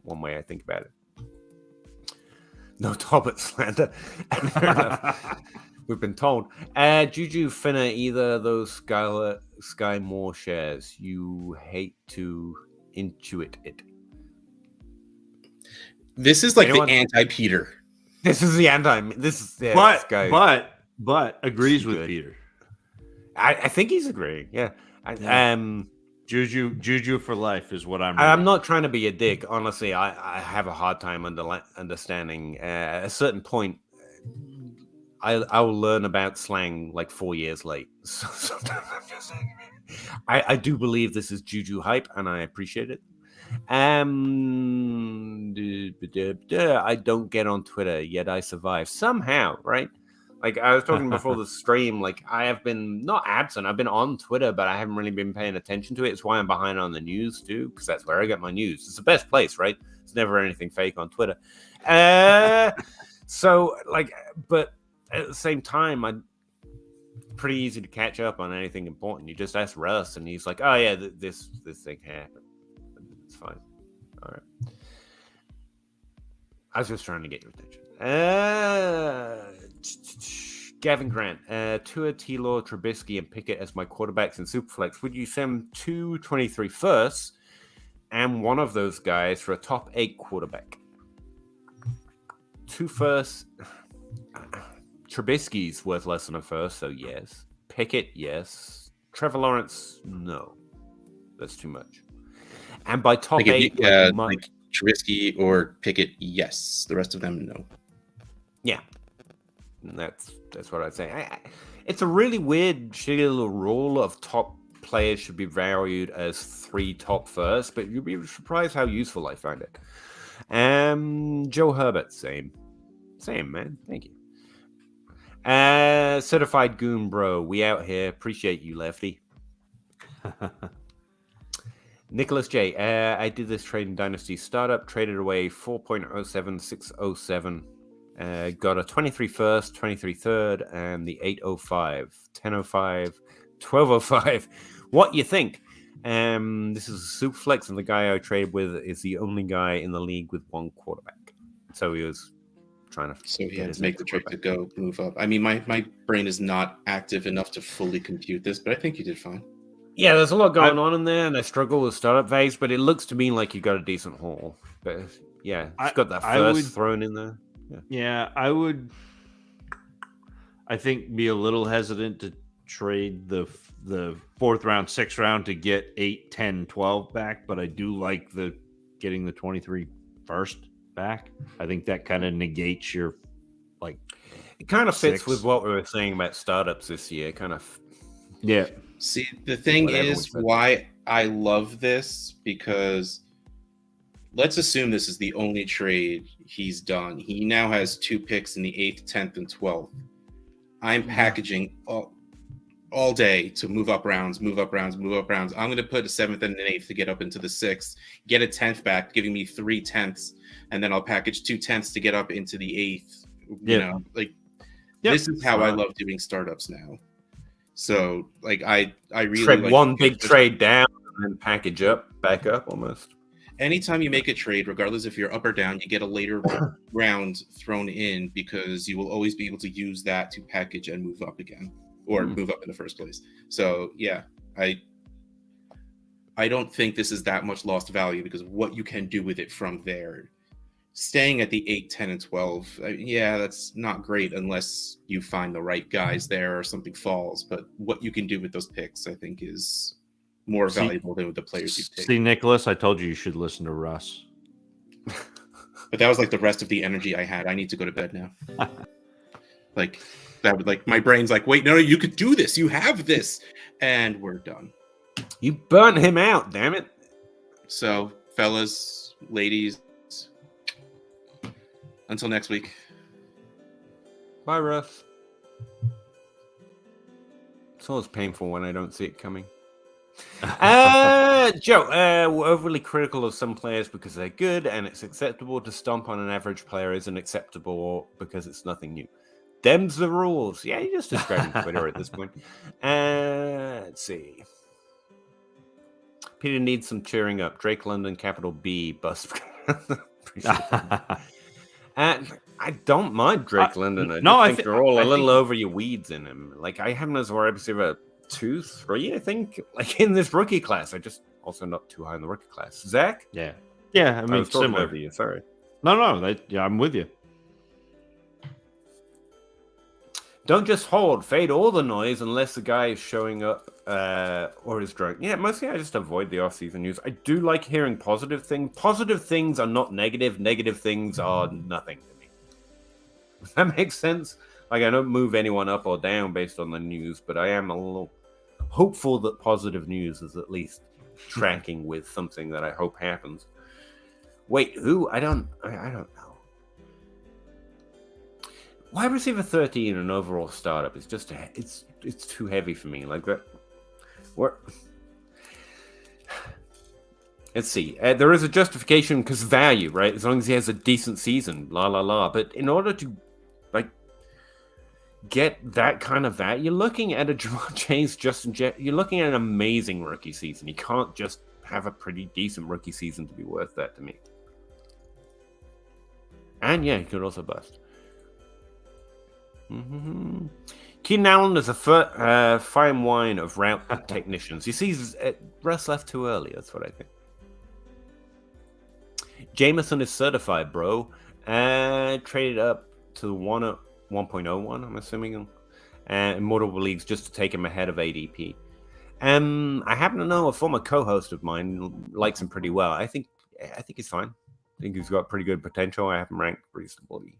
one way I think about it. No Talbot slander. Fair enough. We've been told. Juju Finna, either of those Sky Moore shares. You hate to intuit it. This is like the anti-Peter. This is the anti. This is the but agrees with Peter. I think he's agreeing. Yeah. Juju for life is what I'm. I'm not trying to be a dick. Honestly, I have a hard time understanding. At a certain point, I will learn about slang like 4 years late. So sometimes I'm just saying. I do believe this is Juju hype, and I appreciate it. I don't get on Twitter, yet I survive somehow, right? Like, I was talking before the stream, like, I have been not absent. I've been on Twitter, but I haven't really been paying attention to it. It's why I'm behind on the news too, because that's where I get my news. It's the best place, right? There's never anything fake on Twitter. So, like, but at the same time, I'm pretty easy to catch up on anything important. You just ask Russ, and he's like, "Oh yeah, this thing happened." It's fine. All right. I was just trying to get your attention. Gavin Grant, Tua, T-Law, Trubisky, and Pickett as my quarterbacks in Superflex. Would you send 2 23 firsts and one of those guys for a top 8 quarterback? 2 firsts. Trubisky's worth less than a first, so yes. Pickett, yes. Trevor Lawrence, no. That's too much. And by top Like 8, like Trubisky or Pickett, yes. The rest of them, no. Yeah. That's what I'd say. It's a really weird, shitty little rule of top players should be valued as 3 top firsts, but you'd be surprised how useful I find it. Joe Herbert, same, man. Thank you. Certified Goon Bro, we out here. Appreciate you, Lefty. Nicholas J. I did this trade in Dynasty Startup, traded away 4.07607. Got a 23 first, 23 third, and the 805, 1005, 1205. What you think? This is a super flex, and the guy I traded with is the only guy in the league with 1 quarterback. So he was trying to. So he had to make the trade to go move up. I mean, my brain is not active enough to fully compute this, but I think you did fine. Yeah, there's a lot going on in there, and I struggle with startup phase, but it looks to me like you got a decent haul. But yeah, it's got that first thrown in there. Yeah, I would. I think be a little hesitant to trade the 4th round, 6th round to get 8, 10, 12 back, but I do like getting the 23 first back. I think that kind of negates your It kind of fits with what we were saying about startups this year. Kind of. Yeah. See, the thing is why I love this, because let's assume this is the only trade he's done. He now has 2 picks in the 8th, 10th, and 12th. I'm packaging all day to move up rounds. I'm going to put a 7th and an 8th to get up into the 6th, get a 10th back, giving me 3 10ths, and then I'll package 2 10ths to get up into the 8th. You know, this is how I love doing startups now. So, I really trade one big trade down and then package back up almost. Anytime you make a trade, regardless if you're up or down, you get a later round thrown in because you will always be able to use that to package and move up again, or move up in the first place. So, yeah, I don't think this is that much lost value because of what you can do with it from there. Staying at the 8, 10, and 12, that's not great unless you find the right guys there or something falls. But what you can do with those picks, I think, is more valuable than with the players you pick. See, Nicholas, I told you should listen to Russ. But that was the rest of the energy I had. I need to go to bed now. That would my brain's wait, no, you could do this. You have this. And we're done. You burnt him out, damn it. So, fellas, ladies, until next week. Bye, Russ. It's always painful when I don't see it coming. Joe, we're overly critical of some players because they're good, and it's acceptable to stomp on an average player isn't acceptable because it's nothing new. Them's the rules. Yeah, you're just describing Twitter at this point. Let's see. Peter needs some cheering up. Drake London, capital B, bust. I don't mind Drake London. I think you're all a little over your weeds in him. I have him as wide receiver 2, 3, I think. In this rookie class. I just also not too high in the rookie class. Zach? Yeah. Yeah, I mean, similar. Over you. Sorry. No, I'm with you. Don't just hold. Fade all the noise unless the guy is showing up or is drunk. Yeah, mostly I just avoid the off-season news. I do like hearing positive things. Positive things are not negative. Negative things are nothing to me. Does that make sense? I don't move anyone up or down based on the news, but I am a little hopeful that positive news is at least tracking with something that I hope happens. Wait, who? I don't know. Wide receiver 13 and overall startup is just it's too heavy for me. Let's see. There is a justification because value, right? As long as he has a decent season, But in order to get that kind of value, you're looking at a Jamar Chase, you're looking at an amazing rookie season. You can't just have a pretty decent rookie season to be worth that to me. And yeah, he could also bust. Mm-hmm. Keenan Allen is a fine wine of route technicians. You see, Russ left too early. That's what I think. Jameson is certified, bro. Traded up to 1.01, I'm assuming, in multiple leagues just to take him ahead of ADP. I happen to know a former co-host of mine likes him pretty well. I think he's fine. I think he's got pretty good potential. I have him ranked reasonably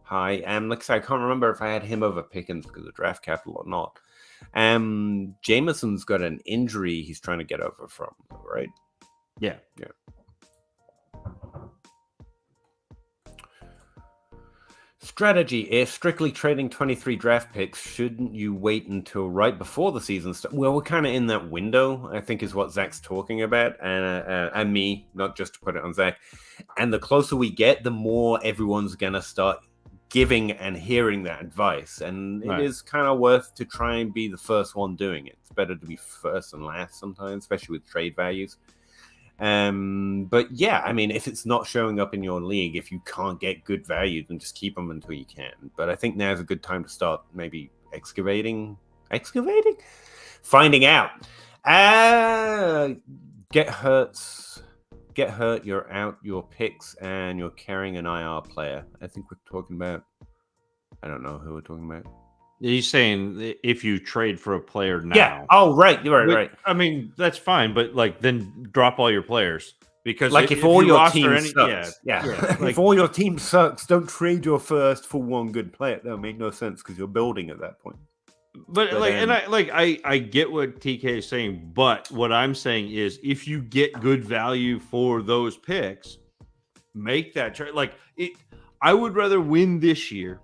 high. And like I said, I can't remember if I had him over Pickens because of draft capital or not. Jameson's got an injury he's trying to get over from, right? Yeah. Strategy: if strictly trading 23 draft picks, shouldn't you wait until right before the season starts? Well, we're kind of in that window, I think, is what Zach's talking about, and me, not just to put it on Zach. And the closer we get, the more everyone's gonna start giving and hearing that advice, and it is kind of worth to try and be the first one doing it. It's better to be first than last sometimes, especially with trade values. But yeah, I mean, if it's not showing up in your league, if you can't get good value, then just keep them until you can. But I think now's a good time to start maybe excavating, finding out. Get hurt, you're out your picks, and you're carrying an IR player. I think we're talking about, I don't know who we're talking about. He's saying if you trade for a player now. Yeah. Oh, right. You're right. I mean, that's fine, but like then drop all your players because like if all your team sucks, like, if all your team sucks, don't trade your first for one good player. That would make no sense because you're building at that point. But I get what TK is saying, but what I'm saying is if you get good value for those picks, make that trade. I would rather win this year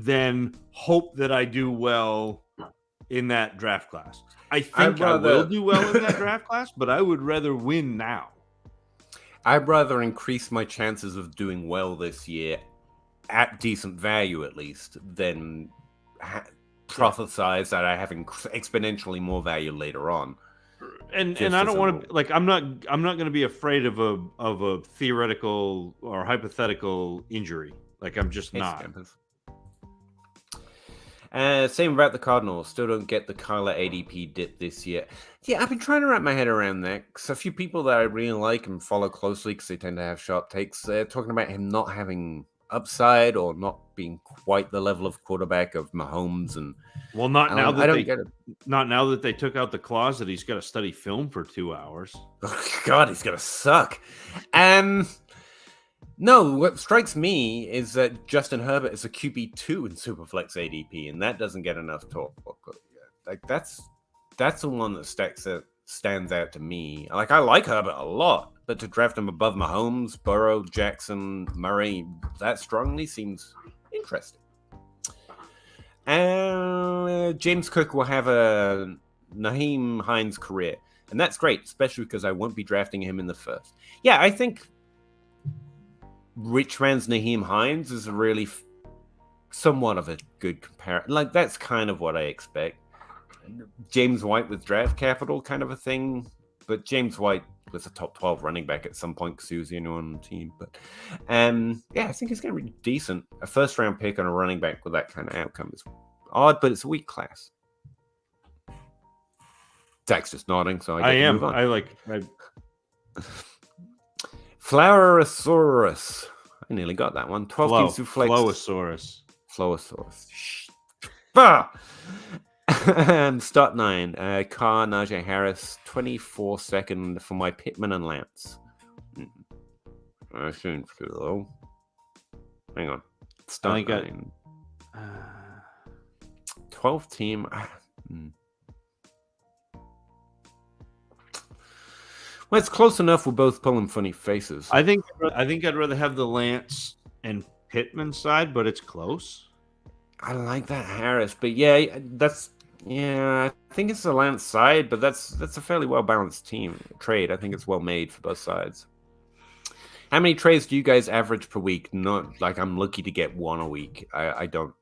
than hope that I do well in that draft class. I think I will do well in that draft class, but I would rather win now. I'd rather increase my chances of doing well this year at decent value, at least, than prophesize that I have exponentially more value later on. And I don't want to I'm not going to be afraid of a theoretical or hypothetical injury. I'm just not. Same about the Cardinals. Still don't get the Kyler ADP dip this year. Yeah, I've been trying to wrap my head around that. Because a few people that I really like and follow closely because they tend to have sharp takes, they're talking about him not having upside or not being quite the level of quarterback of Mahomes. And not now that they took out the clause that he's got to study film for 2 hours. Oh, God, he's gonna suck. No, what strikes me is that Justin Herbert is a QB2 in Superflex ADP, and that doesn't get enough talk. That's the one that stands out to me. I like Herbert a lot, but to draft him above Mahomes, Burrow, Jackson, Murray, that strongly seems interesting. James Cook will have a Nyheim Hines career, and that's great, especially because I won't be drafting him in the first. Yeah, I think Rich Man's Nyheim Hines is really somewhat of a good comparison. That's kind of what I expect. James White with draft capital kind of a thing, but James White was a top 12 running back at some point because he was the only one on the team. But yeah, I think it's going to be decent. A first round pick on a running back with that kind of outcome is odd, but it's a weak class. Zach's just nodding, so I am. Move on. Flowerosaurus. I nearly got that one. 12 team Soufflex. Flowosaurus. Start 9. Carr, Najee Harris. 24 second for my Pittman and Lance. I shouldn't feel low. Hang on. Start 9. 12 team. Well, it's close enough. We're both pulling funny faces. I think I'd rather have the Lance and Pittman side, but it's close. I like that Harris, but I think it's the Lance side, but that's a fairly well balanced trade. I think it's well made for both sides. How many trades do you guys average per week? Not like I'm lucky to get one a week. I don't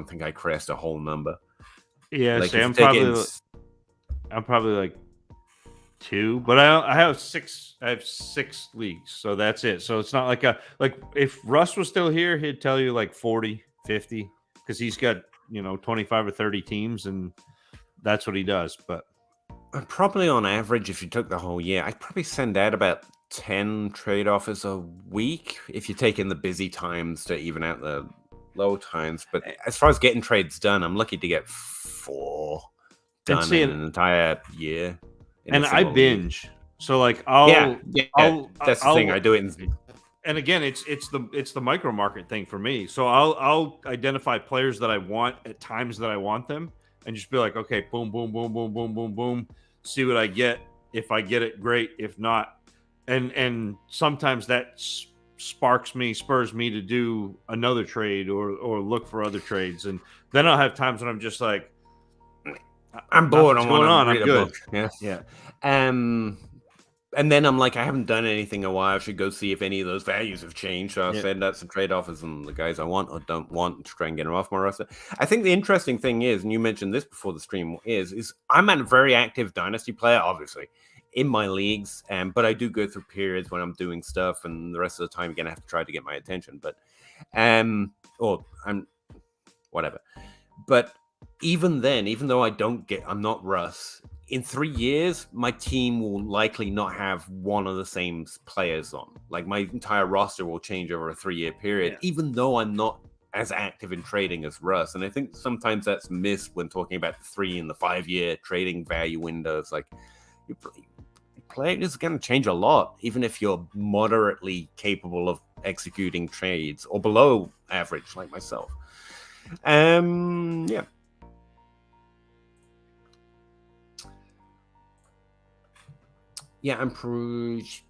think I crest a whole number. Yeah, I'm probably like 2, but I have 6. I have 6 leagues, so that's it. So it's not like if Russ was still here, he'd tell you like 40, 50 because he's got 25 or 30 teams, and that's what he does. But probably on average, if you took the whole year, I'd probably send out about 10 trade offers a week if you take in the busy times to even out the low times. But as far as getting trades done, I'm lucky to get 4 done in an entire year. And I binge. League. So like that's the thing. I do it and again, it's the micro market thing for me. So I'll identify players that I want at times that I want them, and just be like, okay, boom, boom, boom, boom, boom, boom, boom. See what I get. If I get it, great. If not, and sometimes that spurs me to do another trade or look for other trades, and then I'll have times when I'm just like, I'm bored. I want to read a good. book. Yeah. And then I'm like, I haven't done anything in a while. I should go see if any of those values have changed. So I'll send out some trade offers and the guys I want or don't want to try and get them off my roster. I think the interesting thing is, and you mentioned this before the stream, is I'm a very active Dynasty player, obviously, in my leagues. But I do go through periods when I'm doing stuff, and the rest of the time, you're going to have to try to get my attention. But, or I'm whatever. But even then, even though I'm not Russ, in 3 years, my team will likely not have one of the same players on. Like, my entire roster will change over a 3-year period, even though I'm not as active in trading as Russ. And I think sometimes that's missed when talking about the 3 and the 5-year trading value windows. Like, your play is going to change a lot, even if you're moderately capable of executing trades or below average, like myself. Yeah. Yeah,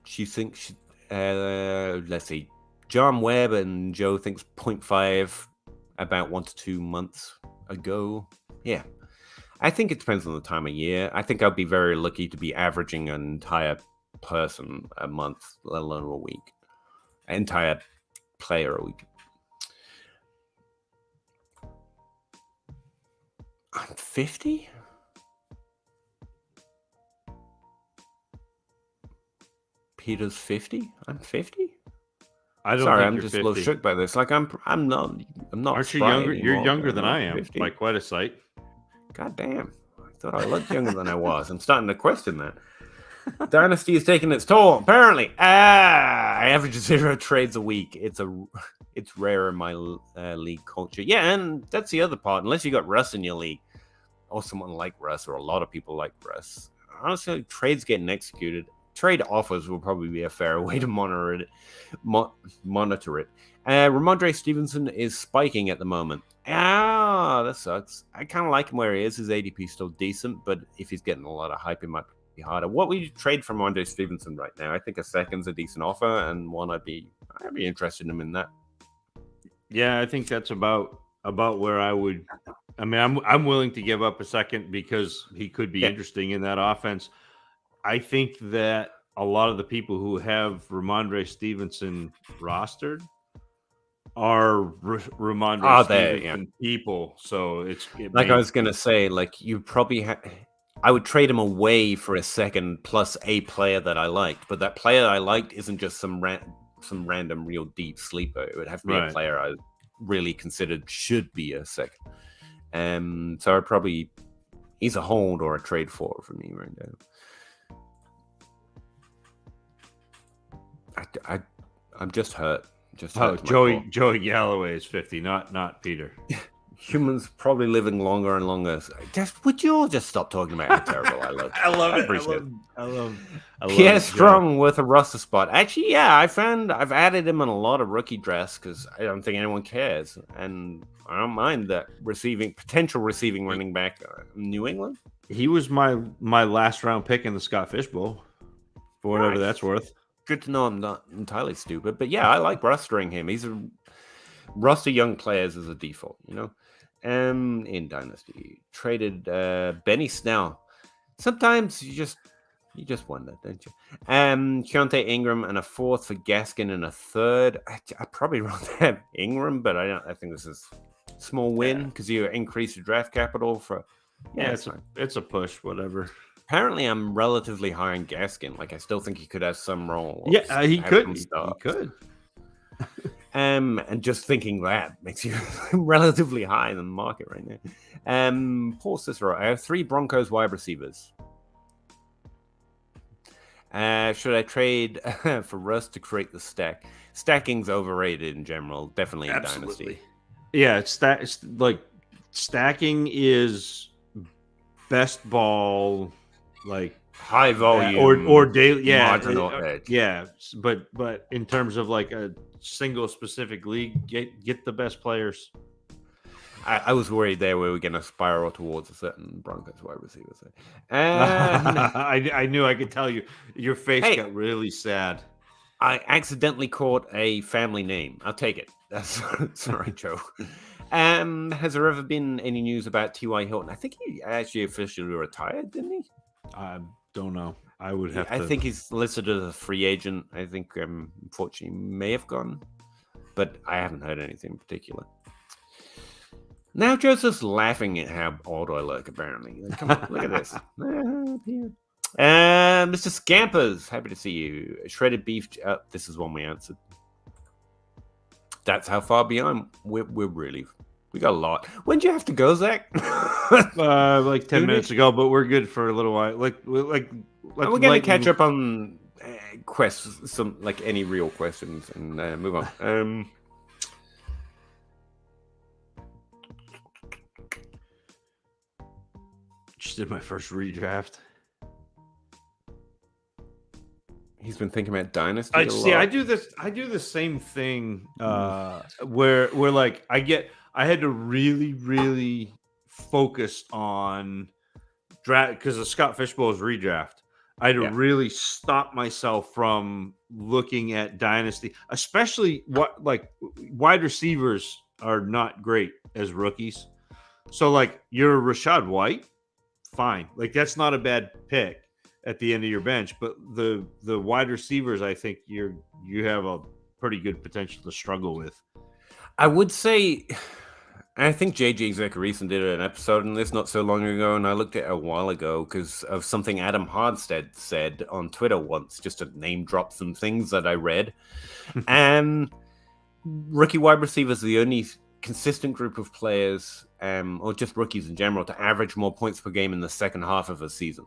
she thinks, let's see, John Webb and Joe thinks 0.5 about 1 to 2 months ago. Yeah, I think it depends on the time of year. I think I'd be very lucky to be averaging an entire person a month, let alone a week. An entire player a week. I'm 50? Peter's 50. I'm 50. Sorry, I'm just 50. A little shook by this. Like I'm not. Aren't you younger? You're younger than I am 50. By quite a sight. God damn! I thought I looked younger than I was. I'm starting to question that. Dynasty is taking its toll. Apparently, I average 0 trades a week. It's rare in my league culture. Yeah, and that's the other part. Unless you got Russ in your league, or someone like Russ, or a lot of people like Russ. Honestly, trades getting executed. Trade offers will probably be a fair way to monitor it. Ramondre Stevenson is spiking at the moment. That sucks. I kind of like him where he is. His ADP is still decent, but if he's getting a lot of hype, it might be harder. What would you trade for Ramondre Stevenson right now? I think a second's a decent offer, and one I'd be interested in him in that. Yeah, I think that's about where I would. I mean, I'm willing to give up a second because he could be interesting in that offense. I think that a lot of the people who have Ramondre Stevenson rostered are Ramondre Stevenson people. So I was going to say, like, you probably I would trade him away for a second plus a player that I liked. But that player I liked isn't just some random real deep sleeper. It would have to be a player I really considered should be a second. So he's a hold or a trade for me right now. I'm just hurt. Joey Galloway is 50, not Peter. Humans probably living longer and longer. Would you all just stop talking about how terrible I look? I love it. I love Pierre Strong with a roster spot. Actually, yeah, I've added him in a lot of rookie drafts because I don't think anyone cares, and I don't mind that potential receiving running back in New England. He was my last round pick in the Scott Fish Bowl, for whatever that's worth. Good to know I'm not entirely stupid, but yeah, I like rostering him. He's a roster young players as a default, in Dynasty. Traded Benny Snell. Sometimes you just wonder, don't you? Keontae Ingram and a 4th for Gaskin and a 3rd. I probably rather have Ingram, but I think this is a small win because you increase your draft capital for. Yeah, it's a push, whatever. Apparently, I'm relatively high on Gaskin. Like, I still think he could have some role. Yeah, he could. He could. And just thinking that makes you relatively high in the market right now. Paul Cicero, I have 3 Broncos wide receivers. Should I trade for Russ to create the stack? Stacking's overrated in general, definitely in Dynasty. Yeah, it's like stacking is best ball, like high volume or daily. Yeah, marginal edge. Yeah, but in terms of like a single specific league, get the best players. I was worried there we were going to spiral towards a certain Broncos wide receiver. I knew I could tell you. Your face got really sad. I accidentally caught a family name. I'll take it. That's sorry, Joe. Has there ever been any news about T.Y. Hilton? I think he actually officially retired, didn't he? I don't know. I would have. I think he's listed as a free agent. I think, unfortunately, may have gone, but I haven't heard anything in particular. Now Joseph's laughing at how old I look, apparently. Like, come on, look at this. Mr. Scampers, happy to see you. Shredded beef. This is one we answered. That's how far behind we're really. We got a lot. When do you have to go, Zach? Like 10 minutes ago, but we're good for a little while. We're gonna catch up on questions, some like any real questions, and move on. Just did my first redraft. He's been thinking about Dynasty. I do this. I do the same thing. Where like I had to really focus on draft because the Scott Fishbowl's redraft. I had to really stop myself from looking at Dynasty, especially what like wide receivers are not great as rookies. So like you're Rachaad White. Fine, like that's not a bad pick at the end of your bench, but the wide receivers, I think you have a pretty good potential to struggle with. I would say, I think JJ Zachariason did an episode on this not so long ago, and I looked at it a while ago because of something Adam Hardstead said on Twitter once, just to name drop some things that I read. And rookie wide receivers are the only consistent group of players, or just rookies in general, to average more points per game in the second half of a season.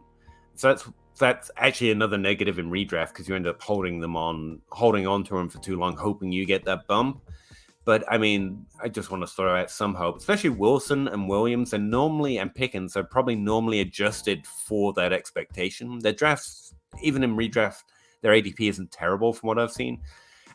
So that's actually another negative in redraft because you end up holding on to them for too long, hoping you get that bump. But I mean, I just want to throw out some hope, especially Wilson and Williams and Pickens are probably normally adjusted for that expectation. Their drafts, even in redraft, their ADP isn't terrible from what I've seen.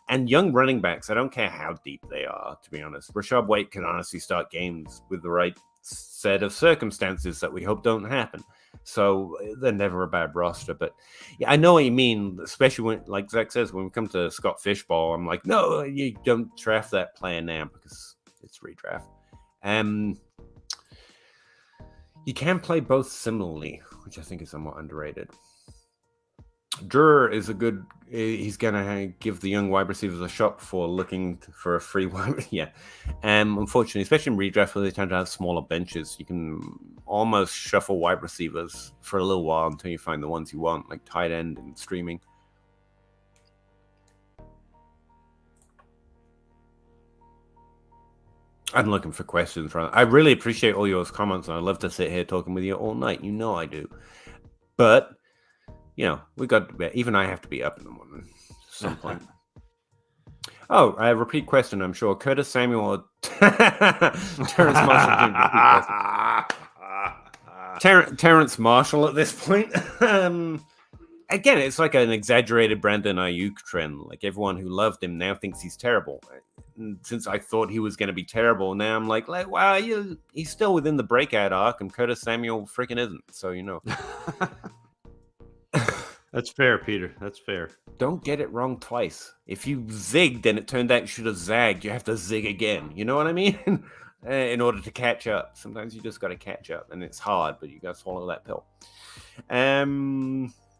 And young running backs, I don't care how deep they are, to be honest. Rachaad White can honestly start games with the right set of circumstances that we hope don't happen. So they're never a bad roster. But yeah, I know what you mean, especially when, like Zach says, when we come to Scott Fishbowl, I'm like, no, you don't draft that player now because it's redraft. You can play both similarly, which I think is somewhat underrated. Drew is he's going to give the young wide receivers a shot before looking for a free wide. Yeah. Unfortunately, especially in redraft where they tend to have smaller benches, you can almost shuffle wide receivers for a little while until you find the ones you want, like tight end and streaming. I'm looking for questions. I really appreciate all your comments, and I love to sit here talking with you all night. You know I do. But we got to be, even I have to be up in the morning at some point. Oh, a repeat question, I'm sure. Curtis Samuel or Terrence Marshall. Terrence Marshall at this point. Again, it's like an exaggerated Brandon Ayuk trend. Like everyone who loved him now thinks he's terrible. And since I thought he was going to be terrible, now I'm like, wow, he's still within the breakout arc, and Curtis Samuel freaking isn't. So, That's fair, Peter. That's fair. Don't get it wrong twice. If you zigged and it turned out you should have zagged, you have to zig again. You know what I mean? In order to catch up. Sometimes you just got to catch up, and it's hard, but you got to swallow that pill.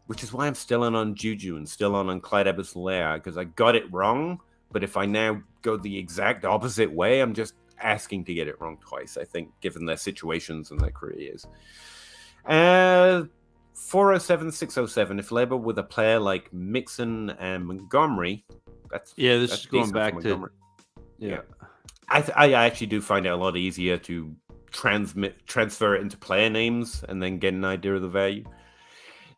Which is why I'm still on Juju and still on Clyde Edwards-Helaire, because I got it wrong. But if I now go the exact opposite way, I'm just asking to get it wrong twice, I think, given their situations and their careers. 407-607. If labeled with a player like Mixon and Montgomery, this is going back to Yeah. I actually do find it a lot easier to transfer it into player names and then get an idea of the value.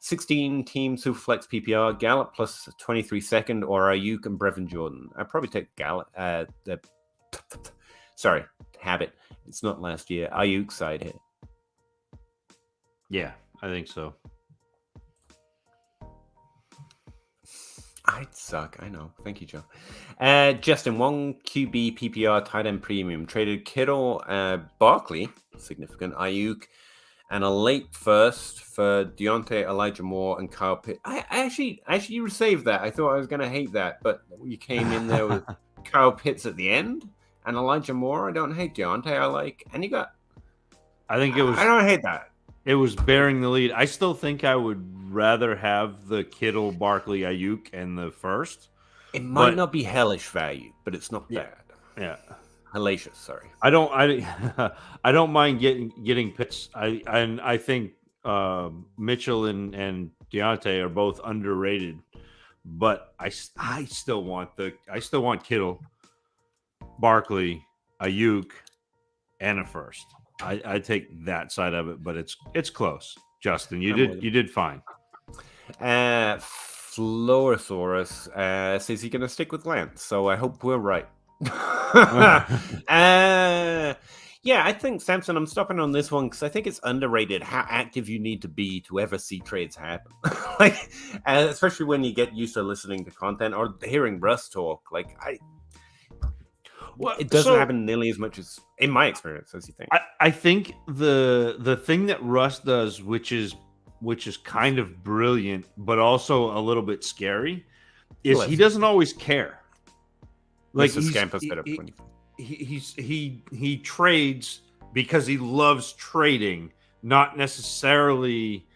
16 team Superflex PPR, Gallup plus 23 second, or Ayuk and Brevin Jordan. I'd probably take Gallup. Sorry, habit. It's not last year. Ayuk side here. Yeah, I think so. I'd suck. I know. Thank you, Joe. Justin, 1 QB PPR tight end premium. Traded Kittle, Barkley, significant, Ayuk, and a late first for Deontay, Elijah Moore, and Kyle Pitts. I actually you saved that. I thought I was going to hate that, but you came in there with Kyle Pitts at the end and Elijah Moore. I don't hate Deontay. I like, and you got. I think it was. I don't hate that. It was bearing the lead. I still think I would rather have the Kittle, Barkley, Ayuk, and the first. It might not be hellish value, but it's not bad. Yeah. Hellacious, sorry. I don't mind getting Pitts. I think Mitchell and Deontay are both underrated, but I still want Kittle, Barkley, Ayuk, and a first. I take that side of it, but it's close. Justin, you did fine. Florosaurus says he's going to stick with Lance, so I hope we're right. Yeah, I think Samson, I'm stopping on this one because I think it's underrated how active you need to be to ever see trades happen. Like, especially when you get used to listening to content or hearing Russ talk. Like, it doesn't happen nearly as much as in my experience as you think. I think the thing that Russ does, which is kind of brilliant, but also a little bit scary, is he doesn't always care. Like he trades because he loves trading, not necessarily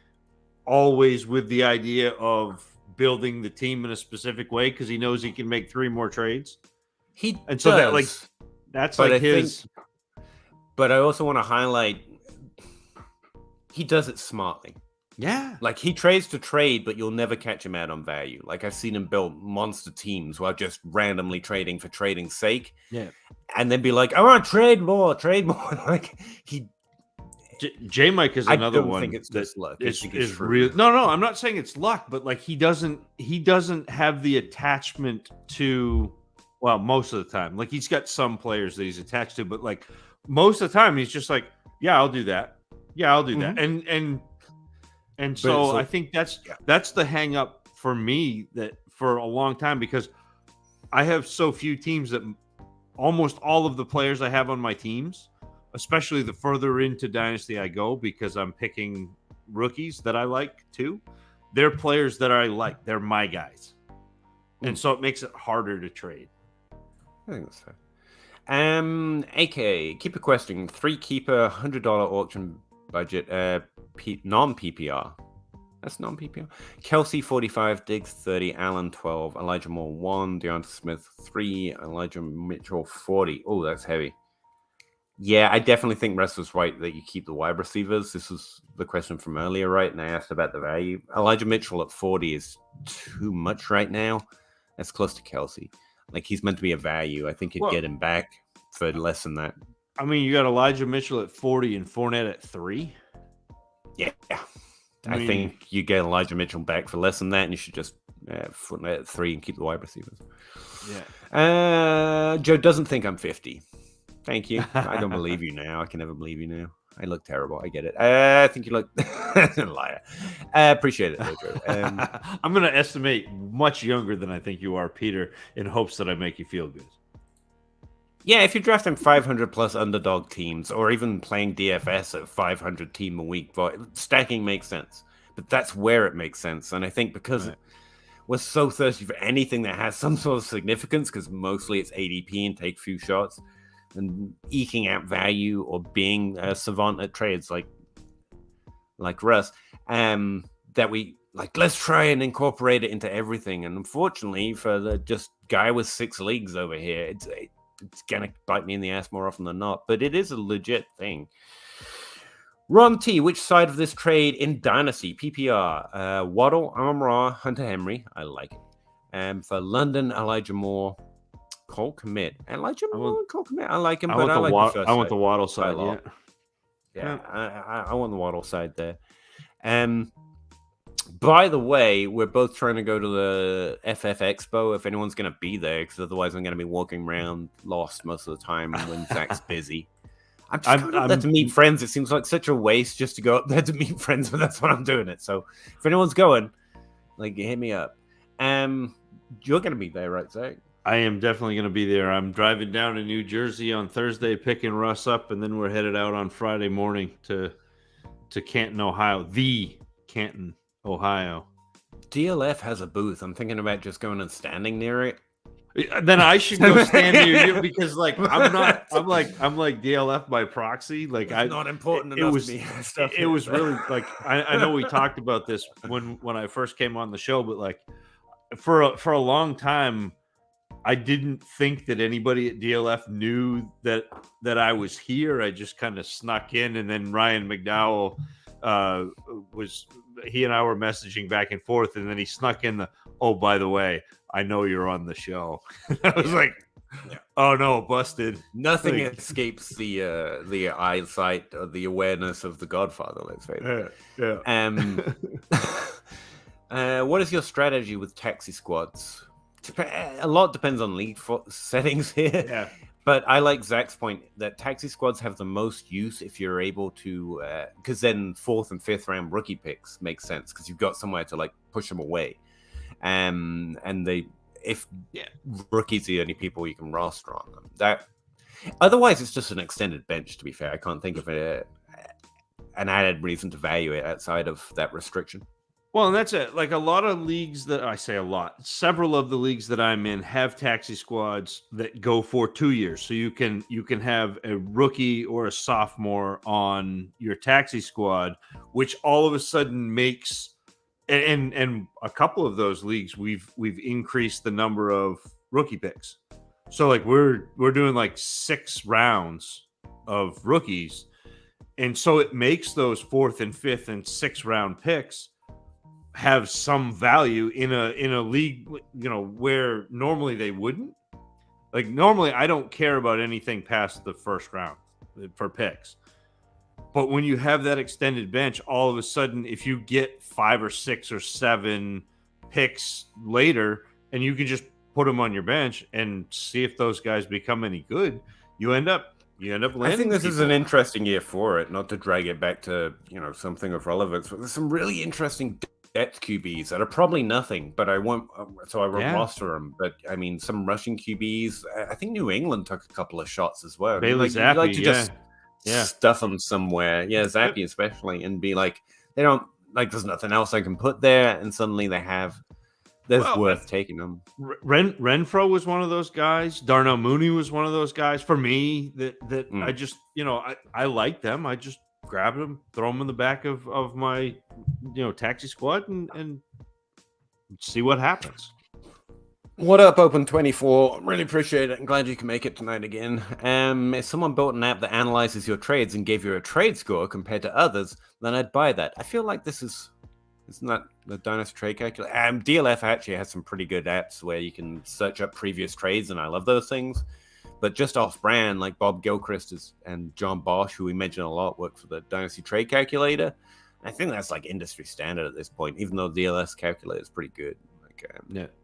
always with the idea of building the team in a specific way, because he knows he can make 3 more trades. That's like his. But I also want to highlight he does it smartly. Yeah. Like, he trades to trade, but you'll never catch him out on value. Like, I've seen him build monster teams while just randomly trading for trading's sake. Yeah. And then be like, I want to trade more. Like, J-Mike is another one. I don't think it's just luck. Is real. No, I'm not saying it's luck, but like he doesn't have the attachment to, well, most of the time. Like, he's got some players that he's attached to, but like most of the time he's just like, yeah, I'll do that. Yeah, I'll do that. And so I think that's the hang up for me that for a long time, because I have so few teams that almost all of the players I have on my teams, especially the further into Dynasty I go, because I'm picking rookies that I like too. They're players that I like. They're my guys. And so it makes it harder to trade. I think that's fair. AK, keeper question. 3 keeper, $100 auction budget, non-PPR. That's non-PPR. Kelsey, 45, Diggs, 30, Allen, 12, Elijah Moore, 1, Deandre Smith, 3, Elijah Mitchell, 40. Oh, that's heavy. Yeah, I definitely think Russ was right that you keep the wide receivers. This was the question from earlier, right? And I asked about the value. Elijah Mitchell at 40 is too much right now. That's close to Kelsey. Like, he's meant to be a value. I think you'd get him back for less than that. I mean, you got Elijah Mitchell at 40 and Fournette at 3. Yeah. I think you get Elijah Mitchell back for less than that, and you should just Fournette at 3 and keep the wide receivers. Yeah. Joe doesn't think I'm 50. Thank you. I don't believe you now. I can never believe you now. I look terrible. I get it. I think you look liar. Appreciate it, Joe. I'm going to estimate much younger than I think you are, Peter, in hopes that I make you feel good. Yeah, if you're drafting 500 plus underdog teams, or even playing DFS at 500 team a week, stacking makes sense. But that's where it makes sense. And I think because we're so thirsty for anything that has some sort of significance, because mostly it's ADP and take few shots, and eking out value or being a savant at trades like Russ, that we like, let's try and incorporate it into everything. And unfortunately, for the just guy with 6 leagues over here, it's gonna bite me in the ass more often than not. But it is a legit thing. Ron T, which side of this trade in Dynasty PPR? Waddle, Amon-Ra, Hunter Henry. I like it. For London, Elijah Moore, Cole Kmet. I like him. I want- Cole Kmet. I like him, I but I like the first I want side the Waddle quite a side. lot. Yeah. Yeah, I want the Waddle side there. By the way, we're both trying to go to the FF Expo if anyone's going to be there, because otherwise I'm going to be walking around lost most of the time when Zach's busy. I'm just going up there to meet friends. It seems like such a waste just to go up there to meet friends, but that's what I'm doing it. So if anyone's going, like, hit me up. You're going to be there, right, Zach? I am definitely going to be there. I'm driving down to New Jersey on Thursday, picking Russ up, and then we're headed out on Friday morning to Canton, Ohio. The Canton, Ohio. DLF has a booth. I'm thinking about just going and standing near it. Then I should go stand near you because, like, I'm like DLF by proxy. Like, it's not important enough to me. It was really like I know we talked about this when I first came on the show, but like for a long time, I didn't think that anybody at DLF knew that I was here. I just kind of snuck in, and then Ryan McDowell he and I were messaging back and forth, and then he snuck in oh, by the way, I know you're on the show. I was like, oh no, busted. Nothing escapes the eyesight or the awareness of the Godfather, let's face it. What is your strategy with taxi squads? A lot depends on league settings here. Yeah. But I like Zach's point that taxi squads have the most use if you're able to, because then 4th and 5th round rookie picks make sense because you've got somewhere to like push them away. And rookies are the only people you can roster on them. Otherwise, it's just an extended bench. To be fair, I can't think of an added reason to value it outside of that restriction. Well, and that's it. Like a lot of leagues several of the leagues that I'm in have taxi squads that go for 2 years. So you can have a rookie or a sophomore on your taxi squad, which all of a sudden makes and a couple of those leagues we've increased the number of rookie picks. So like we're doing like 6 rounds of rookies. And so it makes those 4th and 5th and 6th round picks have some value in a league, where normally they wouldn't. Like normally I don't care about anything past the first round for picks. But when you have that extended bench, all of a sudden, if you get 5 or 6 or 7 picks later and you can just put them on your bench and see if those guys become any good, you end up landing. I think this is an interesting year for it, not to drag it back to, something of relevance, but there's some really interesting depth QBs that are probably nothing, but I won't roster them. But I mean, some rushing QBs. I think New England took a couple of shots as well. Bailey Zappi, like to just stuff them somewhere. Yeah, Zappi especially, and be like, they don't like. There's nothing else I can put there, and suddenly they have. Worth taking them. Renfro was one of those guys. Darnell Mooney was one of those guys for me that I just I like them. I just grab them, throw them in the back of my taxi squad and see what happens. What up, Open 24? Really appreciate it. I'm glad you can make it tonight again. If someone built an app that analyzes your trades and gave you a trade score compared to others, then I'd buy that. I feel like isn't that the Dynasty Trade Calculator? DLF actually has some pretty good apps where you can search up previous trades, and I love those things. But just off brand, like Bob Gilchrist and John Bosch, who we mention a lot, work for the Dynasty Trade Calculator. I think that's like industry standard at this point, even though DLS calculator is pretty good.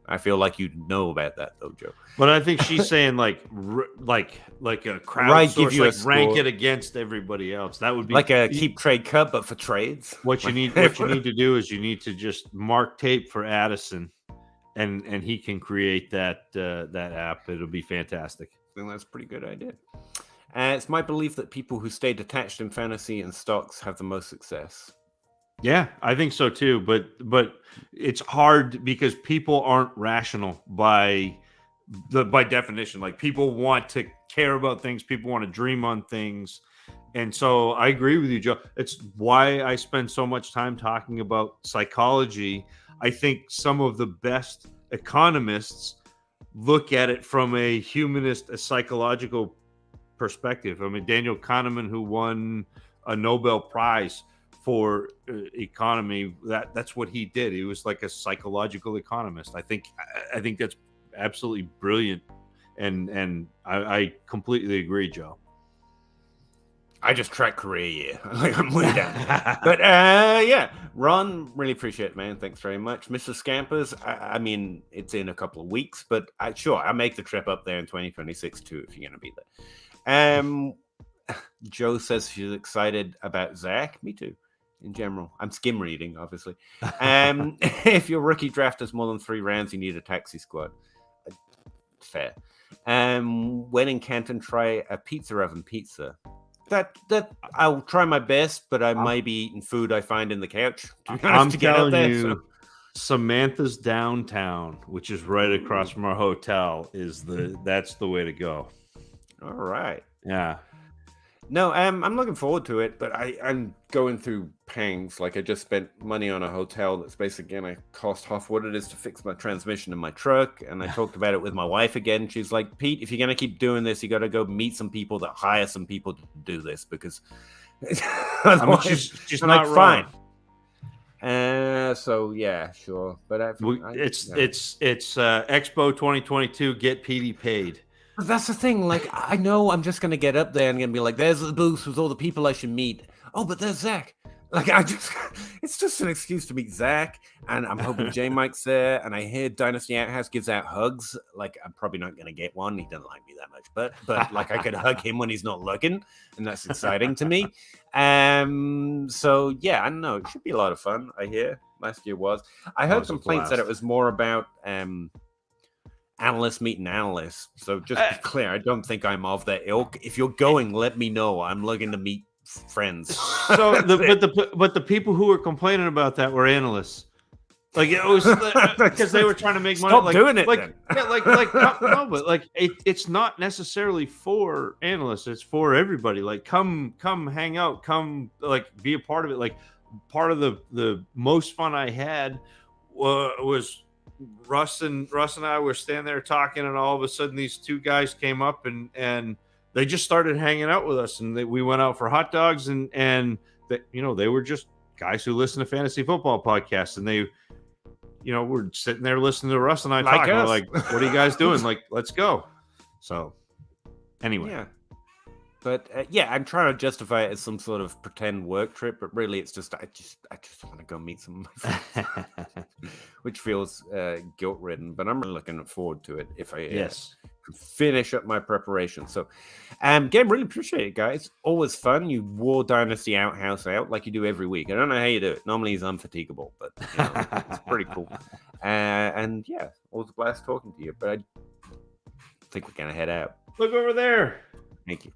I feel like you know about that though, Joe. But I think she's saying like a crowd right, source, give you like a rank score. It against everybody else. That would be like a keep trade cut, but for trades. What you need to do is you need to just mark tape for Addison, and he can create that app. It'll be fantastic. I think that's a pretty good idea. It's my belief that people who stay detached in fantasy and stocks have the most success. Yeah, I think so too. But it's hard because people aren't rational by definition. Like people want to care about things, people want to dream on things, and so I agree with you, Joe. It's why I spend so much time talking about psychology. I think some of the best economists look at it from a humanist, a psychological perspective. I mean, Daniel Kahneman, who won a Nobel Prize for economy, that's what he did. He was like a psychological economist. I think that's absolutely brilliant. and I completely agree, Joe. I just track career year. Like, I'm way down. But yeah, Ron, really appreciate it, man. Thanks very much. Mr. Scampers, I mean, it's in a couple of weeks, but I'll make the trip up there in 2026 too, if you're going to be there. Joe says she's excited about Zach. Me too, in general. I'm skim reading, obviously. If your rookie draft has more than 3 rounds, you need a taxi squad. Fair. When in Canton, try a pizza oven pizza. That I'll try my best, but I might be eating food I find in the couch. I'm telling you, Samantha's downtown, which is right across from our hotel, that's the way to go. All right. Yeah. No, I'm looking forward to it, but I'm going through pangs. Like, I just spent money on a hotel that's basically going to cost half what it is to fix my transmission in my truck. And I talked about it with my wife again. She's like, Pete, if you're going to keep doing this, you got to go meet some people that hire some people to do this, because otherwise, she's not fine. So yeah, sure. But it's Expo 2022. Get Petey paid. That's the thing. Like, I know I'm just going to get up there and going to be like, there's the booth with all the people I should meet. Oh, but there's Zach. Like, it's just an excuse to meet Zach. And I'm hoping J Mike's there. And I hear Dynasty Outhouse gives out hugs. Like, I'm probably not going to get one. He doesn't like me that much. But like, I could hug him when he's not looking. And that's exciting to me. So yeah, I don't know. It should be a lot of fun, I hear. Last year was. I heard complaints that it was more about analysts meeting analysts. So just be clear, I don't think I'm of that ilk. If you're going, let me know. I'm looking to meet friends. So but the people who were complaining about that were analysts. Like, it was because they were trying to make money. Stop doing it. Like, yeah, no, but like it's not necessarily for analysts. It's for everybody. Like, come hang out. Come, like, be a part of it. Like, part of the most fun I had was Russ and I were standing there talking, and all of a sudden these 2 guys came up and they just started hanging out with us, and we went out for hot dogs, and they, they were just guys who listen to fantasy football podcasts, and they, were sitting there listening to Russ and I talking. We're like, what are you guys doing? Like, let's go. So anyway. Yeah. But yeah, I'm trying to justify it as some sort of pretend work trip, but really it's just I just want to go meet some of my friends, which feels guilt-ridden. But I'm really looking forward to it if I finish up my preparation. So, again, really appreciate it, guys. Always fun. You wore Dynasty Outhouse out like you do every week. I don't know how you do it. Normally he's unfatigable, but it's pretty cool. And yeah, always a blast talking to you. But I think we're gonna head out. Look over there. Thank you.